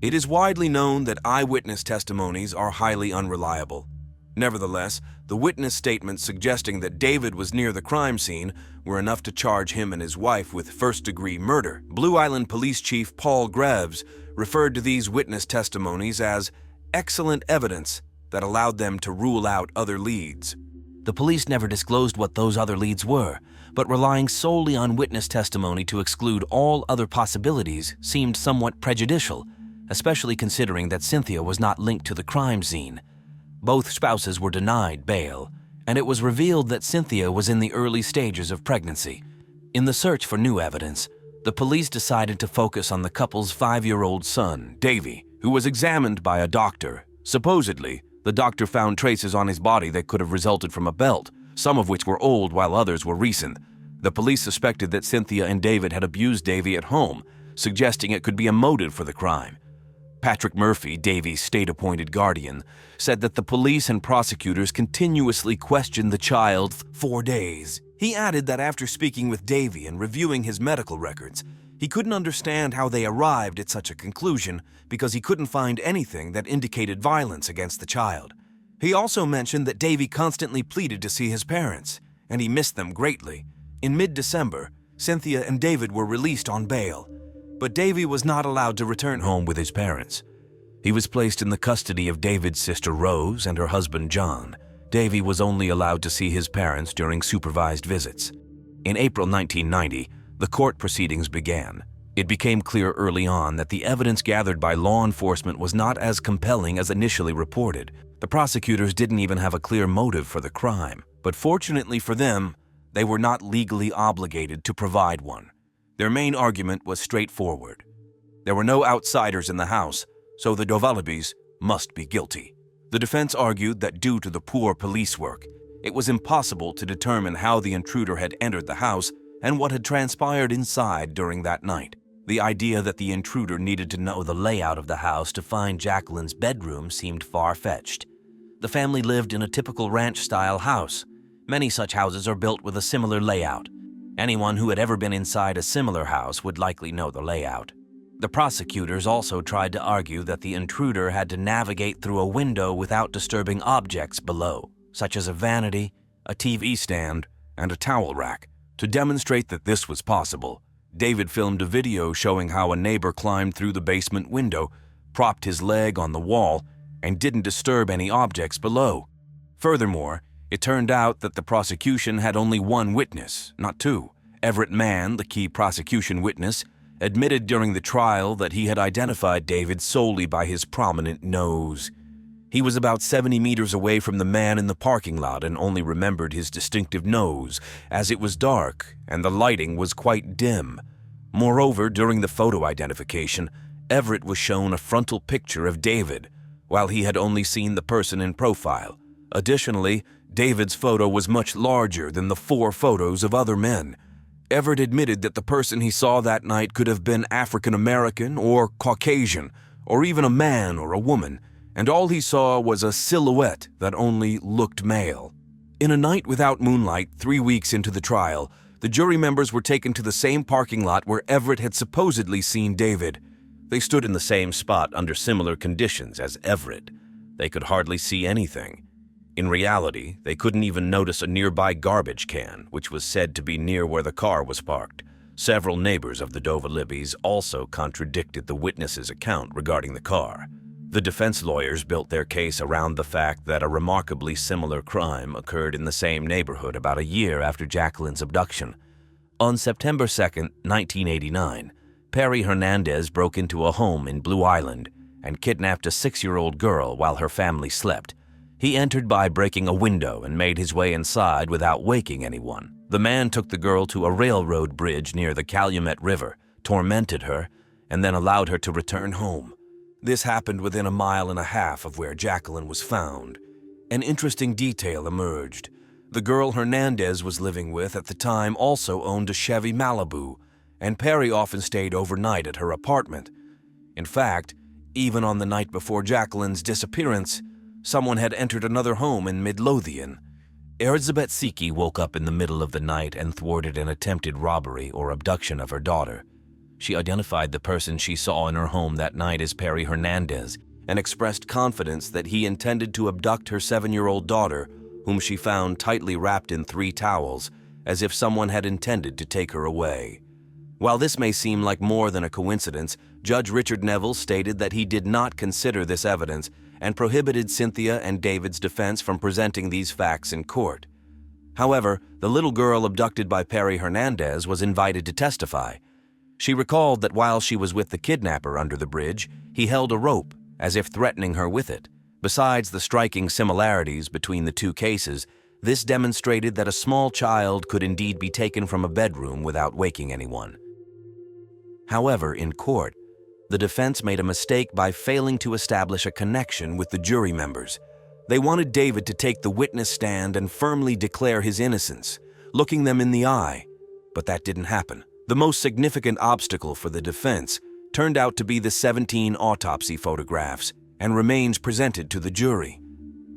It is widely known that eyewitness testimonies are highly unreliable. Nevertheless, the witness statements suggesting that David was near the crime scene were enough to charge him and his wife with first-degree murder. Blue Island Police Chief Paul Greaves referred to these witness testimonies as excellent evidence that allowed them to rule out other leads. The police never disclosed what those other leads were, but relying solely on witness testimony to exclude all other possibilities seemed somewhat prejudicial, especially considering that Cynthia was not linked to the crime scene. Both spouses were denied bail, and it was revealed that Cynthia was in the early stages of pregnancy. In the search for new evidence, the police decided to focus on the couple's 5-year-old son, Davy, who was examined by a doctor. Supposedly, the doctor found traces on his body that could have resulted from a belt, some of which were old while others were recent. The police suspected that Cynthia and David had abused Davy at home, suggesting it could be a motive for the crime. Patrick Murphy, Davy's state-appointed guardian, said that the police and prosecutors continuously questioned the child for days. He added that after speaking with Davy and reviewing his medical records, he couldn't understand how they arrived at such a conclusion because he couldn't find anything that indicated violence against the child. He also mentioned that Davy constantly pleaded to see his parents, and he missed them greatly. In mid-December, Cynthia and David were released on bail, but Davy was not allowed to return home with his parents. He was placed in the custody of David's sister Rose and her husband John. Davy was only allowed to see his parents during supervised visits. In April 1990, the court proceedings began. It became clear early on that the evidence gathered by law enforcement was not as compelling as initially reported. The prosecutors didn't even have a clear motive for the crime, but fortunately for them, they were not legally obligated to provide one. Their main argument was straightforward. There were no outsiders in the house, so the Dewalabys must be guilty. The defense argued that due to the poor police work, it was impossible to determine how the intruder had entered the house and what had transpired inside during that night. The idea that the intruder needed to know the layout of the house to find Jacqueline's bedroom seemed far-fetched. The family lived in a typical ranch-style house. Many such houses are built with a similar layout. Anyone who had ever been inside a similar house would likely know the layout. The prosecutors also tried to argue that the intruder had to navigate through a window without disturbing objects below, such as a vanity, a TV stand, and a towel rack. To demonstrate that this was possible, David filmed a video showing how a neighbor climbed through the basement window, propped his leg on the wall, and didn't disturb any objects below. Furthermore, it turned out that the prosecution had only one witness, not two. Everett Mann, the key prosecution witness, admitted during the trial that he had identified David solely by his prominent nose. He was about 70 meters away from the man in the parking lot and only remembered his distinctive nose, as it was dark and the lighting was quite dim. Moreover, during the photo identification, Everett was shown a frontal picture of David, while he had only seen the person in profile. Additionally, David's photo was much larger than the 4 photos of other men. Everett admitted that the person he saw that night could have been African American or Caucasian, or even a man or a woman, and all he saw was a silhouette that only looked male. In a night without moonlight, 3 weeks into the trial, the jury members were taken to the same parking lot where Everett had supposedly seen David. They stood in the same spot under similar conditions as Everett. They could hardly see anything. In reality, they couldn't even notice a nearby garbage can, which was said to be near where the car was parked. Several neighbors of the Dover Libbies also contradicted the witness's account regarding the car. The defense lawyers built their case around the fact that a remarkably similar crime occurred in the same neighborhood about a year after Jacqueline's abduction. On September 2, 1989, Perry Hernandez broke into a home in Blue Island and kidnapped a 6-year-old girl while her family slept. He entered by breaking a window and made his way inside without waking anyone. The man took the girl to a railroad bridge near the Calumet River, tormented her, and then allowed her to return home. This happened within 1.5 miles of where Jacqueline was found. An interesting detail emerged. The girl Hernandez was living with at the time also owned a Chevy Malibu, and Perry often stayed overnight at her apartment. In fact, even on the night before Jacqueline's disappearance, someone had entered another home in Midlothian. Elizabeth Siki woke up in the middle of the night and thwarted an attempted robbery or abduction of her daughter. She identified the person she saw in her home that night as Perry Hernandez and expressed confidence that he intended to abduct her 7-year-old daughter, whom she found tightly wrapped in 3 towels, as if someone had intended to take her away. While this may seem like more than a coincidence, Judge Richard Neville stated that he did not consider this evidence and prohibited Cynthia and David's defense from presenting these facts in court. However, the little girl abducted by Perry Hernandez was invited to testify. She recalled that while she was with the kidnapper under the bridge, he held a rope, as if threatening her with it. Besides the striking similarities between the 2 cases, this demonstrated that a small child could indeed be taken from a bedroom without waking anyone. However, in court, the defense made a mistake by failing to establish a connection with the jury members. They wanted David to take the witness stand and firmly declare his innocence, looking them in the eye, but that didn't happen. The most significant obstacle for the defense turned out to be the 17 autopsy photographs and remains presented to the jury.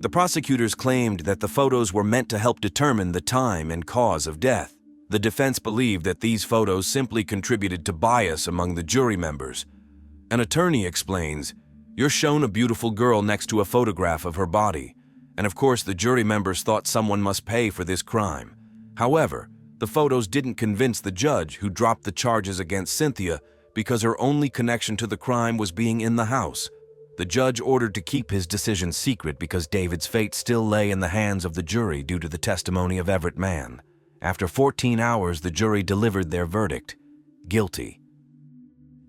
The prosecutors claimed that the photos were meant to help determine the time and cause of death. The defense believed that these photos simply contributed to bias among the jury members. An attorney explains, "You're shown a beautiful girl next to a photograph of her body, and of course the jury members thought someone must pay for this crime. However, the photos didn't convince the judge, who dropped the charges against Cynthia because her only connection to the crime was being in the house. The judge ordered to keep his decision secret because David's fate still lay in the hands of the jury due to the testimony of Everett Mann. After 14 hours, the jury delivered their verdict: guilty.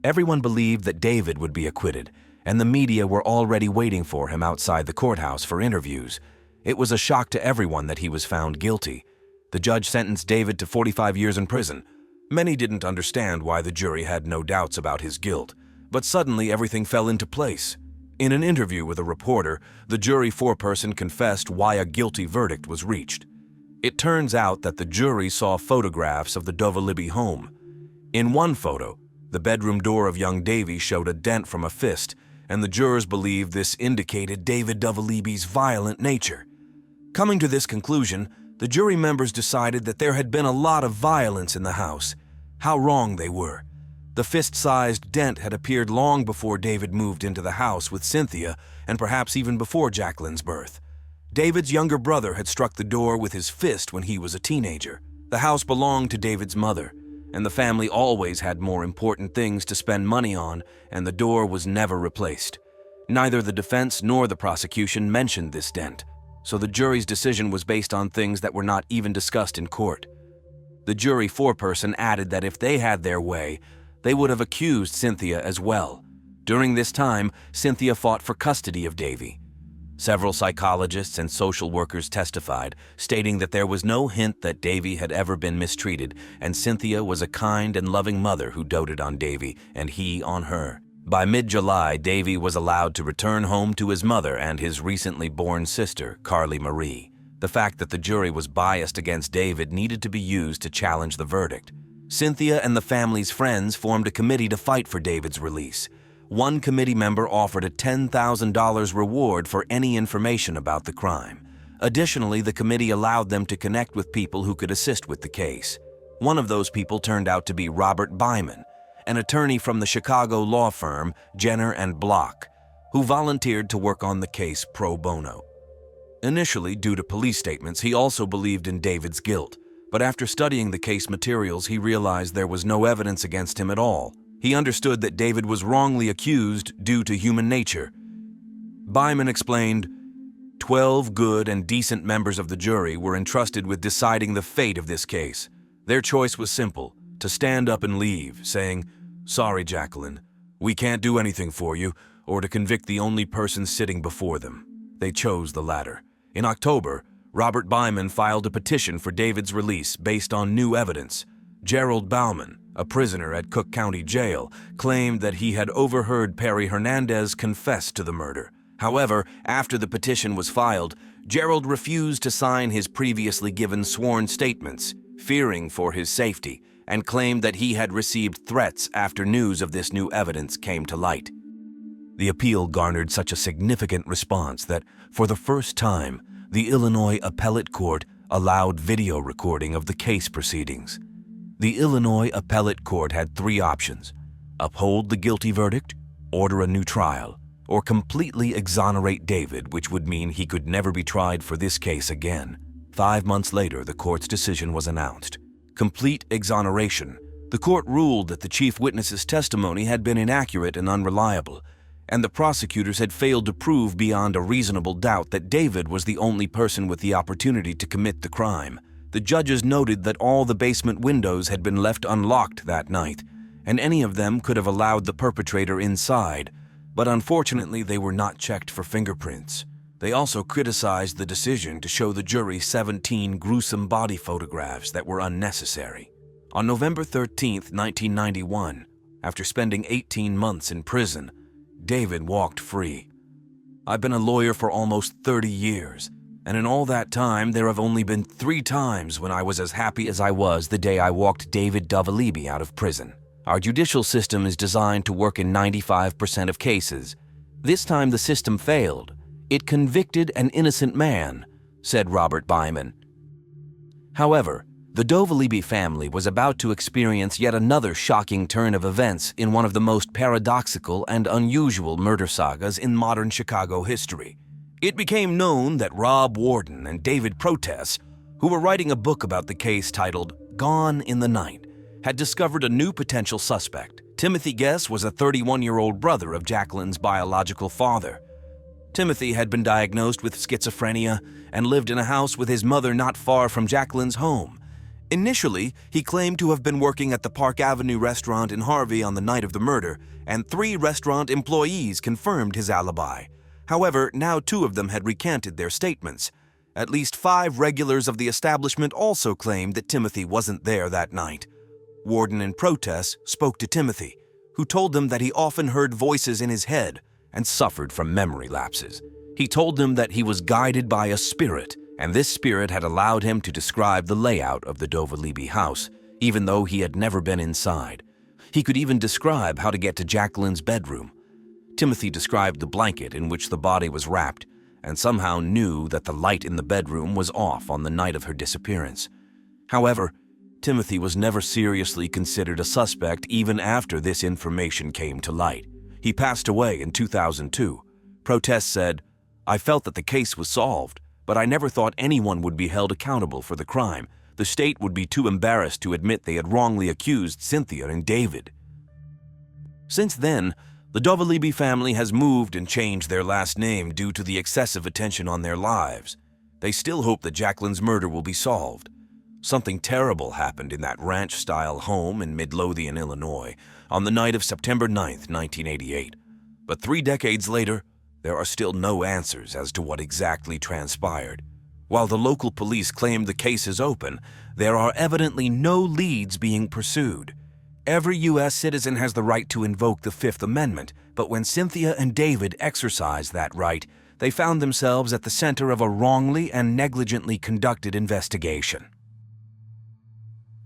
Everyone believed that David would be acquitted, and the media were already waiting for him outside the courthouse for interviews. It was a shock to everyone that he was found guilty. The judge sentenced David to 45 years in prison. Many didn't understand why the jury had no doubts about his guilt, but suddenly everything fell into place. In an interview with a reporter, the jury foreperson confessed why a guilty verdict was reached. It turns out that the jury saw photographs of the Dovalibi home. In one photo, the bedroom door of young Davy showed a dent from a fist, and the jurors believed this indicated David Dovalibi's violent nature. Coming to this conclusion, the jury members decided that there had been a lot of violence in the house. How wrong they were. The fist-sized dent had appeared long before David moved into the house with Cynthia, and perhaps even before Jacqueline's birth. David's younger brother had struck the door with his fist when he was a teenager. The house belonged to David's mother, and the family always had more important things to spend money on, and the door was never replaced. Neither the defense nor the prosecution mentioned this dent, so the jury's decision was based on things that were not even discussed in court. The jury foreperson added that if they had their way, they would have accused Cynthia as well. During this time, Cynthia fought for custody of Davy. Several psychologists and social workers testified, stating that there was no hint that Davy had ever been mistreated, and Cynthia was a kind and loving mother who doted on Davy, and he on her. By mid-July, Davy was allowed to return home to his mother and his recently born sister, Carly Marie. The fact that the jury was biased against David needed to be used to challenge the verdict. Cynthia and the family's friends formed a committee to fight for David's release. One committee member offered a $10,000 reward for any information about the crime. Additionally, the committee allowed them to connect with people who could assist with the case. One of those people turned out to be Robert Byman, an attorney from the Chicago law firm Jenner and Block, who volunteered to work on the case pro bono. Initially, due to police statements, he also believed in David's guilt, but after studying the case materials, he realized there was no evidence against him at all. He understood that David was wrongly accused due to human nature. Byman explained, 12 good and decent members of the jury were entrusted with deciding the fate of this case. Their choice was simple, to stand up and leave, saying, "Sorry, Jacqueline, we can't do anything for you," or to convict the only person sitting before them. They chose the latter. In October, Robert Byman filed a petition for David's release based on new evidence. Gerald Bauman, a prisoner at Cook County Jail, claimed that he had overheard Perry Hernandez confess to the murder. However, after the petition was filed, Gerald refused to sign his previously given sworn statements, fearing for his safety, and claimed that he had received threats after news of this new evidence came to light. The appeal garnered such a significant response that, for the first time, the Illinois Appellate Court allowed video recording of the case proceedings. The Illinois Appellate Court had three options: uphold the guilty verdict, order a new trial, or completely exonerate David, which would mean he could never be tried for this case again. 5 months later, the court's decision was announced. Complete exoneration. The court ruled that the chief witness's testimony had been inaccurate and unreliable, and the prosecutors had failed to prove beyond a reasonable doubt that David was the only person with the opportunity to commit the crime. The judges noted that all the basement windows had been left unlocked that night, and any of them could have allowed the perpetrator inside, but unfortunately they were not checked for fingerprints. They also criticized the decision to show the jury 17 gruesome body photographs that were unnecessary. On November 13, 1991, after spending 18 months in prison, David walked free. I've been a lawyer for almost 30 years, and in all that time, there have only been 3 times when I was as happy as I was the day I walked David Dovalibi out of prison. Our judicial system is designed to work in 95% of cases. This time the system failed. It convicted an innocent man, said Robert Byman. However, the Dovalibi family was about to experience yet another shocking turn of events in one of the most paradoxical and unusual murder sagas in modern Chicago history. It became known that Rob Warden and David Protess, who were writing a book about the case titled Gone in the Night, had discovered a new potential suspect. Timothy Guess was a 31-year-old brother of Jacqueline's biological father. Timothy had been diagnosed with schizophrenia and lived in a house with his mother not far from Jacqueline's home. Initially, he claimed to have been working at the Park Avenue restaurant in Harvey on the night of the murder, and 3 restaurant employees confirmed his alibi. However, now 2 of them had recanted their statements. At least 5 regulars of the establishment also claimed that Timothy wasn't there that night. Warden and Protess spoke to Timothy, who told them that he often heard voices in his head and suffered from memory lapses. He told them that he was guided by a spirit and this spirit had allowed him to describe the layout of the Dovalibi house, even though he had never been inside. He could even describe how to get to Jacqueline's bedroom. Timothy described the blanket in which the body was wrapped, and somehow knew that the light in the bedroom was off on the night of her disappearance. However, Timothy was never seriously considered a suspect even after this information came to light. He passed away in 2002. Protests said, "I felt that the case was solved, but I never thought anyone would be held accountable for the crime. The state would be too embarrassed to admit they had wrongly accused Cynthia and David." Since then, the Dovalibi family has moved and changed their last name due to the excessive attention on their lives. They still hope that Jacqueline's murder will be solved. Something terrible happened in that ranch-style home in Midlothian, Illinois, on the night of September 9th, 1988. But 3 decades later, there are still no answers as to what exactly transpired. While the local police claim the case is open, there are evidently no leads being pursued. Every U.S. citizen has the right to invoke the Fifth Amendment, but when Cynthia and David exercised that right, they found themselves at the center of a wrongly and negligently conducted investigation.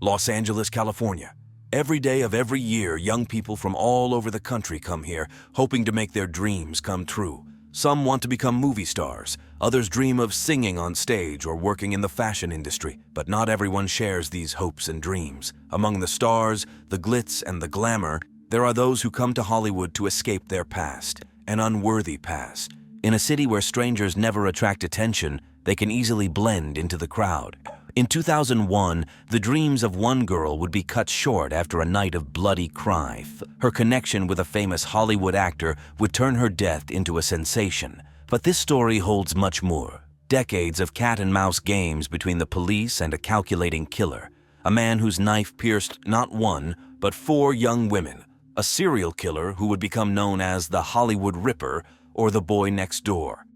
Los Angeles, California. Every day of every year, young people from all over the country come here, hoping to make their dreams come true. Some want to become movie stars, others dream of singing on stage or working in the fashion industry, but not everyone shares these hopes and dreams. Among the stars, the glitz, and the glamour, there are those who come to Hollywood to escape their past, an unworthy past. In a city where strangers never attract attention, they can easily blend into the crowd. In 2001, the dreams of one girl would be cut short after a night of bloody crime. Her connection with a famous Hollywood actor would turn her death into a sensation. But this story holds much more. Decades of cat-and-mouse games between the police and a calculating killer. A man whose knife pierced not 1, but 4 young women. A serial killer who would become known as the Hollywood Ripper or the Boy Next Door.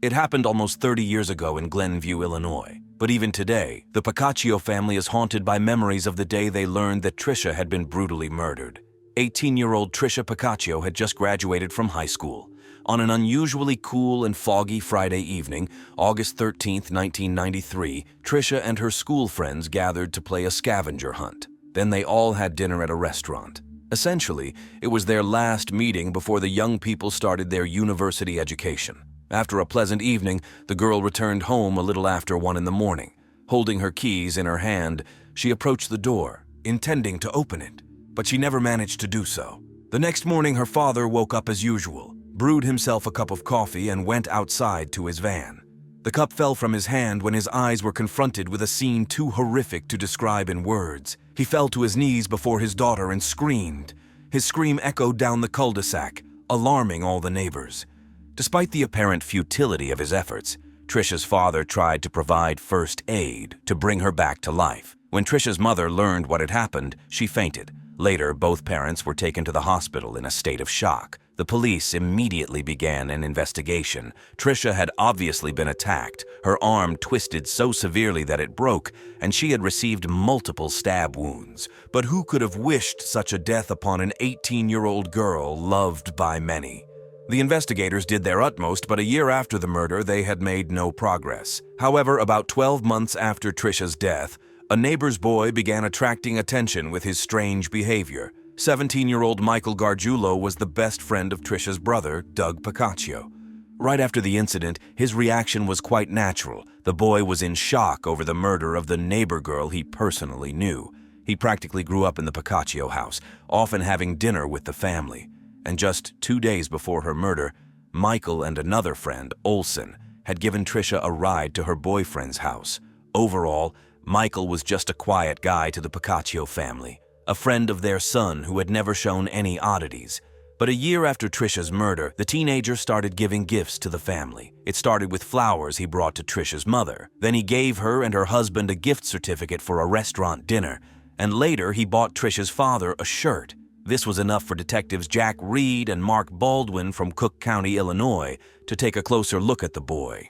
It happened almost 30 years ago in Glenview, Illinois. But even today, the Piccaccio family is haunted by memories of the day they learned that Tricia had been brutally murdered. 18-year-old Tricia Piccaccio had just graduated from high school. On an unusually cool and foggy Friday evening, August 13, 1993, Tricia and her school friends gathered to play a scavenger hunt. Then they all had dinner at a restaurant. Essentially, it was their last meeting before the young people started their university education. After a pleasant evening, the girl returned home a little after 1 in the morning. Holding her keys in her hand, she approached the door, intending to open it, but she never managed to do so. The next morning, her father woke up as usual, brewed himself a cup of coffee, and went outside to his van. The cup fell from his hand when his eyes were confronted with a scene too horrific to describe in words. He fell to his knees before his daughter and screamed. His scream echoed down the cul-de-sac, alarming all the neighbors. Despite the apparent futility of his efforts, Tricia's father tried to provide first aid to bring her back to life. When Tricia's mother learned what had happened, she fainted. Later, both parents were taken to the hospital in a state of shock. The police immediately began an investigation. Tricia had obviously been attacked, her arm twisted so severely that it broke, and she had received multiple stab wounds. But who could have wished such a death upon an 18-year-old girl loved by many? The investigators did their utmost, but a year after the murder, they had made no progress. However, about 12 months after Tricia's death, a neighbor's boy began attracting attention with his strange behavior. 17-year-old Michael Gargiulo was the best friend of Tricia's brother, Doug Piccaccio. Right after the incident, his reaction was quite natural. The boy was in shock over the murder of the neighbor girl he personally knew. He practically grew up in the Piccaccio house, often having dinner with the family. And just 2 days before her murder, Michael and another friend, Olson, had given Tricia a ride to her boyfriend's house. Overall, Michael was just a quiet guy to the Piccaccio family, a friend of their son who had never shown any oddities. But a year after Tricia's murder, the teenager started giving gifts to the family. It started with flowers he brought to Tricia's mother. Then he gave her and her husband a gift certificate for a restaurant dinner. And later, he bought Tricia's father a shirt. This was enough for detectives Jack Reed and Mark Baldwin from Cook County, Illinois, to take a closer look at the boy.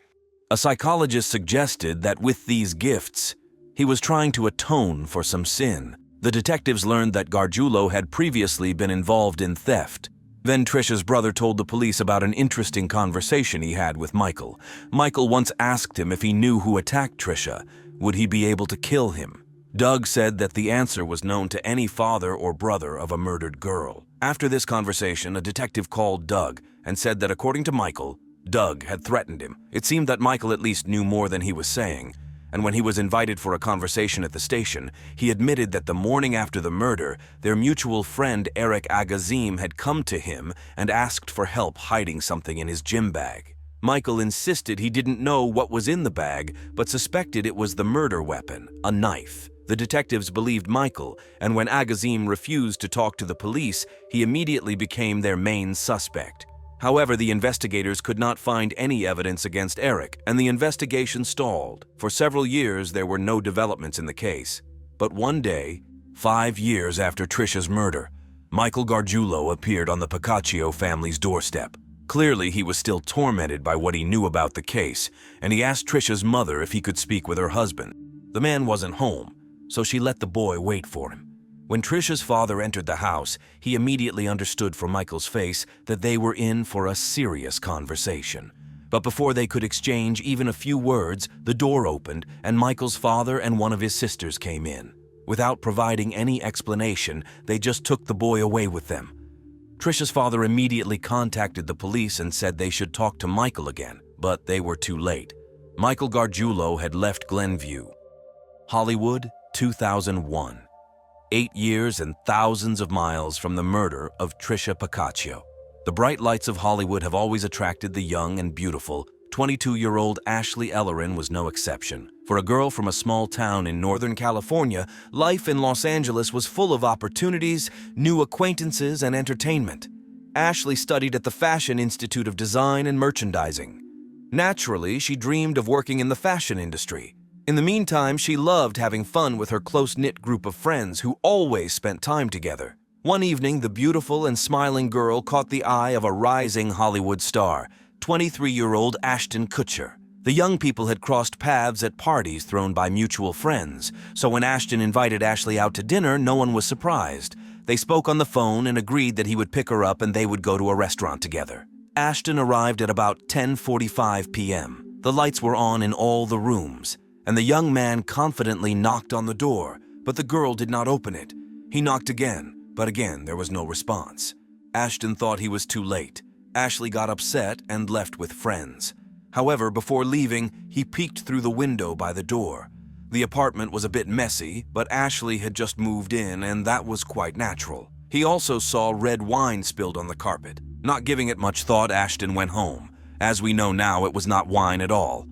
A psychologist suggested that with these gifts, he was trying to atone for some sin. The detectives learned that Gargiulo had previously been involved in theft. Then Trisha's brother told the police about an interesting conversation he had with Michael. Michael once asked him if he knew who attacked Trisha. Would he be able to kill him? Doug said that the answer was known to any father or brother of a murdered girl. After this conversation, a detective called Doug and said that according to Michael, Doug had threatened him. It seemed that Michael at least knew more than he was saying, and when he was invited for a conversation at the station, he admitted that the morning after the murder, their mutual friend Eric Agazim had come to him and asked for help hiding something in his gym bag. Michael insisted he didn't know what was in the bag, but suspected it was the murder weapon, a knife. The detectives believed Michael, and when Agazim refused to talk to the police, he immediately became their main suspect. However, the investigators could not find any evidence against Eric, and the investigation stalled. For several years, there were no developments in the case. But one day, 5 years after Trisha's murder, Michael Gargiulo appeared on the Piccaccio family's doorstep. Clearly, he was still tormented by what he knew about the case, and he asked Trisha's mother if he could speak with her husband. The man wasn't home, so she let the boy wait for him. When Trisha's father entered the house, he immediately understood from Michael's face that they were in for a serious conversation. But before they could exchange even a few words, the door opened and Michael's father and one of his sisters came in. Without providing any explanation, they just took the boy away with them. Trisha's father immediately contacted the police and said they should talk to Michael again, but they were too late. Michael Gargiulo had left Glenview. Hollywood, 2001. 8 years and thousands of miles from the murder of Trisha Piccaccio. The bright lights of Hollywood have always attracted the young and beautiful. 22-year-old Ashley Ellerin was no exception. For a girl from a small town in Northern California, life in Los Angeles was full of opportunities, new acquaintances, and entertainment. Ashley studied at the Fashion Institute of Design and Merchandising. Naturally, she dreamed of working in the fashion industry. In the meantime, she loved having fun with her close-knit group of friends who always spent time together. One evening, the beautiful and smiling girl caught the eye of a rising Hollywood star, 23-year-old Ashton Kutcher. The young people had crossed paths at parties thrown by mutual friends, so when Ashton invited Ashley out to dinner, no one was surprised. They spoke on the phone and agreed that he would pick her up and they would go to a restaurant together. Ashton arrived at about 10:45 p.m. The lights were on in all the rooms, and the young man confidently knocked on the door, but the girl did not open it. He knocked again, but again there was no response. Ashton thought he was too late. Ashley got upset and left with friends. However, before leaving, he peeked through the window by the door. The apartment was a bit messy, but Ashley had just moved in, and that was quite natural. He also saw red wine spilled on the carpet. Not giving it much thought, Ashton went home. As we know now, it was not wine at all.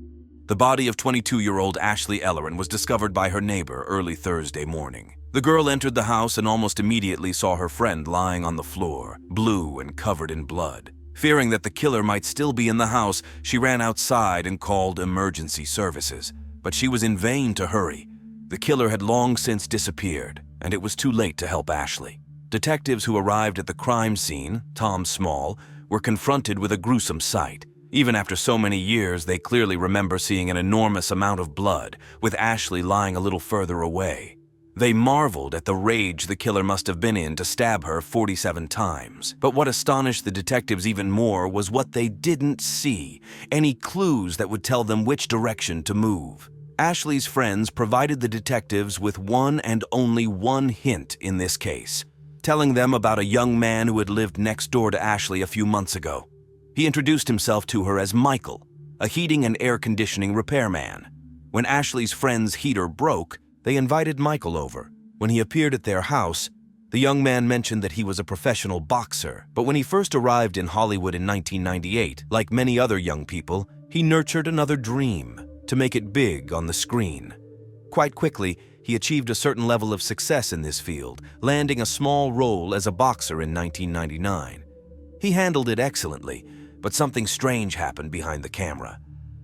The body of 22-year-old Ashley Ellerin was discovered by her neighbor early Thursday morning. The girl entered the house and almost immediately saw her friend lying on the floor, blue and covered in blood. Fearing that the killer might still be in the house, she ran outside and called emergency services. But she was in vain to hurry. The killer had long since disappeared, and it was too late to help Ashley. Detectives who arrived at the crime scene, Tom Small, were confronted with a gruesome sight. Even after so many years, they clearly remember seeing an enormous amount of blood, with Ashley lying a little further away. They marveled at the rage the killer must have been in to stab her 47 times. But what astonished the detectives even more was what they didn't see, any clues that would tell them which direction to move. Ashley's friends provided the detectives with one and only one hint in this case, telling them about a young man who had lived next door to Ashley a few months ago. He introduced himself to her as Michael, a heating and air conditioning repairman. When Ashley's friend's heater broke, they invited Michael over. When he appeared at their house, the young man mentioned that he was a professional boxer, but when he first arrived in Hollywood in 1998, like many other young people, he nurtured another dream, to make it big on the screen. Quite quickly, he achieved a certain level of success in this field, landing a small role as a boxer in 1999. He handled it excellently, but something strange happened behind the camera.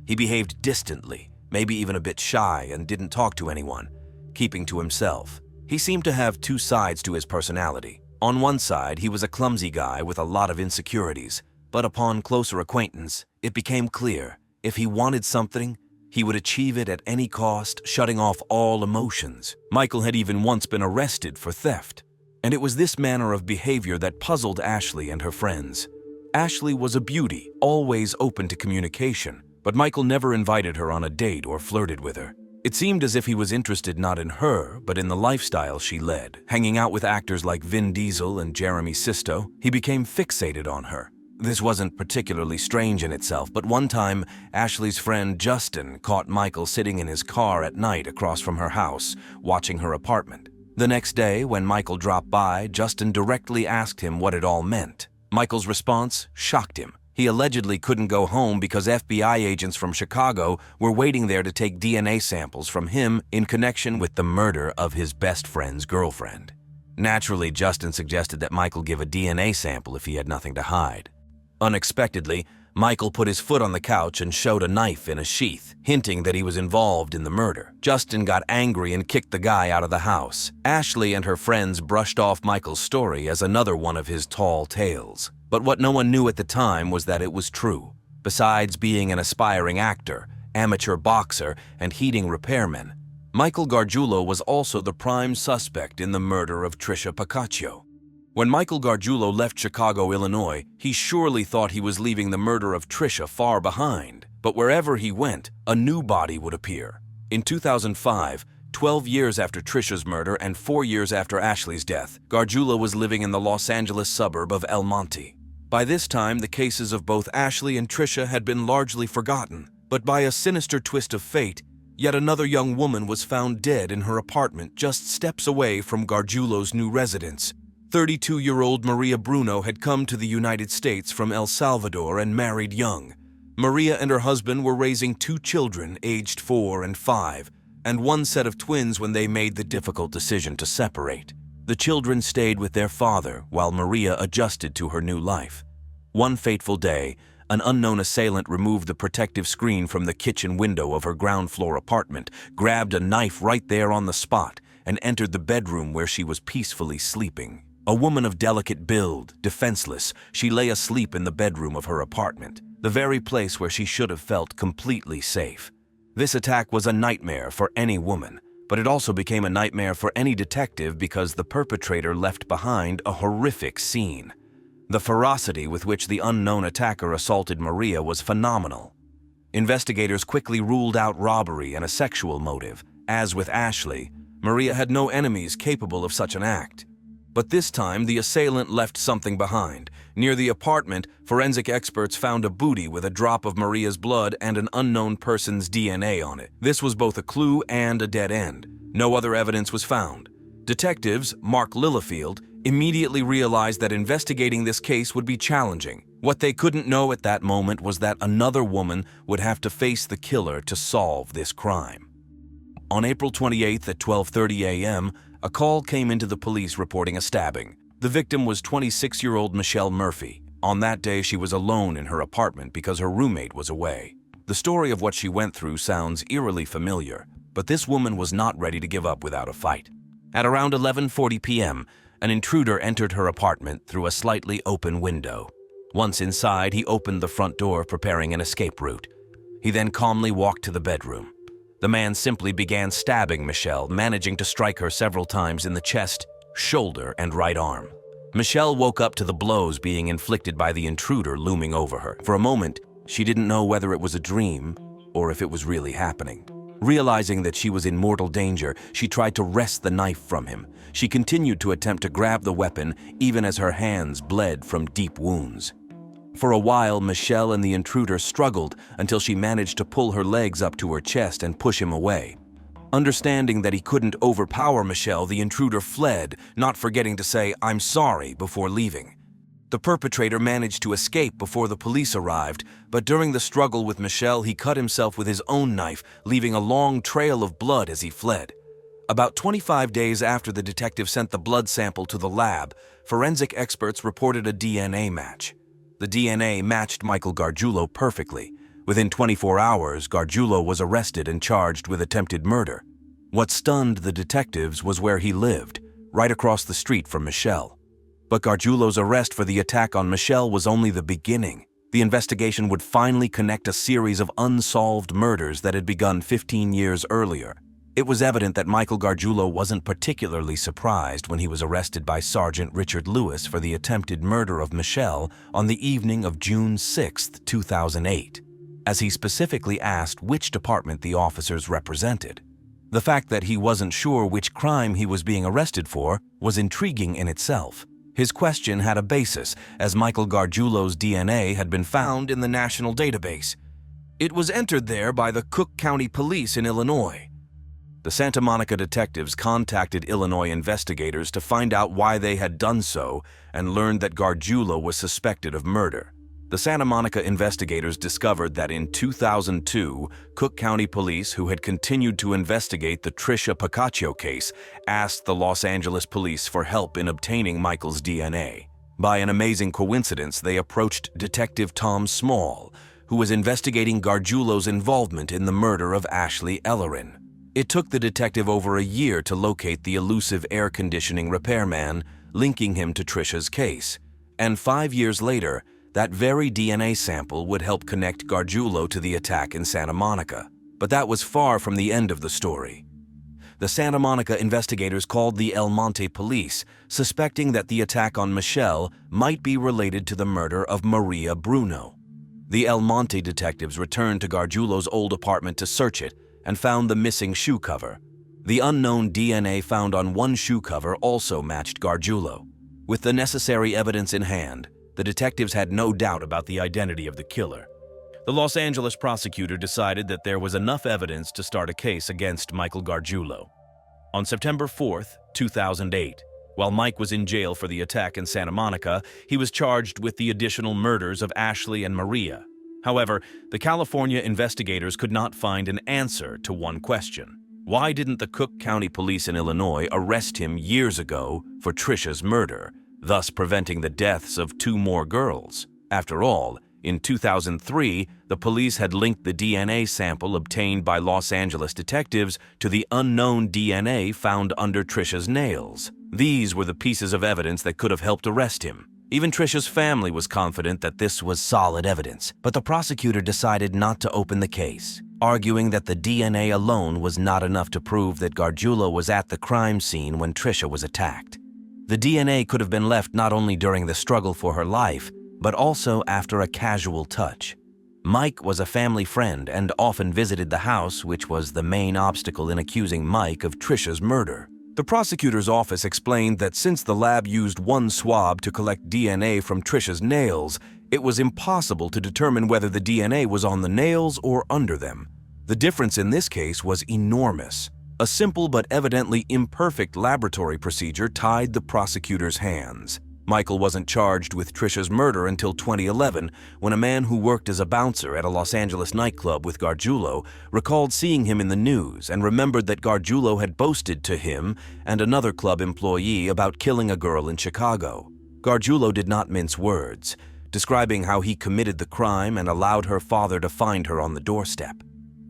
He behaved distantly, maybe even a bit shy, and didn't talk to anyone, keeping to himself. He seemed to have two sides to his personality. On one side, he was a clumsy guy with a lot of insecurities, but upon closer acquaintance, it became clear, if he wanted something, he would achieve it at any cost, shutting off all emotions. Michael had even once been arrested for theft. And it was this manner of behavior that puzzled Ashley and her friends. Ashley was a beauty, always open to communication, but Michael never invited her on a date or flirted with her. It seemed as if he was interested not in her, but in the lifestyle she led. Hanging out with actors like Vin Diesel and Jeremy Sisto, he became fixated on her. This wasn't particularly strange in itself, but one time, Ashley's friend Justin caught Michael sitting in his car at night across from her house, watching her apartment. The next day, when Michael dropped by, Justin directly asked him what it all meant. Michael's response shocked him. He allegedly couldn't go home because FBI agents from Chicago were waiting there to take DNA samples from him in connection with the murder of his best friend's girlfriend. Naturally, Justin suggested that Michael give a DNA sample if he had nothing to hide. Unexpectedly, Michael put his foot on the couch and showed a knife in a sheath, hinting that he was involved in the murder. Justin got angry and kicked the guy out of the house. Ashley and her friends brushed off Michael's story as another one of his tall tales. But what no one knew at the time was that it was true. Besides being an aspiring actor, amateur boxer, and heating repairman, Michael Gargiulo was also the prime suspect in the murder of Trisha Pacaccio. When Michael Gargiulo left Chicago, Illinois, he surely thought he was leaving the murder of Trisha far behind. But wherever he went, a new body would appear. In 2005, 12 years after Trisha's murder and 4 years after Ashley's death, Gargiulo was living in the Los Angeles suburb of El Monte. By this time, the cases of both Ashley and Trisha had been largely forgotten. But by a sinister twist of fate, yet another young woman was found dead in her apartment just steps away from Gargiulo's new residence. 32-year-old Maria Bruno had come to the United States from El Salvador and married young. Maria and her husband were raising 2 children aged 4 and 5, and one set of twins when they made the difficult decision to separate. The children stayed with their father while Maria adjusted to her new life. One fateful day, an unknown assailant removed the protective screen from the kitchen window of her ground-floor apartment, grabbed a knife right there on the spot, and entered the bedroom where she was peacefully sleeping. A woman of delicate build, defenseless, she lay asleep in the bedroom of her apartment, the very place where she should have felt completely safe. This attack was a nightmare for any woman, but it also became a nightmare for any detective because the perpetrator left behind a horrific scene. The ferocity with which the unknown attacker assaulted Maria was phenomenal. Investigators quickly ruled out robbery and a sexual motive. As with Ashley, Maria had no enemies capable of such an act. But this time, the assailant left something behind. Near the apartment, forensic experts found a booty with a drop of Maria's blood and an unknown person's DNA on it. This was both a clue and a dead end. No other evidence was found. Detectives, Mark Littlefield, immediately realized that investigating this case would be challenging. What they couldn't know at that moment was that another woman would have to face the killer to solve this crime. On April 28th at 12:30 a.m., a call came into the police reporting a stabbing. The victim was 26-year-old Michelle Murphy. On that day, she was alone in her apartment because her roommate was away. The story of what she went through sounds eerily familiar, but this woman was not ready to give up without a fight. At around 11:40 p.m., an intruder entered her apartment through a slightly open window. Once inside, he opened the front door, preparing an escape route. He then calmly walked to the bedroom. The man simply began stabbing Michelle, managing to strike her several times in the chest, shoulder, and right arm. Michelle woke up to the blows being inflicted by the intruder looming over her. For a moment, she didn't know whether it was a dream or if it was really happening. Realizing that she was in mortal danger, she tried to wrest the knife from him. She continued to attempt to grab the weapon, even as her hands bled from deep wounds. For a while, Michelle and the intruder struggled until she managed to pull her legs up to her chest and push him away. Understanding that he couldn't overpower Michelle, the intruder fled, not forgetting to say, "I'm sorry," before leaving. The perpetrator managed to escape before the police arrived, but during the struggle with Michelle, he cut himself with his own knife, leaving a long trail of blood as he fled. About 25 days after the detective sent the blood sample to the lab, forensic experts reported a DNA match. The DNA matched Michael Gargiulo perfectly. Within 24 hours, Gargiulo was arrested and charged with attempted murder. What stunned the detectives was where he lived, right across the street from Michelle. But Gargiulo's arrest for the attack on Michelle was only the beginning. The investigation would finally connect a series of unsolved murders that had begun 15 years earlier. It was evident that Michael Gargiulo wasn't particularly surprised when he was arrested by Sergeant Richard Lewis for the attempted murder of Michelle on the evening of June 6, 2008, as he specifically asked which department the officers represented. The fact that he wasn't sure which crime he was being arrested for was intriguing in itself. His question had a basis, as Michael Gargiulo's DNA had been found in the national database. It was entered there by the Cook County Police in Illinois. The Santa Monica detectives contacted Illinois investigators to find out why they had done so and learned that Gargiulo was suspected of murder. The Santa Monica investigators discovered that in 2002, Cook County Police, who had continued to investigate the Tricia Pacaccio case, asked the Los Angeles police for help in obtaining Michael's DNA. By an amazing coincidence, they approached Detective Tom Small, who was investigating Gargiulo's involvement in the murder of Ashley Ellerin. It took the detective over a year to locate the elusive air conditioning repairman, linking him to Tricia's case. And 5 years later, that very DNA sample would help connect Gargiulo to the attack in Santa Monica. But that was far from the end of the story. The Santa Monica investigators called the El Monte police, suspecting that the attack on Michelle might be related to the murder of Maria Bruno. The El Monte detectives returned to Gargiulo's old apartment to search it and found the missing shoe cover. The unknown DNA found on one shoe cover also matched Gargiulo. With the necessary evidence in hand, the detectives had no doubt about the identity of the killer. The Los Angeles prosecutor decided that there was enough evidence to start a case against Michael Gargiulo. On September 4, 2008, while Mike was in jail for the attack in Santa Monica, he was charged with the additional murders of Ashley and Maria. However, the California investigators could not find an answer to one question. Why didn't the Cook County Police in Illinois arrest him years ago for Tricia's murder, thus preventing the deaths of 2 more girls? After all, in 2003, the police had linked the DNA sample obtained by Los Angeles detectives to the unknown DNA found under Tricia's nails. These were the pieces of evidence that could have helped arrest him. Even Tricia's family was confident that this was solid evidence, but the prosecutor decided not to open the case, arguing that the DNA alone was not enough to prove that Gargiulo was at the crime scene when Tricia was attacked. The DNA could have been left not only during the struggle for her life, but also after a casual touch. Mike was a family friend and often visited the house, which was the main obstacle in accusing Mike of Tricia's murder. The prosecutor's office explained that since the lab used one swab to collect DNA from Tricia's nails, it was impossible to determine whether the DNA was on the nails or under them. The difference in this case was enormous. A simple but evidently imperfect laboratory procedure tied the prosecutor's hands. Michael wasn't charged with Tricia's murder until 2011, when a man who worked as a bouncer at a Los Angeles nightclub with Gargiulo recalled seeing him in the news and remembered that Gargiulo had boasted to him and another club employee about killing a girl in Chicago. Gargiulo did not mince words, describing how he committed the crime and allowed her father to find her on the doorstep.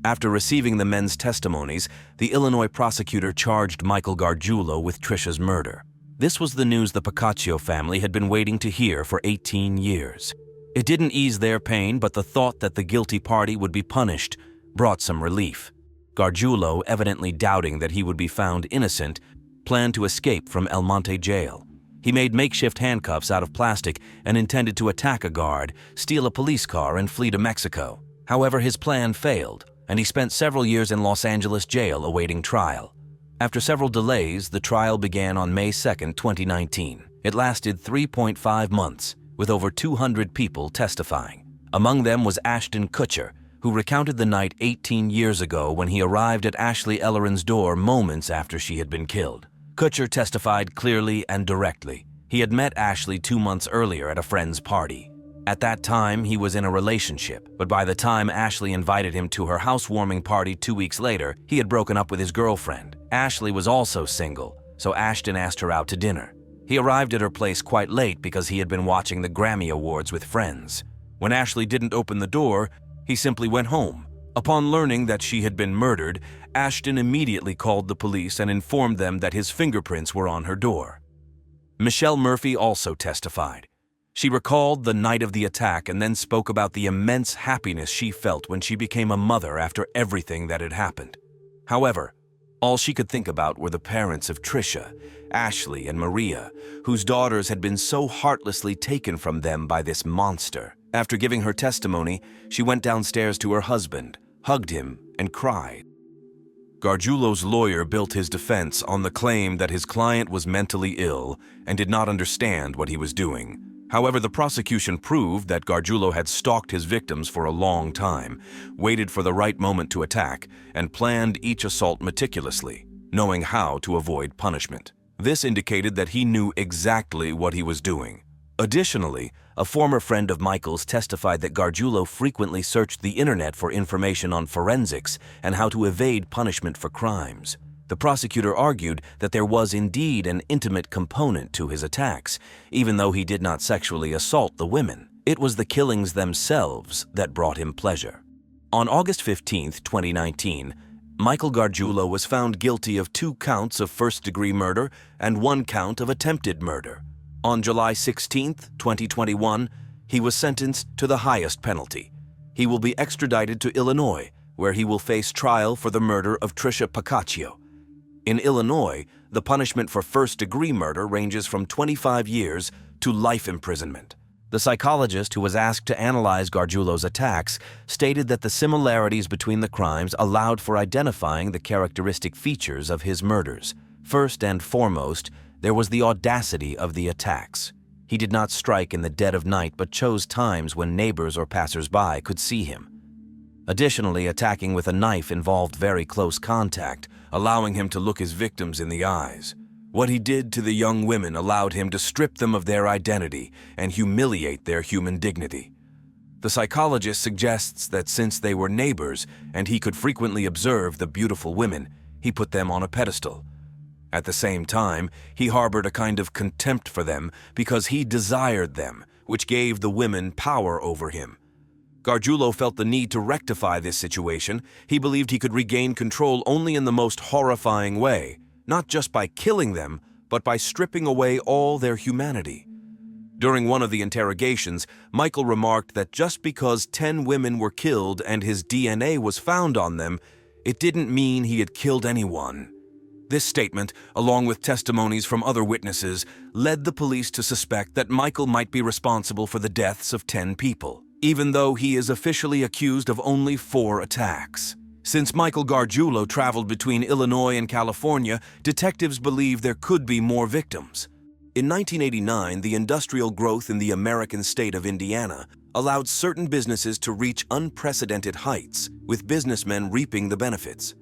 After receiving the men's testimonies, the Illinois prosecutor charged Michael Gargiulo with Tricia's murder. This was the news the Pacaccio family had been waiting to hear for 18 years. It didn't ease their pain, but the thought that the guilty party would be punished brought some relief. Gargiulo, evidently doubting that he would be found innocent, planned to escape from El Monte jail. He made makeshift handcuffs out of plastic and intended to attack a guard, steal a police car, and flee to Mexico. However, his plan failed, and he spent several years in Los Angeles jail awaiting trial. After several delays, the trial began on May 2, 2019. It lasted 3.5 months, with over 200 people testifying. Among them was Ashton Kutcher, who recounted the night 18 years ago when he arrived at Ashley Ellerin's door moments after she had been killed. Kutcher testified clearly and directly. He had met Ashley 2 months earlier at a friend's party. At that time, he was in a relationship, but by the time Ashley invited him to her housewarming party 2 weeks later, he had broken up with his girlfriend. Ashley was also single, so Ashton asked her out to dinner. He arrived at her place quite late because he had been watching the Grammy Awards with friends. When Ashley didn't open the door, he simply went home. Upon learning that she had been murdered, Ashton immediately called the police and informed them that his fingerprints were on her door. Michelle Murphy also testified. She recalled the night of the attack and then spoke about the immense happiness she felt when she became a mother after everything that had happened. However, All she could think about were the parents of Tricia, Ashley, and Maria, whose daughters had been so heartlessly taken from them by this monster. After giving her testimony, she went downstairs to her husband, hugged him, and cried. Gargiulo's lawyer built his defense on the claim that his client was mentally ill and did not understand what he was doing. However, the prosecution proved that Gargiulo had stalked his victims for a long time, waited for the right moment to attack, and planned each assault meticulously, knowing how to avoid punishment. This indicated that he knew exactly what he was doing. Additionally, a former friend of Michael's testified that Gargiulo frequently searched the internet for information on forensics and how to evade punishment for crimes. The prosecutor argued that there was indeed an intimate component to his attacks, even though he did not sexually assault the women. It was the killings themselves that brought him pleasure. On August 15, 2019, Michael Gargiulo was found guilty of 2 counts of first-degree murder and 1 count of attempted murder. On July 16, 2021, he was sentenced to the highest penalty. He will be extradited to Illinois, where he will face trial for the murder of Tricia Pacaccio. In Illinois, the punishment for first-degree murder ranges from 25 years to life imprisonment. The psychologist who was asked to analyze Gargiulo's attacks stated that the similarities between the crimes allowed for identifying the characteristic features of his murders. First and foremost, there was the audacity of the attacks. He did not strike in the dead of night but chose times when neighbors or passers-by could see him. Additionally, attacking with a knife involved very close contact, allowing him to look his victims in the eyes. What he did to the young women allowed him to strip them of their identity and humiliate their human dignity. The psychologist suggests that since they were neighbors and he could frequently observe the beautiful women, he put them on a pedestal. At the same time, he harbored a kind of contempt for them because he desired them, which gave the women power over him. Gargiulo felt the need to rectify this situation. He believed he could regain control only in the most horrifying way, not just by killing them, but by stripping away all their humanity. During one of the interrogations, Michael remarked that just because 10 women were killed and his DNA was found on them, it didn't mean he had killed anyone. This statement, along with testimonies from other witnesses, led the police to suspect that Michael might be responsible for the deaths of 10 people, even though he is officially accused of only 4 attacks. Since Michael Gargiulo traveled between Illinois and California, detectives believe there could be more victims. In 1989, the industrial growth in the American state of Indiana allowed certain businesses to reach unprecedented heights, with businessmen reaping the benefits.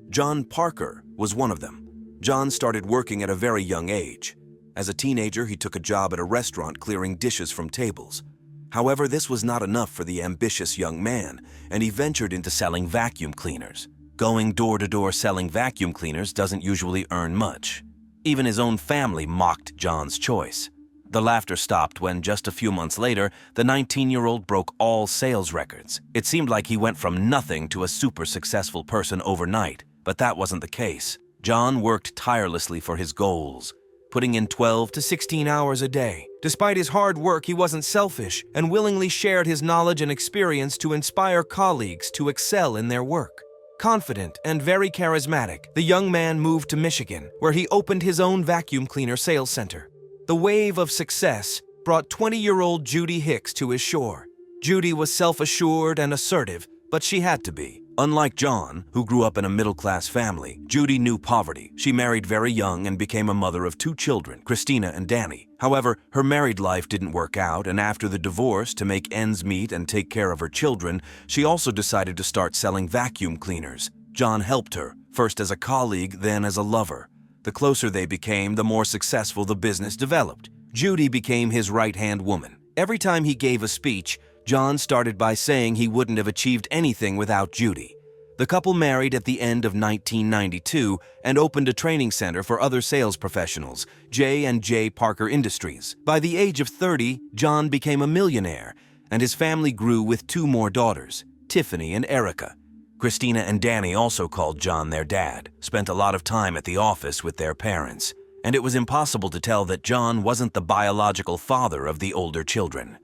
John Parker was one of them. John started working at a very young age. As a teenager, he took a job at a restaurant clearing dishes from tables. However, this was not enough for the ambitious young man, and he ventured into selling vacuum cleaners. Going door-to-door selling vacuum cleaners doesn't usually earn much. Even his own family mocked John's choice. The laughter stopped when, just a few months later, the 19-year-old broke all sales records. It seemed like he went from nothing to a super successful person overnight, but that wasn't the case. John worked tirelessly for his goals, putting in 12 to 16 hours a day. Despite his hard work, he wasn't selfish and willingly shared his knowledge and experience to inspire colleagues to excel in their work. Confident and very charismatic, the young man moved to Michigan, where he opened his own vacuum cleaner sales center. The wave of success brought 20-year-old Judy Hicks to his shore. Judy was self-assured and assertive, but she had to be. Unlike John, who grew up in a middle-class family, Judy knew poverty. She married very young and became a mother of 2 children, Christina and Danny. However, her married life didn't work out, and after the divorce, to make ends meet and take care of her children, she also decided to start selling vacuum cleaners. John helped her, first as a colleague, then as a lover. The closer they became, the more successful the business developed. Judy became his right-hand woman. Every time he gave a speech, John started by saying he wouldn't have achieved anything without Judy. The couple married at the end of 1992 and opened a training center for other sales professionals, J&J Parker Industries. By the age of 30, John became a millionaire, and his family grew with 2 more daughters, Tiffany and Erica. Christina and Danny also called John their dad, spent a lot of time at the office with their parents, and it was impossible to tell that John wasn't the biological father of the older children.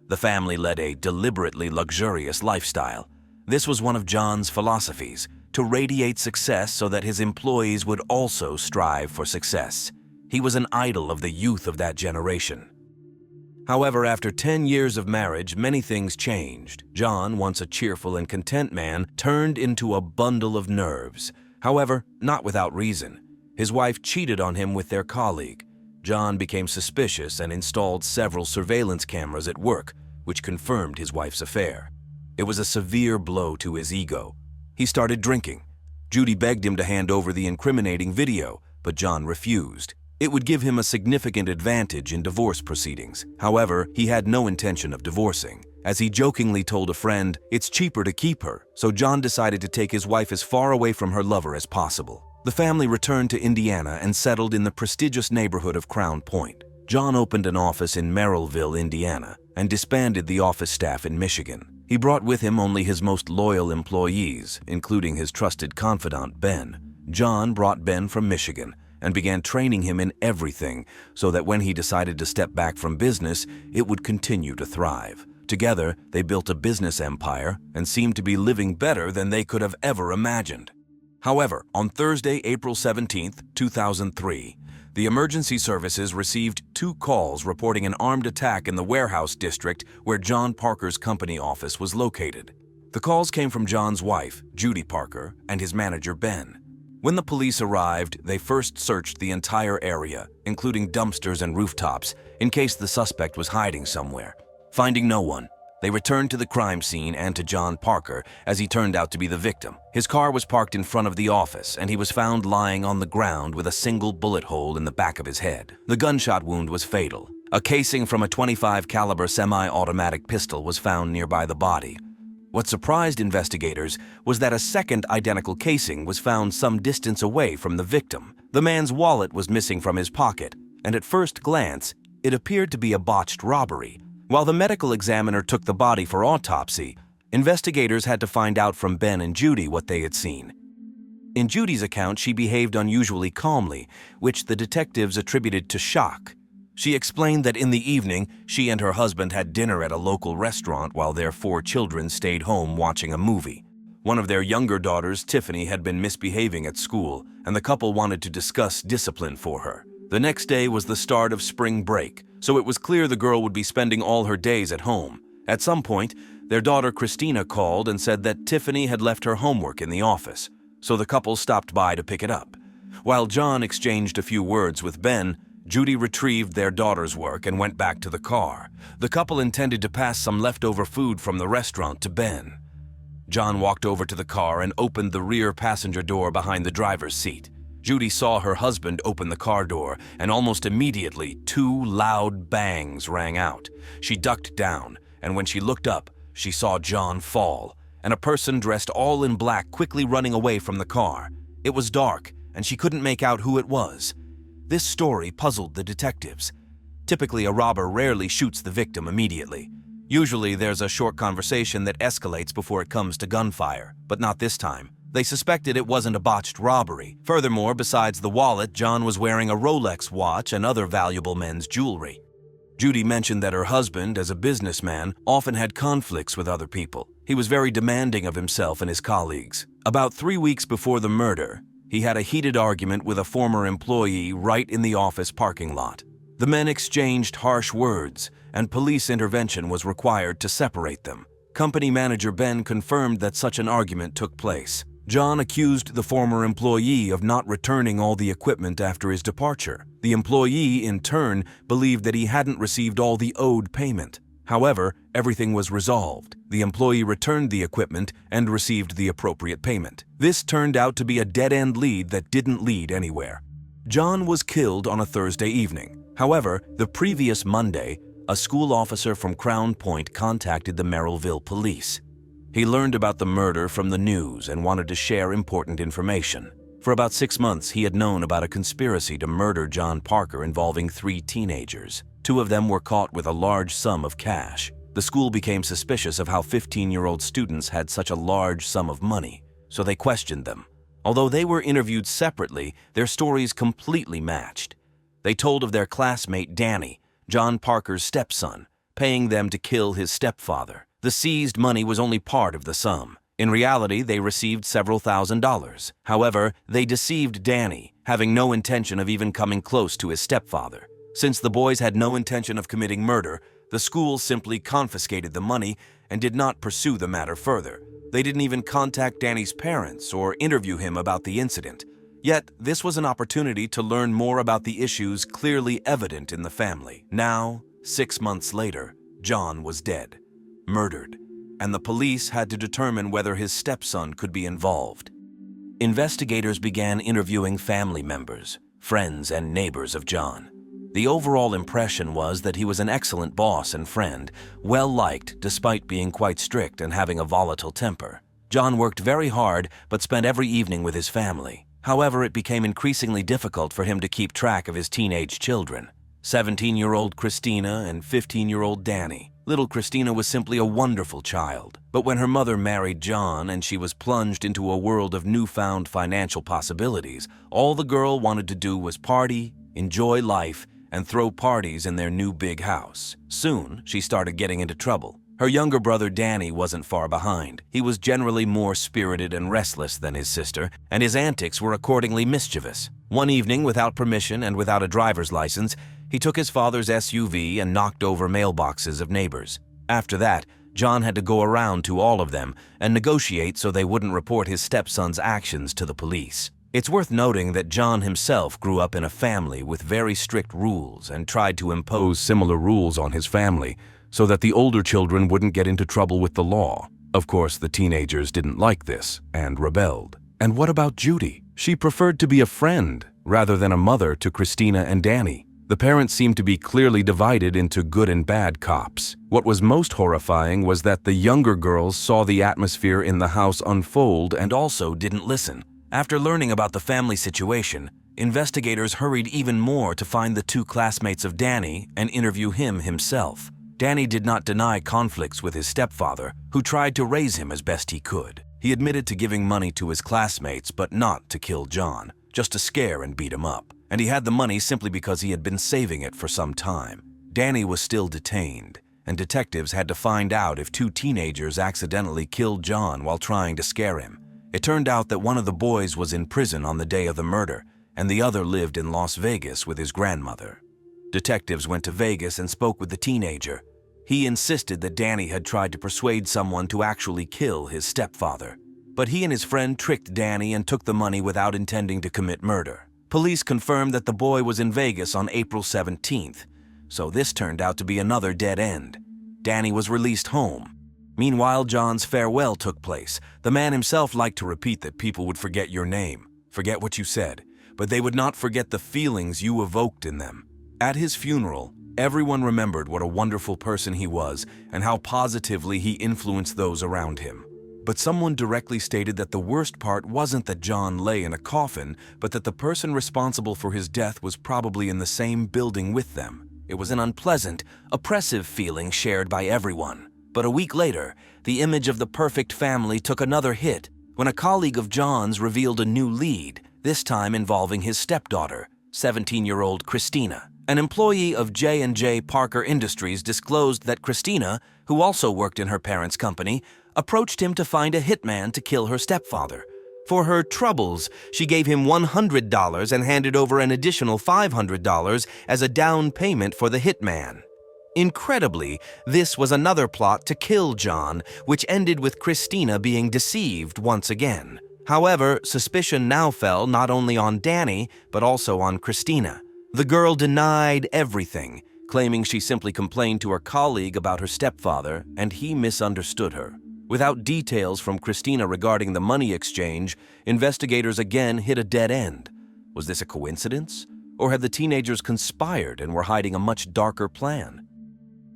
The family led a deliberately luxurious lifestyle. This was one of John's philosophies, to to radiate success so that his employees would also strive for success. He was an idol of the youth of that generation. However, after 10 years of marriage, many things changed. John, once a cheerful and content man, turned into a bundle of nerves. However, not without reason. His wife cheated on him with their colleague. John became suspicious and installed several surveillance cameras at work, which confirmed his wife's affair. It was a severe blow to his ego. He started drinking. Judy begged him to hand over the incriminating video, but John refused. It would give him a significant advantage in divorce proceedings. However, he had no intention of divorcing. As he jokingly told a friend, "It's cheaper to keep her," so John decided to take his wife as far away from her lover as possible. The family returned to Indiana and settled in the prestigious neighborhood of Crown Point. John opened an office in Merrillville, Indiana, and disbanded the office staff in Michigan. He brought with him only his most loyal employees, including his trusted confidant, Ben. John brought Ben from Michigan and began training him in everything so that when he decided to step back from business, it would continue to thrive. Together, they built a business empire and seemed to be living better than they could have ever imagined. However, on Thursday, April 17, 2003, the emergency services received 2 calls reporting an armed attack in the warehouse district where John Parker's company office was located. The calls came from John's wife, Judy Parker, and his manager, Ben. When the police arrived, they first searched the entire area, including dumpsters and rooftops, in case the suspect was hiding somewhere. Finding no one, they returned to the crime scene and to John Parker, as he turned out to be the victim. His car was parked in front of the office, and he was found lying on the ground with a single bullet hole in the back of his head. The gunshot wound was fatal. A casing from a .25 caliber semi-automatic pistol was found nearby the body. What surprised investigators was that a second identical casing was found some distance away from the victim. The man's wallet was missing from his pocket, and at first glance, it appeared to be a botched robbery. While the medical examiner took the body for autopsy, investigators had to find out from Ben and Judy what they had seen. In Judy's account, she behaved unusually calmly, which the detectives attributed to shock. She explained that in the evening, she and her husband had dinner at a local restaurant while their 4 children stayed home watching a movie. One of their younger daughters, Tiffany, had been misbehaving at school, and the couple wanted to discuss discipline for her. The next day was the start of spring break, so it was clear the girl would be spending all her days at home. At some point, their daughter Christina called and said that Tiffany had left her homework in the office, so the couple stopped by to pick it up. While John exchanged a few words with Ben, Judy retrieved their daughter's work and went back to the car. The couple intended to pass some leftover food from the restaurant to Ben. John walked over to the car and opened the rear passenger door behind the driver's seat. Judy saw her husband open the car door, and almost immediately 2 loud bangs rang out. She ducked down, and when she looked up, she saw John fall, and a person dressed all in black quickly running away from the car. It was dark, and she couldn't make out who it was. This story puzzled the detectives. Typically, a robber rarely shoots the victim immediately. Usually, there's a short conversation that escalates before it comes to gunfire, but not this time. They suspected it wasn't a botched robbery. Furthermore, besides the wallet, John was wearing a Rolex watch and other valuable men's jewelry. Judy mentioned that her husband, as a businessman, often had conflicts with other people. He was very demanding of himself and his colleagues. About 3 weeks before the murder, he had a heated argument with a former employee right in the office parking lot. The men exchanged harsh words, and police intervention was required to separate them. Company manager Ben confirmed that such an argument took place. John accused the former employee of not returning all the equipment after his departure. The employee, in turn, believed that he hadn't received all the owed payment. However, everything was resolved. The employee returned the equipment and received the appropriate payment. This turned out to be a dead-end lead that didn't lead anywhere. John was killed on a Thursday evening. However, the previous Monday, a school officer from Crown Point contacted the Merrillville police. He learned about the murder from the news and wanted to share important information. For about 6 months, he had known about a conspiracy to murder John Parker involving 3 teenagers. 2 of them were caught with a large sum of cash. The school became suspicious of how 15-year-old students had such a large sum of money, so they questioned them. Although they were interviewed separately, their stories completely matched. They told of their classmate Danny, John Parker's stepson, paying them to kill his stepfather. The seized money was only part of the sum. In reality, they received several $1,000s. However, they deceived Danny, having no intention of even coming close to his stepfather. Since the boys had no intention of committing murder, the school simply confiscated the money and did not pursue the matter further. They didn't even contact Danny's parents or interview him about the incident. Yet, this was an opportunity to learn more about the issues clearly evident in the family. Now, 6 months later, John was dead, murdered, and the police had to determine whether his stepson could be involved. Investigators began interviewing family members, friends, and neighbors of John. The overall impression was that he was an excellent boss and friend, well-liked despite being quite strict and having a volatile temper. John worked very hard but spent every evening with his family. However, it became increasingly difficult for him to keep track of his teenage children, 17-year-old Christina and 15-year-old Danny. Little Christina was simply a wonderful child, but when her mother married John and she was plunged into a world of newfound financial possibilities, all the girl wanted to do was party, enjoy life, and throw parties in their new big house. Soon, she started getting into trouble. Her younger brother Danny wasn't far behind. He was generally more spirited and restless than his sister, and his antics were accordingly mischievous. One evening, without permission and without a driver's license, he took his father's SUV and knocked over mailboxes of neighbors. After that, John had to go around to all of them and negotiate so they wouldn't report his stepson's actions to the police. It's worth noting that John himself grew up in a family with very strict rules and tried to impose similar rules on his family so that the older children wouldn't get into trouble with the law. Of course, the teenagers didn't like this and rebelled. And what about Judy? She preferred to be a friend rather than a mother to Christina and Danny. The parents seemed to be clearly divided into good and bad cops. What was most horrifying was that the younger girls saw the atmosphere in the house unfold and also didn't listen. After learning about the family situation, investigators hurried even more to find the two classmates of Danny and interview him himself. Danny did not deny conflicts with his stepfather, who tried to raise him as best he could. He admitted to giving money to his classmates, but not to kill John, just to scare and beat him up. And he had the money simply because he had been saving it for some time. Danny was still detained, and detectives had to find out if two teenagers accidentally killed John while trying to scare him. It turned out that one of the boys was in prison on the day of the murder, and the other lived in Las Vegas with his grandmother. Detectives went to Vegas and spoke with the teenager. He insisted that Danny had tried to persuade someone to actually kill his stepfather. But he and his friend tricked Danny and took the money without intending to commit murder. Police confirmed that the boy was in Vegas on April 17th, so this turned out to be another dead end. Danny was released home. Meanwhile, John's farewell took place. The man himself liked to repeat that people would forget your name, forget what you said, but they would not forget the feelings you evoked in them. At his funeral, everyone remembered what a wonderful person he was and how positively he influenced those around him. But someone directly stated that the worst part wasn't that John lay in a coffin, but that the person responsible for his death was probably in the same building with them. It was an unpleasant, oppressive feeling shared by everyone. But a week later, the image of the perfect family took another hit when a colleague of John's revealed a new lead, this time involving his stepdaughter, 17-year-old Christina. An employee of J&J Parker Industries disclosed that Christina, who also worked in her parents' company, approached him to find a hitman to kill her stepfather. For her troubles, she gave him $100 and handed over an additional $500 as a down payment for the hitman. Incredibly, this was another plot to kill John, which ended with Christina being deceived once again. However, suspicion now fell not only on Danny, but also on Christina. The girl denied everything, claiming she simply complained to her colleague about her stepfather, and he misunderstood her. Without details from Christina regarding the money exchange, investigators again hit a dead end. Was this a coincidence? Or had the teenagers conspired and were hiding a much darker plan?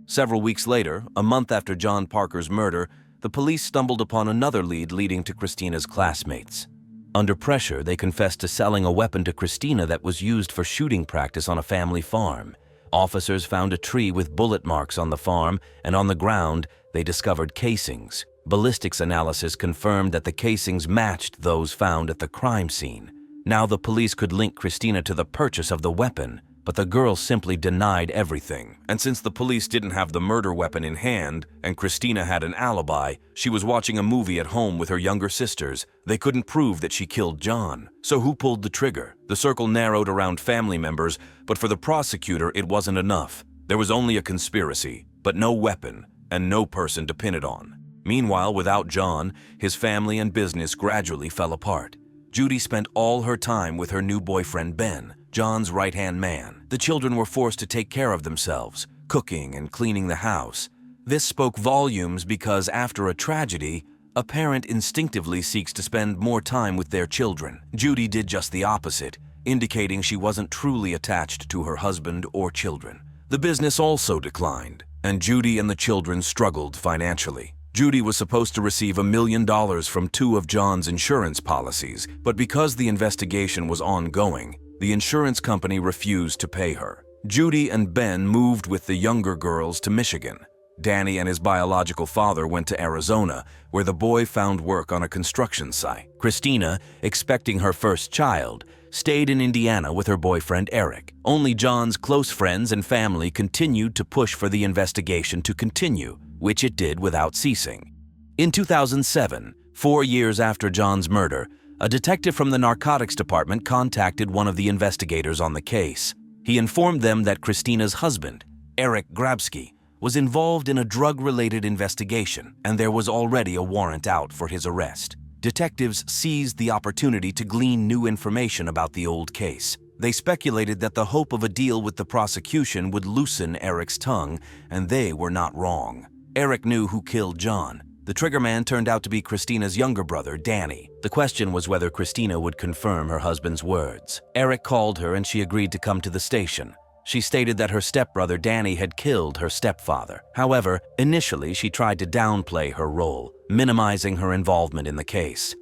Several weeks later, a month after John Parker's murder, the police stumbled upon another lead leading to Christina's classmates. Under pressure, they confessed to selling a weapon to Christina that was used for shooting practice on a family farm. Officers found a tree with bullet marks on the farm, and on the ground, they discovered casings. Ballistics analysis confirmed that the casings matched those found at the crime scene. Now the police could link Christina to the purchase of the weapon, but the girl simply denied everything. And since the police didn't have the murder weapon in hand and Christina had an alibi, she was watching a movie at home with her younger sisters, they couldn't prove that she killed John. So who pulled the trigger? The circle narrowed around family members, but for the prosecutor it wasn't enough. There was only a conspiracy, but no weapon and no person to pin it on. Meanwhile, without John, his family and business gradually fell apart. Judy spent all her time with her new boyfriend Ben, John's right-hand man. The children were forced to take care of themselves, cooking and cleaning the house. This spoke volumes because after a tragedy, a parent instinctively seeks to spend more time with their children. Judy did just the opposite, indicating she wasn't truly attached to her husband or children. The business also declined, and Judy and the children struggled financially. Judy was supposed to receive $1 million from 2 of John's insurance policies, but because the investigation was ongoing, the insurance company refused to pay her. Judy and Ben moved with the younger girls to Michigan. Danny and his biological father went to Arizona, where the boy found work on a construction site. Christina, expecting her first child, stayed in Indiana with her boyfriend Eric. Only John's close friends and family continued to push for the investigation to continue, which it did without ceasing. In 2007, 4 years after John's murder, a detective from the narcotics department contacted one of the investigators on the case. He informed them that Christina's husband, Eric Grabsky, was involved in a drug-related investigation, and there was already a warrant out for his arrest. Detectives seized the opportunity to glean new information about the old case. They speculated that the hope of a deal with the prosecution would loosen Eric's tongue, and they were not wrong. Eric knew who killed John. The triggerman turned out to be Christina's younger brother, Danny. The question was whether Christina would confirm her husband's words. Eric called her and she agreed to come to the station. She stated that her stepbrother Danny had killed her stepfather. However, initially she tried to downplay her role, minimizing her involvement in the case.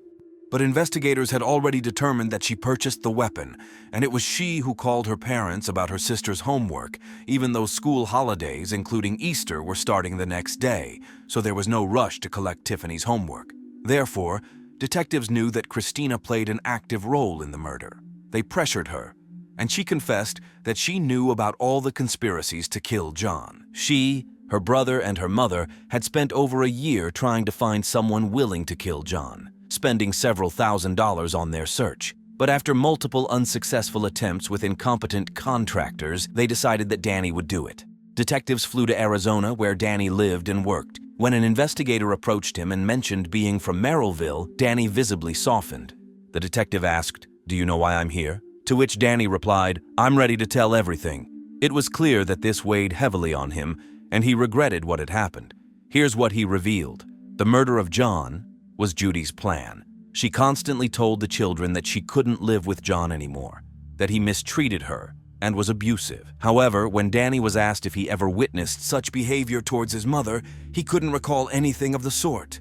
But investigators had already determined that she purchased the weapon, and it was she who called her parents about her sister's homework, even though school holidays, including Easter, were starting the next day, so there was no rush to collect Tiffany's homework. Therefore, detectives knew that Christina played an active role in the murder. They pressured her, and she confessed that she knew about all the conspiracies to kill John. She, her brother, and her mother had spent over a year trying to find someone willing to kill John, spending several $1,000s on their search. But after multiple unsuccessful attempts with incompetent contractors, they decided that Danny would do it. Detectives flew to Arizona, where Danny lived and worked. When an investigator approached him and mentioned being from Merrillville, Danny visibly softened. The detective asked, "Do you know why I'm here?" To which Danny replied, "I'm ready to tell everything." It was clear that this weighed heavily on him, and he regretted what had happened. Here's what he revealed. The murder of John was Judy's plan. She constantly told the children that she couldn't live with John anymore, that he mistreated her and was abusive. However, when Danny was asked if he ever witnessed such behavior towards his mother, he couldn't recall anything of the sort.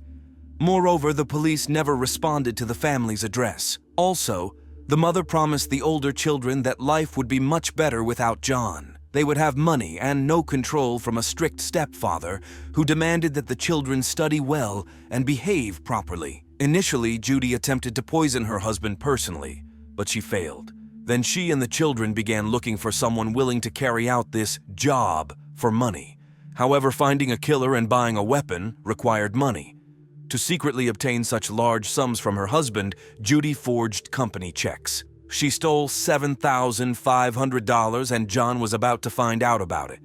Moreover, the police never responded to the family's address. Also, the mother promised the older children that life would be much better without John. They would have money and no control from a strict stepfather who demanded that the children study well and behave properly. Initially, Judy attempted to poison her husband personally, but she failed. Then she and the children began looking for someone willing to carry out this job for money. However, finding a killer and buying a weapon required money. To secretly obtain such large sums from her husband, Judy forged company checks. She stole $7,500 and John was about to find out about it.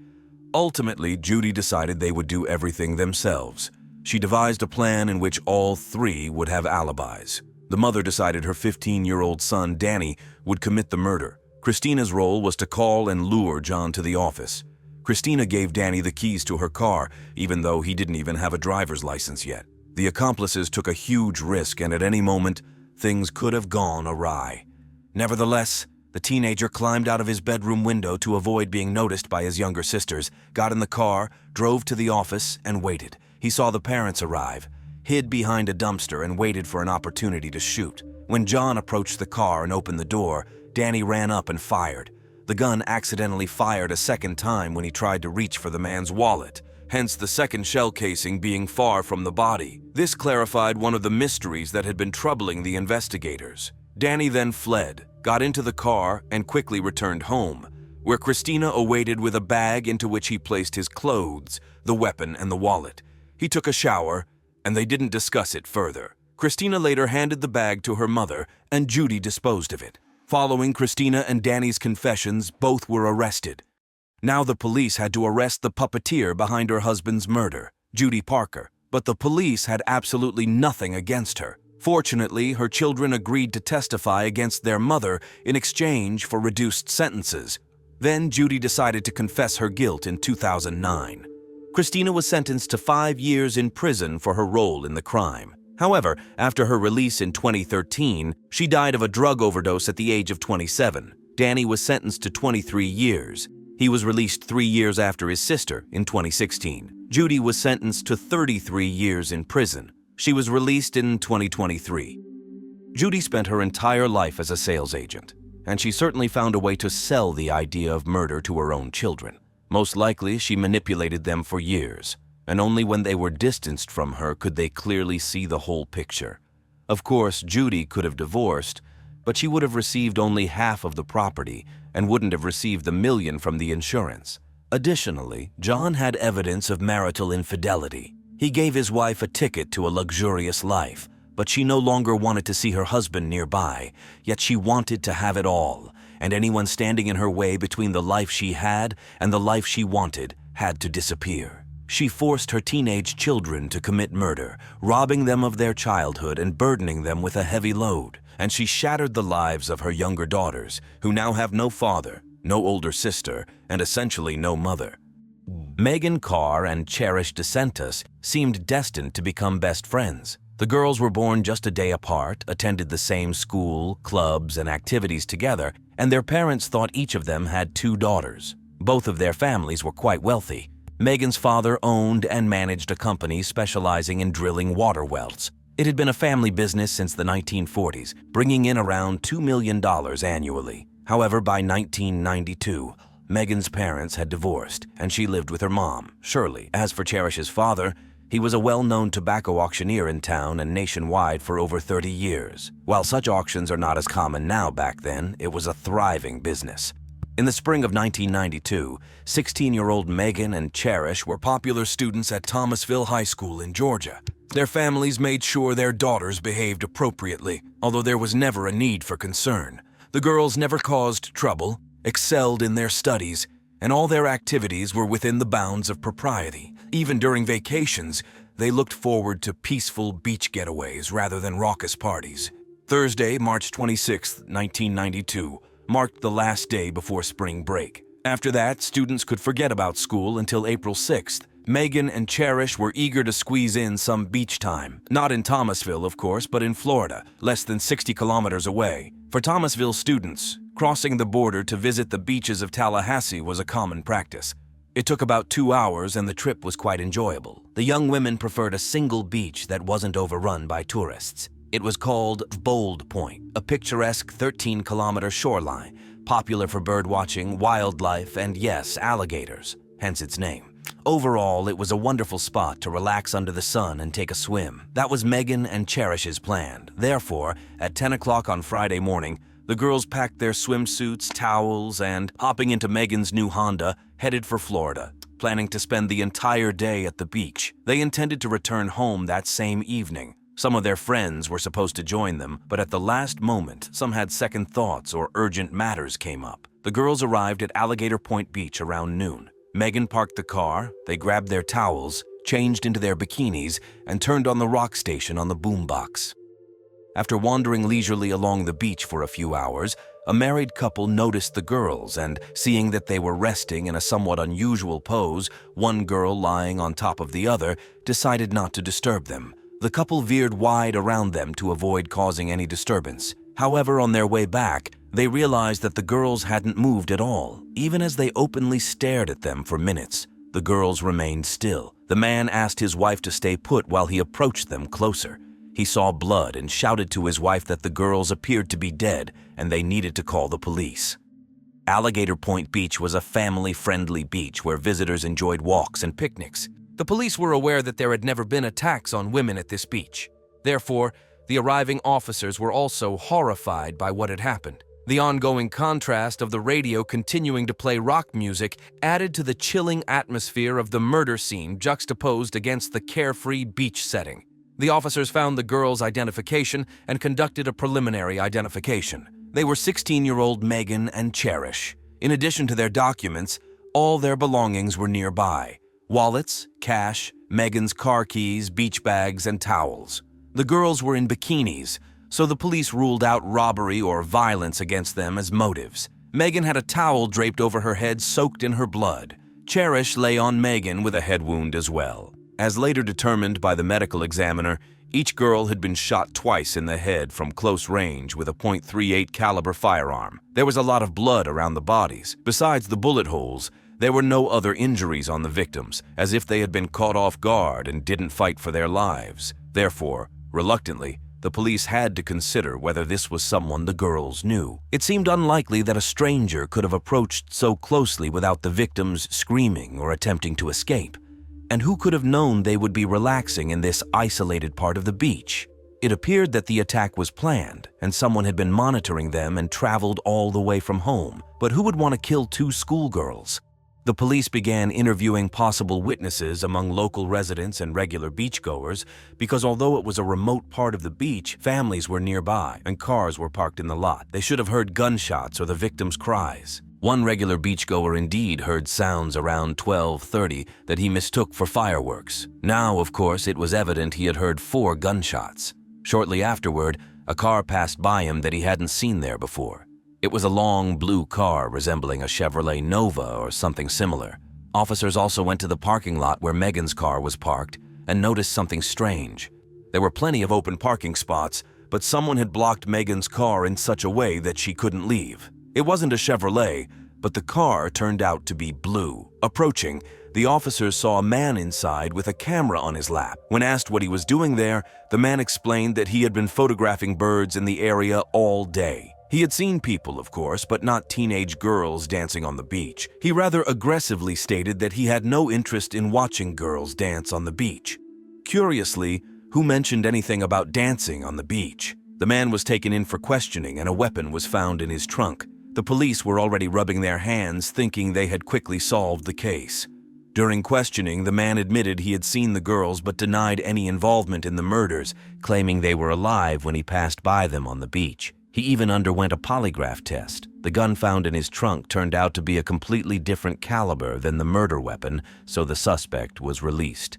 Ultimately, Judy decided they would do everything themselves. She devised a plan in which all 3 would have alibis. The mother decided her 15-year-old son, Danny, would commit the murder. Christina's role was to call and lure John to the office. Christina gave Danny the keys to her car, even though he didn't even have a driver's license yet. The accomplices took a huge risk, and at any moment, things could have gone awry. Nevertheless, the teenager climbed out of his bedroom window to avoid being noticed by his younger sisters, got in the car, drove to the office, and waited. He saw the parents arrive, hid behind a dumpster, and waited for an opportunity to shoot. When John approached the car and opened the door, Danny ran up and fired. The gun accidentally fired a second time when he tried to reach for the man's wallet, hence the second shell casing being far from the body. This clarified one of the mysteries that had been troubling the investigators. Danny then fled, got into the car, and quickly returned home, where Christina awaited with a bag into which he placed his clothes, the weapon, and the wallet. He took a shower, and they didn't discuss it further. Christina later handed the bag to her mother, and Judy disposed of it. Following Christina and Danny's confessions, both were arrested. Now the police had to arrest the puppeteer behind her husband's murder, Judy Parker, but the police had absolutely nothing against her. Fortunately, her children agreed to testify against their mother in exchange for reduced sentences. Then Judy decided to confess her guilt in 2009. Christina was sentenced to 5 years in prison for her role in the crime. However, after her release in 2013, she died of a drug overdose at the age of 27. Danny was sentenced to 23 years. He was released 3 years after his sister in 2016. Judy was sentenced to 33 years in prison. She was released in 2023. Judy spent her entire life as a sales agent, and she certainly found a way to sell the idea of murder to her own children. Most likely, she manipulated them for years, and only when they were distanced from her could they clearly see the whole picture. Of course, Judy could have divorced, but she would have received only half of the property and wouldn't have received the $1 million from the insurance. Additionally, John had evidence of marital infidelity. He gave his wife a ticket to a luxurious life, but she no longer wanted to see her husband nearby, yet she wanted to have it all, and anyone standing in her way between the life she had and the life she wanted had to disappear. She forced her teenage children to commit murder, robbing them of their childhood and burdening them with a heavy load. And she shattered the lives of her younger daughters, who now have no father, no older sister, and essentially no mother. Megan Carr and Cherish DeSantis seemed destined to become best friends. The girls were born just a day apart, attended the same school, clubs, and activities together, and their parents thought each of them had 2 daughters. Both of their families were quite wealthy. Megan's father owned and managed a company specializing in drilling water wells. It had been a family business since the 1940s, bringing in around $2 million annually. However, by 1992, Megan's parents had divorced, and she lived with her mom, Shirley. As for Cherish's father, he was a well-known tobacco auctioneer in town and nationwide for over 30 years. While such auctions are not as common now, back then, it was a thriving business. In the spring of 1992, 16-year-old Megan and Cherish were popular students at Thomasville High School in Georgia. Their families made sure their daughters behaved appropriately, although there was never a need for concern. The girls never caused trouble, excelled in their studies, and all their activities were within the bounds of propriety. Even during vacations, they looked forward to peaceful beach getaways rather than raucous parties. Thursday, March 26, 1992, marked the last day before spring break. After that, students could forget about school until April 6th. Megan and Cherish were eager to squeeze in some beach time. Not in Thomasville, of course, but in Florida, less than 60 kilometers away. For Thomasville students, crossing the border to visit the beaches of Tallahassee was a common practice. It took about 2 hours and the trip was quite enjoyable. The young women preferred a single beach that wasn't overrun by tourists. It was called Bold Point, a picturesque 13-kilometer shoreline, popular for birdwatching, wildlife, and yes, alligators, hence its name. Overall, it was a wonderful spot to relax under the sun and take a swim. That was Megan and Cherish's plan. Therefore, at 10 o'clock on Friday morning, the girls packed their swimsuits, towels, and, hopping into Megan's new Honda, headed for Florida, planning to spend the entire day at the beach. They intended to return home that same evening. Some of their friends were supposed to join them, but at the last moment, some had second thoughts or urgent matters came up. The girls arrived at Alligator Point Beach around noon. Megan parked the car, they grabbed their towels, changed into their bikinis, and turned on the rock station on the boombox. After wandering leisurely along the beach for a few hours, a married couple noticed the girls and, seeing that they were resting in a somewhat unusual pose, one girl lying on top of the other, decided not to disturb them. The couple veered wide around them to avoid causing any disturbance. However, on their way back, they realized that the girls hadn't moved at all. Even as they openly stared at them for minutes, the girls remained still. The man asked his wife to stay put while he approached them closer. He saw blood and shouted to his wife that the girls appeared to be dead and they needed to call the police. Alligator Point Beach was a family-friendly beach where visitors enjoyed walks and picnics. The police were aware that there had never been attacks on women at this beach. Therefore, the arriving officers were also horrified by what had happened. The ongoing contrast of the radio continuing to play rock music added to the chilling atmosphere of the murder scene juxtaposed against the carefree beach setting. The officers found the girls' identification and conducted a preliminary identification. They were 16-year-old Megan and Cherish. In addition to their documents, all their belongings were nearby: wallets, cash, Megan's car keys, beach bags, and towels. The girls were in bikinis, so the police ruled out robbery or violence against them as motives. Megan had a towel draped over her head soaked in her blood. Cherish lay on Megan with a head wound as well. As later determined by the medical examiner, each girl had been shot twice in the head from close range with a .38 caliber firearm. There was a lot of blood around the bodies. Besides the bullet holes, there were no other injuries on the victims, as if they had been caught off guard and didn't fight for their lives. Therefore, reluctantly, the police had to consider whether this was someone the girls knew. It seemed unlikely that a stranger could have approached so closely without the victims screaming or attempting to escape. And who could have known they would be relaxing in this isolated part of the beach? It appeared that the attack was planned, and someone had been monitoring them and traveled all the way from home. But who would want to kill two schoolgirls? The police began interviewing possible witnesses among local residents and regular beachgoers because although it was a remote part of the beach, families were nearby and cars were parked in the lot. They should have heard gunshots or the victims' cries. One regular beachgoer indeed heard sounds around 12:30 that he mistook for fireworks. Now, of course, it was evident he had heard 4 gunshots. Shortly afterward, a car passed by him that he hadn't seen there before. It was a long blue car resembling a Chevrolet Nova or something similar. Officers also went to the parking lot where Megan's car was parked and noticed something strange. There were plenty of open parking spots, but someone had blocked Megan's car in such a way that she couldn't leave. It wasn't a Chevrolet, but the car turned out to be blue. Approaching, the officers saw a man inside with a camera on his lap. When asked what he was doing there, the man explained that he had been photographing birds in the area all day. He had seen people, of course, but not teenage girls dancing on the beach. He rather aggressively stated that he had no interest in watching girls dance on the beach. Curiously, who mentioned anything about dancing on the beach? The man was taken in for questioning and a weapon was found in his trunk. The police were already rubbing their hands, thinking they had quickly solved the case. During questioning, the man admitted he had seen the girls but denied any involvement in the murders, claiming they were alive when he passed by them on the beach. He even underwent a polygraph test. The gun found in his trunk turned out to be a completely different caliber than the murder weapon, so the suspect was released.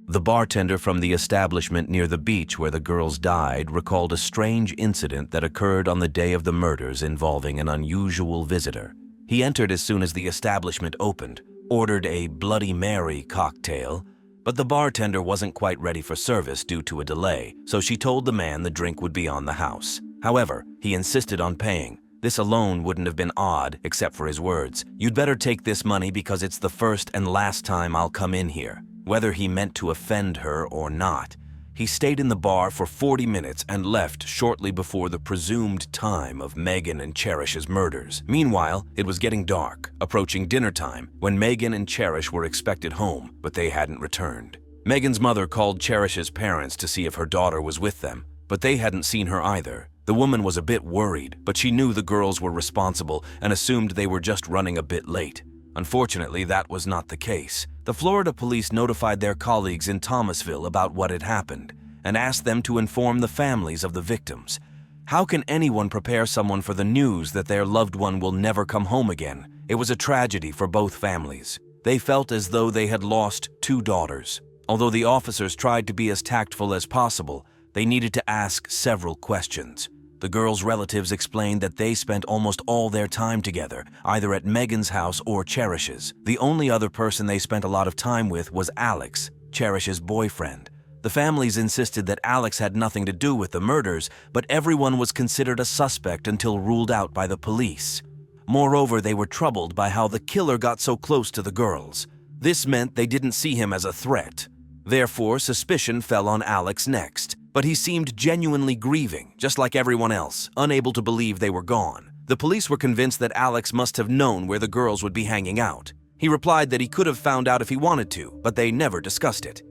The bartender from the establishment near the beach where the girls died recalled a strange incident that occurred on the day of the murders involving an unusual visitor. He entered as soon as the establishment opened, ordered a Bloody Mary cocktail, but the bartender wasn't quite ready for service due to a delay, so she told the man the drink would be on the house. However, he insisted on paying. This alone wouldn't have been odd, except for his words. "You'd better take this money because it's the first and last time I'll come in here." Whether he meant to offend her or not, he stayed in the bar for 40 minutes and left shortly before the presumed time of Megan and Cherish's murders. Meanwhile, it was getting dark, approaching dinner time, when Megan and Cherish were expected home, but they hadn't returned. Megan's mother called Cherish's parents to see if her daughter was with them, but they hadn't seen her either. The woman was a bit worried, but she knew the girls were responsible and assumed they were just running a bit late. Unfortunately, that was not the case. The Florida police notified their colleagues in Thomasville about what had happened and asked them to inform the families of the victims. How can anyone prepare someone for the news that their loved one will never come home again? It was a tragedy for both families. They felt as though they had lost 2 daughters. Although the officers tried to be as tactful as possible, they needed to ask several questions. The girls' relatives explained that they spent almost all their time together, either at Megan's house or Cherish's. The only other person they spent a lot of time with was Alex, Cherish's boyfriend. The families insisted that Alex had nothing to do with the murders, but everyone was considered a suspect until ruled out by the police. Moreover, they were troubled by how the killer got so close to the girls. This meant they didn't see him as a threat. Therefore, suspicion fell on Alex next. But he seemed genuinely grieving, just like everyone else, unable to believe they were gone. The police were convinced that Alex must have known where the girls would be hanging out. He replied that he could have found out if he wanted to, but they never discussed it.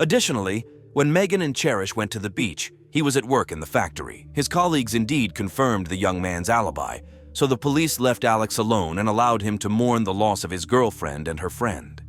Additionally, when Megan and Cherish went to the beach, He was at work in the factory. His colleagues indeed confirmed the young man's alibi, so the police left Alex alone and allowed him to mourn the loss of his girlfriend and her friend.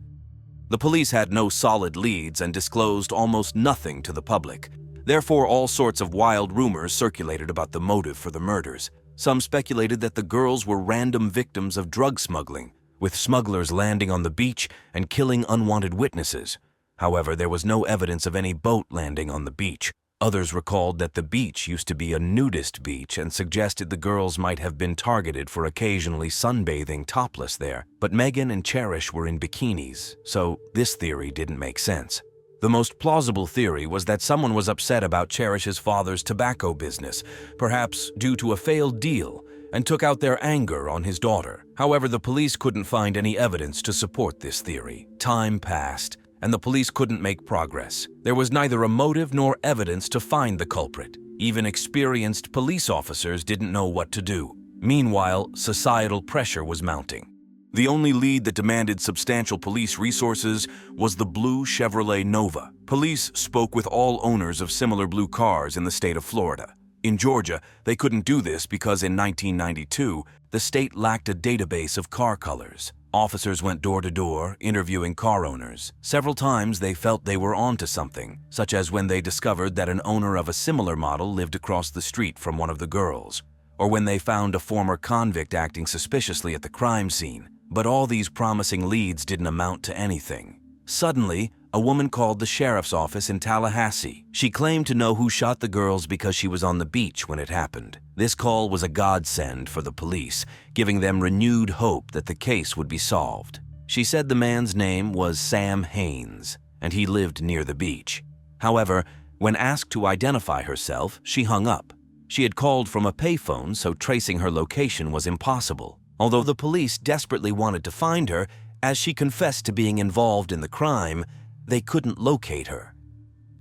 The police had no solid leads and disclosed almost nothing to the public. Therefore, all sorts of wild rumors circulated about the motive for the murders. Some speculated that the girls were random victims of drug smuggling, with smugglers landing on the beach and killing unwanted witnesses. However, there was no evidence of any boat landing on the beach. Others recalled that the beach used to be a nudist beach and suggested the girls might have been targeted for occasionally sunbathing topless there. But Megan and Cherish were in bikinis, so this theory didn't make sense. The most plausible theory was that someone was upset about Cherish's father's tobacco business, perhaps due to a failed deal, and took out their anger on his daughter. However, the police couldn't find any evidence to support this theory. Time passed, and the police couldn't make progress. There was neither a motive nor evidence to find the culprit. Even experienced police officers didn't know what to do. Meanwhile, societal pressure was mounting. The only lead that demanded substantial police resources was the blue Chevrolet Nova. Police spoke with all owners of similar blue cars in the state of Florida. In Georgia, they couldn't do this because in 1992, the state lacked a database of car colors. Officers went door to door, interviewing car owners. Several times they felt they were onto something, such as when they discovered that an owner of a similar model lived across the street from one of the girls, or when they found a former convict acting suspiciously at the crime scene. But all these promising leads didn't amount to anything. Suddenly, a woman called the sheriff's office in Tallahassee. She claimed to know who shot the girls because she was on the beach when it happened. This call was a godsend for the police, giving them renewed hope that the case would be solved. She said the man's name was Sam Haynes, and he lived near the beach. However, when asked to identify herself, she hung up. She had called from a payphone, so tracing her location was impossible. Although the police desperately wanted to find her, as she confessed to being involved in the crime, they couldn't locate her.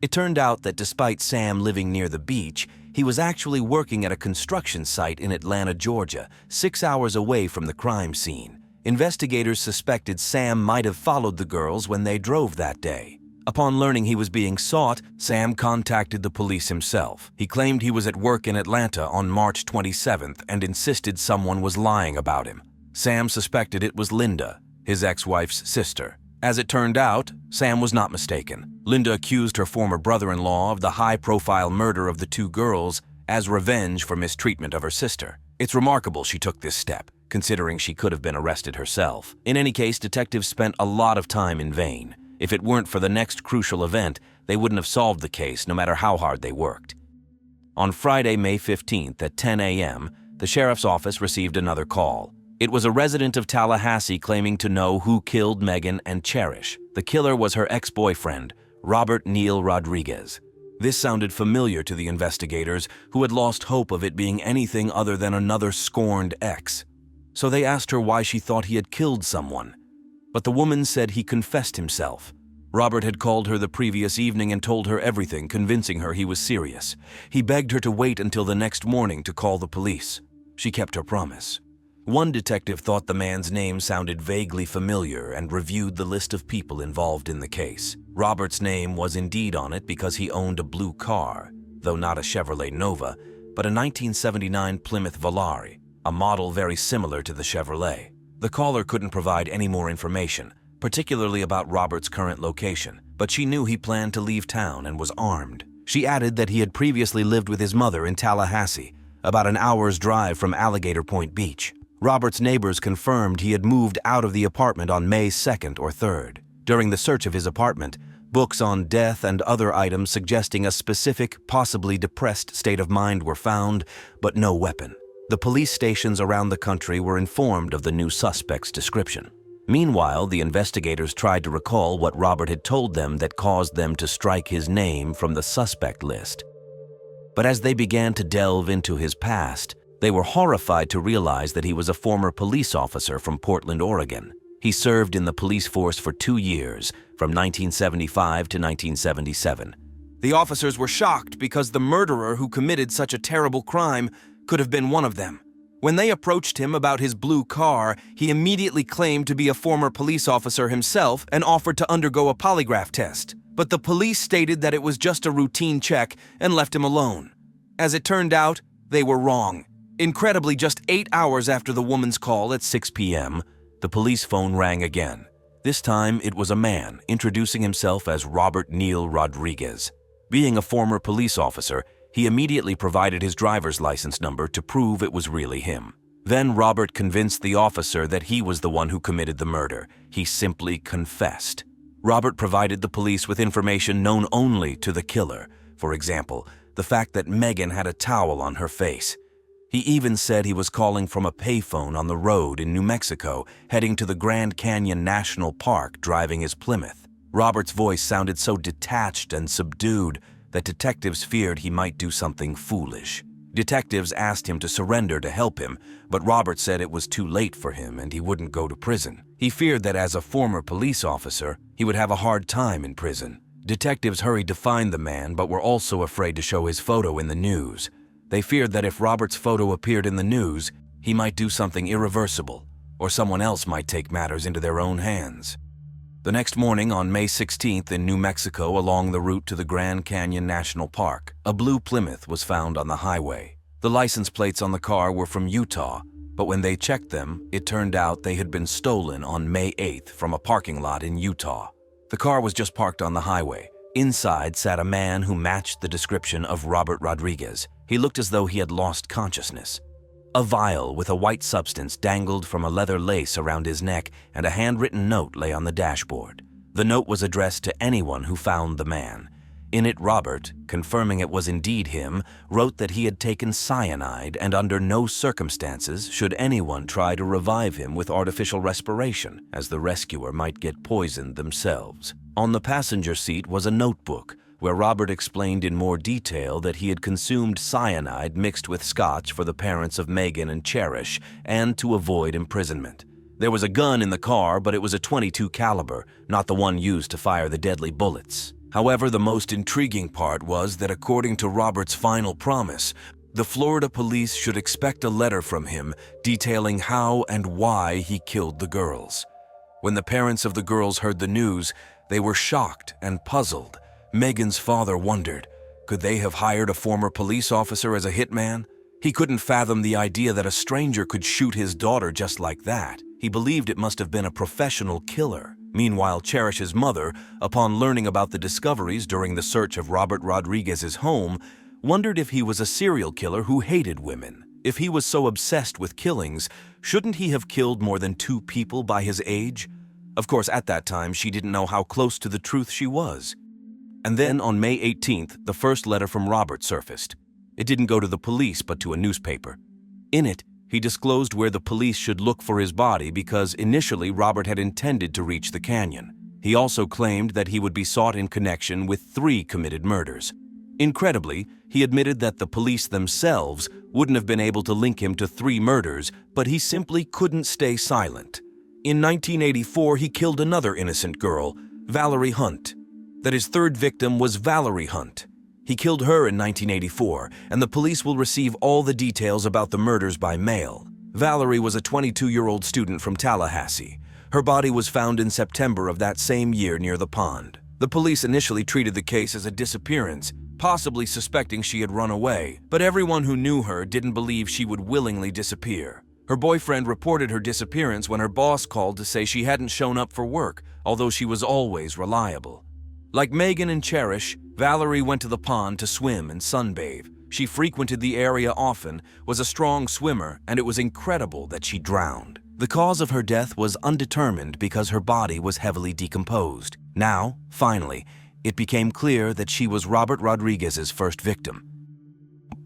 It turned out that despite Sam living near the beach, he was actually working at a construction site in Atlanta, Georgia, 6 hours away from the crime scene. Investigators suspected Sam might have followed the girls when they drove that day. Upon learning he was being sought, Sam contacted the police himself. He claimed he was at work in Atlanta on March 27th and insisted someone was lying about him. Sam suspected it was Linda, his ex-wife's sister. As it turned out, Sam was not mistaken. Linda accused her former brother-in-law of the high-profile murder of the two girls as revenge for mistreatment of her sister. It's remarkable she took this step, considering she could have been arrested herself. In any case, detectives spent a lot of time in vain. If it weren't for the next crucial event, they wouldn't have solved the case no matter how hard they worked. On Friday, May 15th at 10 a.m., the sheriff's office received another call. It was a resident of Tallahassee claiming to know who killed Megan and Cherish. The killer was her ex-boyfriend, Robert Neil Rodriguez. This sounded familiar to the investigators, who had lost hope of it being anything other than another scorned ex. So they asked her why she thought he had killed someone. But the woman said he confessed himself. Robert had called her the previous evening and told her everything, convincing her he was serious. He begged her to wait until the next morning to call the police. She kept her promise. One detective thought the man's name sounded vaguely familiar and reviewed the list of people involved in the case. Robert's name was indeed on it because he owned a blue car, though not a Chevrolet Nova, but a 1979 Plymouth Volare, a model very similar to the Chevrolet. The caller couldn't provide any more information, particularly about Robert's current location, but she knew he planned to leave town and was armed. She added that he had previously lived with his mother in Tallahassee, about an hour's drive from Alligator Point Beach. Robert's neighbors confirmed he had moved out of the apartment on May 2nd or 3rd. During the search of his apartment, books on death and other items suggesting a specific, possibly depressed state of mind were found, but no weapon. The police stations around the country were informed of the new suspect's description. Meanwhile, the investigators tried to recall what Robert had told them that caused them to strike his name from the suspect list. But as they began to delve into his past, they were horrified to realize that he was a former police officer from Portland, Oregon. He served in the police force for 2 years, from 1975 to 1977. The officers were shocked because the murderer who committed such a terrible crime could have been one of them. When they approached him about his blue car, he immediately claimed to be a former police officer himself and offered to undergo a polygraph test. But the police stated that it was just a routine check and left him alone. As it turned out, they were wrong. Incredibly, just 8 hours after the woman's call at 6 p.m., the police phone rang again. This time, it was a man introducing himself as Robert Neil Rodriguez. Being a former police officer, he immediately provided his driver's license number to prove it was really him. Then Robert convinced the officer that he was the one who committed the murder. He simply confessed. Robert provided the police with information known only to the killer. For example, the fact that Megan had a towel on her face. He even said he was calling from a payphone on the road in New Mexico, heading to the Grand Canyon National Park, driving his Plymouth. Robert's voice sounded so detached and subdued that detectives feared he might do something foolish. Detectives asked him to surrender to help him, but Robert said it was too late for him and he wouldn't go to prison. He feared that as a former police officer, he would have a hard time in prison. Detectives hurried to find the man, but were also afraid to show his photo in the news. They feared that if Robert's photo appeared in the news, he might do something irreversible, or someone else might take matters into their own hands. The next morning, on May 16th in New Mexico along the route to the Grand Canyon National Park, a blue Plymouth was found on the highway. The license plates on the car were from Utah, but when they checked them, it turned out they had been stolen on May 8th from a parking lot in Utah. The car was just parked on the highway. Inside sat a man who matched the description of Robert Rodriguez. He looked as though he had lost consciousness. A vial with a white substance dangled from a leather lace around his neck, and a handwritten note lay on the dashboard. The note was addressed to anyone who found the man. In it, Robert, confirming it was indeed him, wrote that he had taken cyanide and under no circumstances should anyone try to revive him with artificial respiration, as the rescuer might get poisoned themselves. On the passenger seat was a notebook, where Robert explained in more detail that he had consumed cyanide mixed with scotch for the parents of Megan and Cherish and to avoid imprisonment. There was a gun in the car, but it was a .22 caliber, not the one used to fire the deadly bullets. However, the most intriguing part was that according to Robert's final promise, the Florida police should expect a letter from him detailing how and why he killed the girls. When the parents of the girls heard the news, they were shocked and puzzled. Megan's father wondered, could they have hired a former police officer as a hitman? He couldn't fathom the idea that a stranger could shoot his daughter just like that. He believed it must have been a professional killer. Meanwhile, Cherish's mother, upon learning about the discoveries during the search of Robert Rodriguez's home, wondered if he was a serial killer who hated women. If he was so obsessed with killings, shouldn't he have killed more than 2 people by his age? Of course, at that time, she didn't know how close to the truth she was. And then on May 18th, the first letter from Robert surfaced. It didn't go to the police, but to a newspaper. In it, he disclosed where the police should look for his body because initially Robert had intended to reach the canyon. He also claimed that he would be sought in connection with 3 committed murders. Incredibly, he admitted that the police themselves wouldn't have been able to link him to 3 murders, but he simply couldn't stay silent. In 1984, he killed another innocent girl, Valerie Hunt. That his 3rd victim was Valerie Hunt. He killed her in 1984, and the police will receive all the details about the murders by mail. Valerie was a 22-year-old student from Tallahassee. Her body was found in September of that same year near the pond. The police initially treated the case as a disappearance, possibly suspecting she had run away, but everyone who knew her didn't believe she would willingly disappear. Her boyfriend reported her disappearance when her boss called to say she hadn't shown up for work, although she was always reliable. Like Megan and Cherish, Valerie went to the pond to swim and sunbathe. She frequented the area often, was a strong swimmer, and it was incredible that she drowned. The cause of her death was undetermined because her body was heavily decomposed. Now, finally, it became clear that she was Robert Rodriguez's first victim.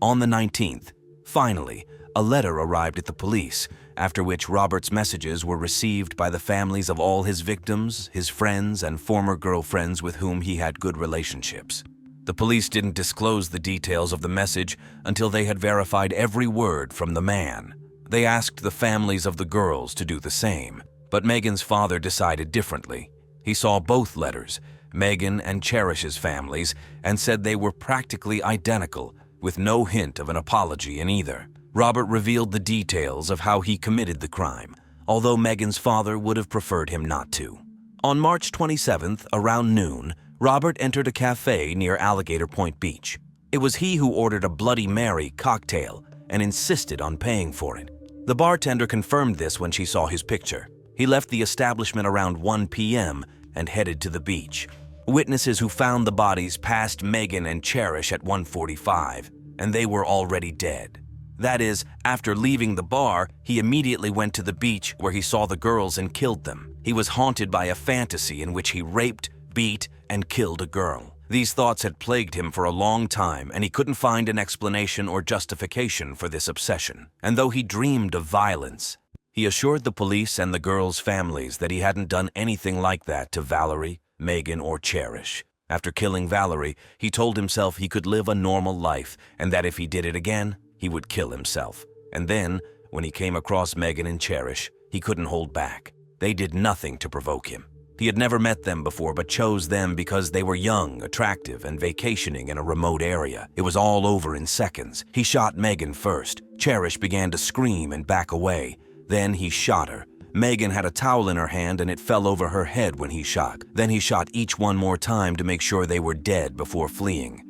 On the 19th, finally, a letter arrived at the police, after which Robert's messages were received by the families of all his victims, his friends, and former girlfriends with whom he had good relationships. The police didn't disclose the details of the message until they had verified every word from the man. They asked the families of the girls to do the same, but Megan's father decided differently. He saw both letters, Megan and Cherish's families, and said they were practically identical, with no hint of an apology in either. Robert revealed the details of how he committed the crime, although Megan's father would have preferred him not to. On March 27th, around noon, Robert entered a cafe near Alligator Point Beach. It was he who ordered a Bloody Mary cocktail and insisted on paying for it. The bartender confirmed this when she saw his picture. He left the establishment around 1 p.m. and headed to the beach. Witnesses who found the bodies passed Megan and Cherish at 1:45, and they were already dead. That is, after leaving the bar, he immediately went to the beach where he saw the girls and killed them. He was haunted by a fantasy in which he raped, beat, and killed a girl. These thoughts had plagued him for a long time, and he couldn't find an explanation or justification for this obsession. And though he dreamed of violence, he assured the police and the girls' families that he hadn't done anything like that to Valerie, Megan, or Cherish. After killing Valerie, he told himself he could live a normal life and that if he did it again, he would kill himself. And then, when he came across Megan and Cherish, he couldn't hold back. They did nothing to provoke him. He had never met them before but chose them because they were young, attractive, and vacationing in a remote area. It was all over in seconds. He shot Megan first. Cherish began to scream and back away. Then he shot her. Megan had a towel in her hand and it fell over her head when he shot. Then he shot each one more time to make sure they were dead before fleeing.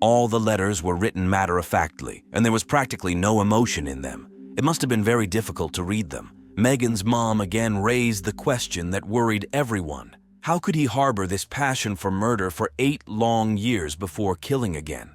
All the letters were written matter-of-factly, and there was practically no emotion in them. It must have been very difficult to read them. Megan's mom again raised the question that worried everyone. How could he harbor this passion for murder for 8 long years before killing again?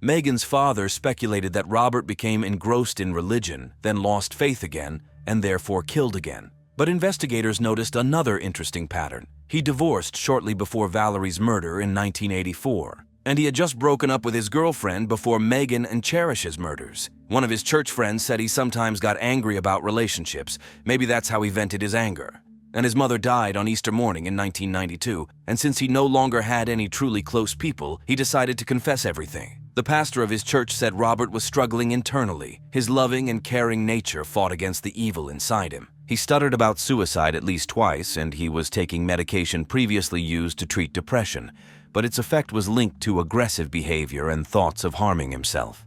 Megan's father speculated that Robert became engrossed in religion, then lost faith again, and therefore killed again. But investigators noticed another interesting pattern. He divorced shortly before Valerie's murder in 1984. And he had just broken up with his girlfriend before Megan and Cherish's murders. One of his church friends said he sometimes got angry about relationships. Maybe that's how he vented his anger. And his mother died on Easter morning in 1992, and since he no longer had any truly close people, he decided to confess everything. The pastor of his church said Robert was struggling internally. His loving and caring nature fought against the evil inside him. He stuttered about suicide at least twice, and he was taking medication previously used to treat depression, but its effect was linked to aggressive behavior and thoughts of harming himself.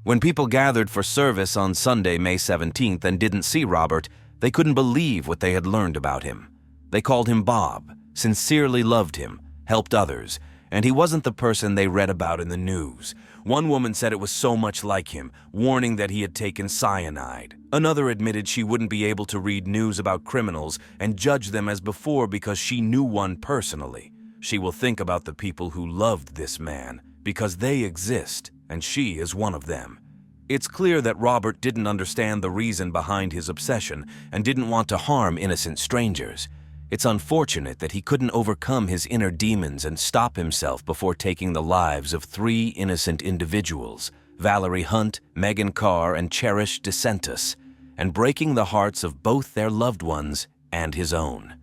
When people gathered for service on Sunday, May 17th, and didn't see Robert, they couldn't believe what they had learned about him. They called him Bob, sincerely loved him, helped others, and he wasn't the person they read about in the news. One woman said it was so much like him, warning that he had taken cyanide. Another admitted she wouldn't be able to read news about criminals and judge them as before because she knew one personally. She will think about the people who loved this man because they exist, and she is one of them. It's clear that Robert didn't understand the reason behind his obsession and didn't want to harm innocent strangers. It's unfortunate that he couldn't overcome his inner demons and stop himself before taking the lives of 3 innocent individuals, Valerie Hunt, Megan Carr, and Cherish DeSantis, and breaking the hearts of both their loved ones and his own.